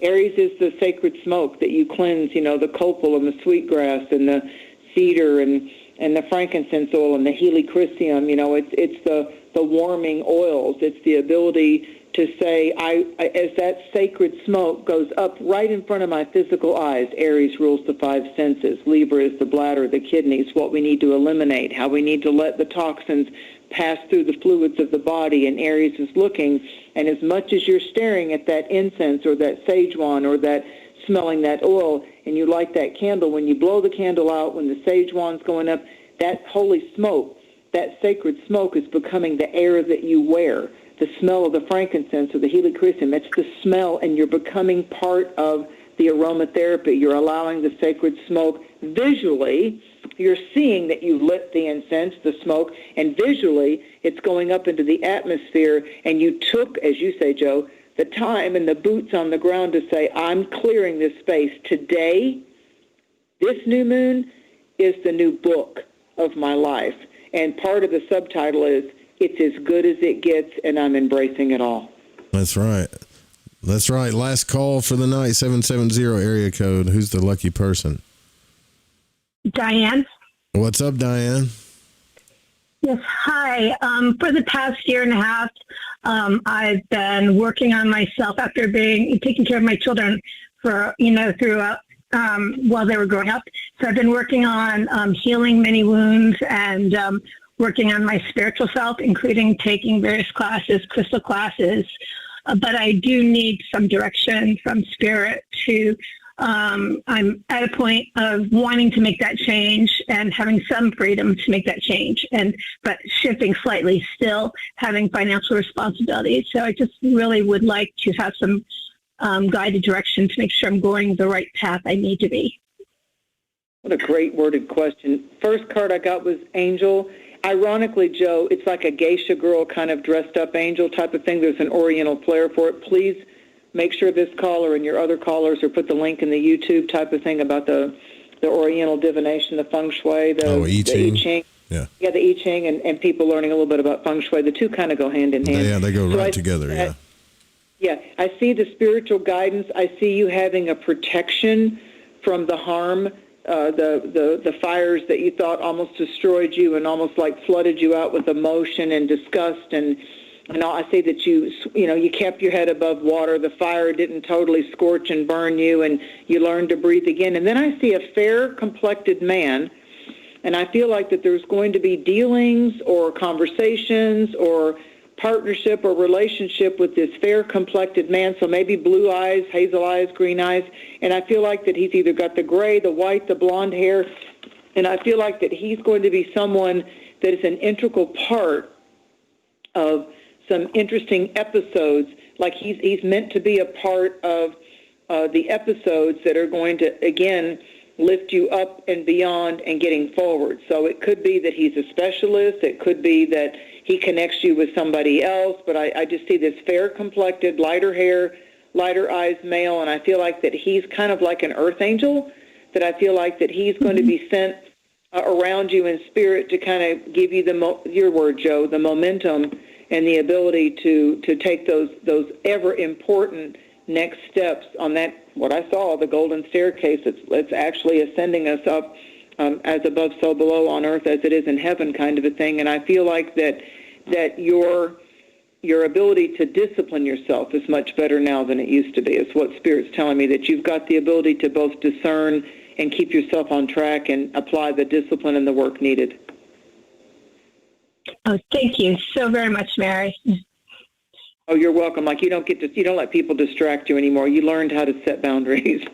Aries is the sacred smoke that you cleanse, the copal and the sweetgrass and the cedar and the frankincense oil and the helichrysum. It's the warming oils. It's the ability to say, as that sacred smoke goes up right in front of my physical eyes. Aries rules the five senses. Libra is the bladder, the kidneys, what we need to eliminate, how we need to let the toxins pass through the fluids of the body, and Aries is looking, and as much as you're staring at that incense or that sage wand or that smelling that oil, and you light that candle, when you blow the candle out, when the sage wand's going up, that holy smoke, that sacred smoke is becoming the air that you wear. The smell of the frankincense or the helichrysum, it's the smell, and you're becoming part of the aromatherapy. You're allowing the sacred smoke visually. You're seeing that you lit the incense, the smoke, and visually it's going up into the atmosphere, and you took, as you say, Joe, the time and the boots on the ground to say, I'm clearing this space. Today, this new moon is the new book of my life. And part of the subtitle is, it's as good as it gets, and I'm embracing it all. That's right. Last call for the night, 770 area code. Who's the lucky person? Diane. What's up, Diane? Yes, hi. For the past year and a half, I've been working on myself after taking care of my children for, throughout while they were growing up. So I've been working on healing many wounds and working on my spiritual self, including taking various classes, crystal classes. But I do need some direction from spirit to, I'm at a point of wanting to make that change and having some freedom to make that change, but shifting slightly, still having financial responsibility. So I just really would like to have some guided direction to make sure I'm going the right path I need to be. What a great worded question. First card I got was Angel. Ironically, Joe, it's like a geisha girl kind of dressed up angel type of thing. There's an oriental flair for it. Please make sure this caller and your other callers, or put the link in the YouTube type of thing about the Oriental divination, the feng shui, the I Ching. Yeah. Yeah, the I Ching, and people learning a little bit about feng shui. The two kind of go hand in hand. Yeah, they go right together, yeah. Yeah, I see the spiritual guidance. I see you having a protection from the harm, the fires that you thought almost destroyed you and almost like flooded you out with emotion and disgust. And I see that you kept your head above water. The fire didn't totally scorch and burn you, and you learned to breathe again. And then I see a fair-complected man, and I feel like that there's going to be dealings or conversations or partnership or relationship with this fair-complected man, so maybe blue eyes, hazel eyes, green eyes, and I feel like that he's either got the gray, the white, the blonde hair, and I feel like that he's going to be someone that is an integral part of some interesting episodes, like he's meant to be a part of the episodes that are going to, again, lift you up and beyond and getting forward. So it could be that he's a specialist. It could be that he connects you with somebody else. But I just see this fair-complected, lighter hair, lighter eyes male, and I feel like that he's kind of like an earth angel, that I feel like that he's going to be sent around you in spirit to kind of give you your word, Joe, the momentum and the ability to take those ever important next steps on that, what I saw, the golden staircase. It's actually ascending us up as above, so below on earth as it is in heaven kind of a thing. And I feel like that your ability to discipline yourself is much better now than it used to be. It's what Spirit's telling me, that you've got the ability to both discern and keep yourself on track and apply the discipline and the work needed. Oh, thank you so very much, Mary. Oh, you're welcome. Like you don't let people distract you anymore. You learned how to set boundaries.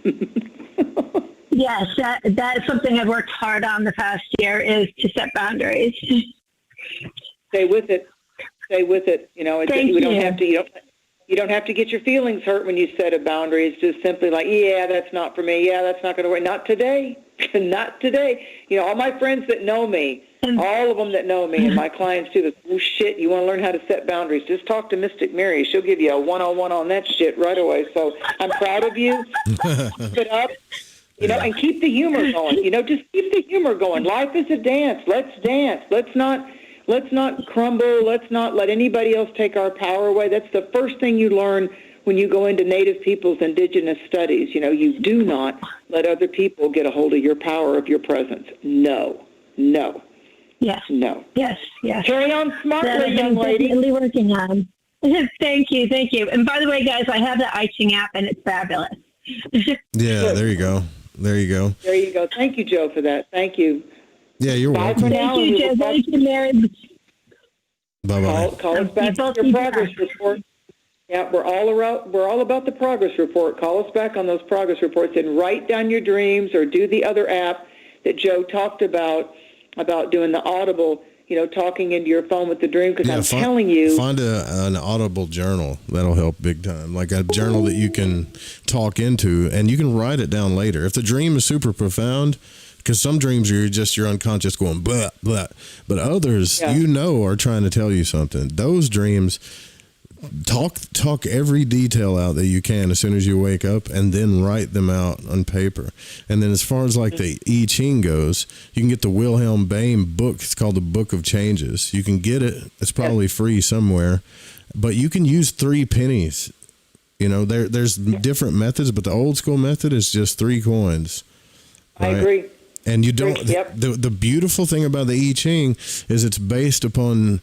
Yes, that is something I've worked hard on the past year, is to set boundaries. Stay with it. Stay with it. You know, you don't have to get your feelings hurt when you set a boundary. It's just simply like, yeah, that's not for me. Yeah, that's not going to work. Not today. Not today. You know, all my friends that know me, all of them that know me, and my clients too, oh shit, you want to learn how to set boundaries? Just talk to Mystic Mary. She'll give you a 101 on that shit right away. So I'm proud of you. Keep it up. You know, and keep the humor going. You know, just keep the humor going. Life is a dance. Let's dance. Let's not crumble. Let's not let anybody else take our power away. That's the first thing you learn when you go into Native peoples, indigenous studies. You know, you do not let other people get a hold of your power, of your presence. No. Yes. No. Yes. Carry on smartly, that young lady. Definitely working on. Thank you. And by the way, guys, I have the I Ching app, and it's fabulous. Yeah, there you go. There you go. Thank you, Joe, for that. Thank you. Yeah, you're welcome. Thank you, Joe. Thank you, Mary. Bye-bye. Call us back to your progress report. Yeah, we're all about the progress report. Call us back on those progress reports and write down your dreams, or do the other app that Joe talked about doing the audible, you know, talking into your phone with the dream, because I'm telling you. Find an audible journal. That'll help big time. Like a journal that you can talk into, and you can write it down later. If the dream is super profound, because some dreams are just your unconscious going blah, blah. But others, are trying to tell you something. Those dreams, talk every detail out that you can as soon as you wake up, and then write them out on paper. And then as far as like the I Ching goes, you can get the Wilhelm Bain book. It's called the Book of Changes. You can get it. It's probably free somewhere, but you can use 3 pennies. You know, there's different methods, but the old school method is just 3 coins. Right? I agree. And you don't, the beautiful thing about the I Ching is it's based upon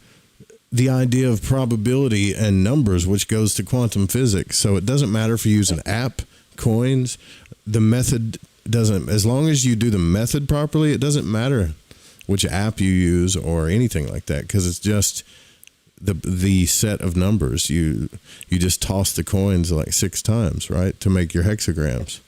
the idea of probability and numbers, which goes to quantum physics. So it doesn't matter if you use an app, coins, the method doesn't, as long as you do the method properly, it doesn't matter which app you use or anything like that, because it's just the set of numbers. You just toss the coins like 6 times, right, to make your hexagrams.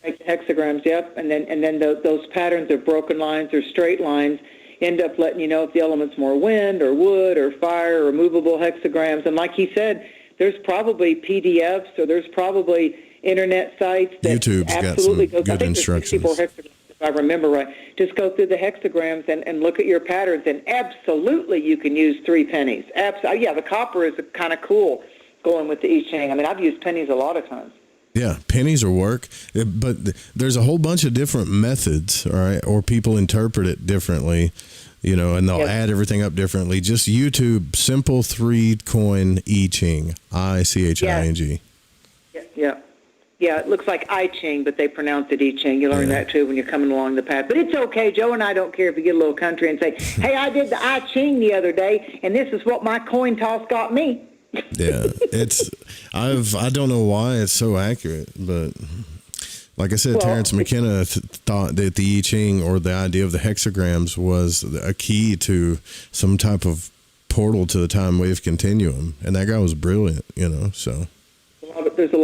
Hexagrams, yep. And then those patterns of broken lines or straight lines end up letting you know if the element's more wind or wood or fire or movable hexagrams. And like he said, there's probably PDFs, or there's probably internet sites that YouTube's absolutely got some good instructions. 64 hexagrams, if I remember right. Just go through the hexagrams and look at your patterns, and absolutely you can use 3 pennies. Yeah, the copper is kind of cool. going with the I Ching. I mean, I've used pennies a lot of times. Yeah, pennies will work, but there's a whole bunch of different methods, all right, or people interpret it differently, you know, and they'll add everything up differently. Just YouTube simple 3-coin I Ching, I-C-H-I-N-G. Yeah. Yeah, it looks like I Ching, but they pronounce it I Ching. You learn that too when you're coming along the path. But it's okay. Joe and I don't care if you get a little country and say, hey, I did the I Ching the other day, and this is what my coin toss got me. Yeah, I don't know why it's so accurate, but like I said, Terrence McKenna thought that the I Ching, or the idea of the hexagrams, was a key to some type of portal to the time wave continuum, and that guy was brilliant, you know. So there's a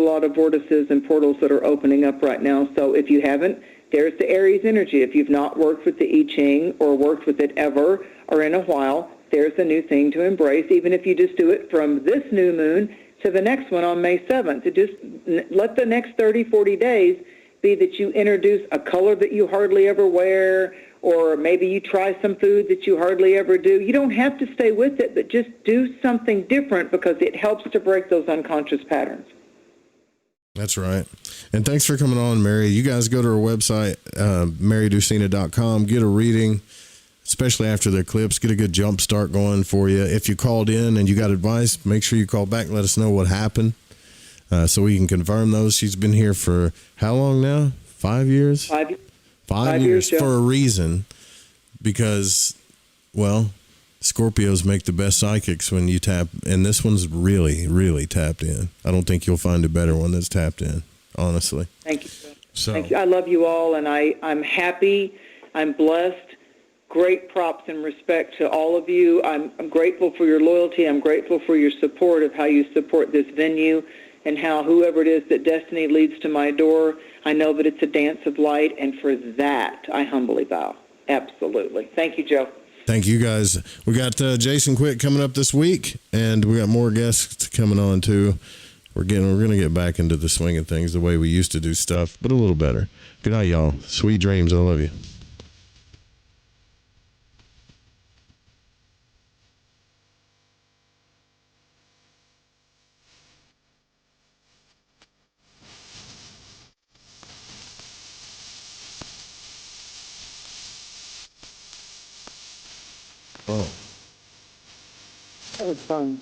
lot of vortices and portals that are opening up right now. So if you haven't, there's the Aries energy. If you've not worked with the I Ching or worked with it ever or in a while, there's a new thing to embrace, even if you just do it from this new moon to the next one on May 7th. To just let the next 30, 40 days be that you introduce a color that you hardly ever wear, or maybe you try some food that you hardly ever do. You don't have to stay with it, but just do something different because it helps to break those unconscious patterns. that's right. And thanks for coming on, Mary. You guys go to her website, marydusina.com, get a reading, especially after the eclipse. Get a good jump start going for you. If you called in and you got advice, make sure you call back and let us know what happened, so we can confirm those. She's been here for how long now? 5 years? 5 years for a reason, because, well, Scorpios make the best psychics when you tap, and this one's really, really tapped in. I don't think you'll find a better one that's tapped in, honestly. Thank you. Thank you. I love you all, and I'm happy. I'm blessed. Great props and respect to all of you. I'm grateful for your loyalty. I'm grateful for your support of how you support this venue and how whoever it is that destiny leads to my door, I know that it's a dance of light, and for that, I humbly bow. Absolutely. Thank you, Joe. Thank you, guys. We got Jason Quick coming up this week, and we got more guests coming on, too. We're going to get back into the swing of things the way we used to do stuff, but a little better. Good night, y'all. Sweet dreams. I love you. Oh. That was fun.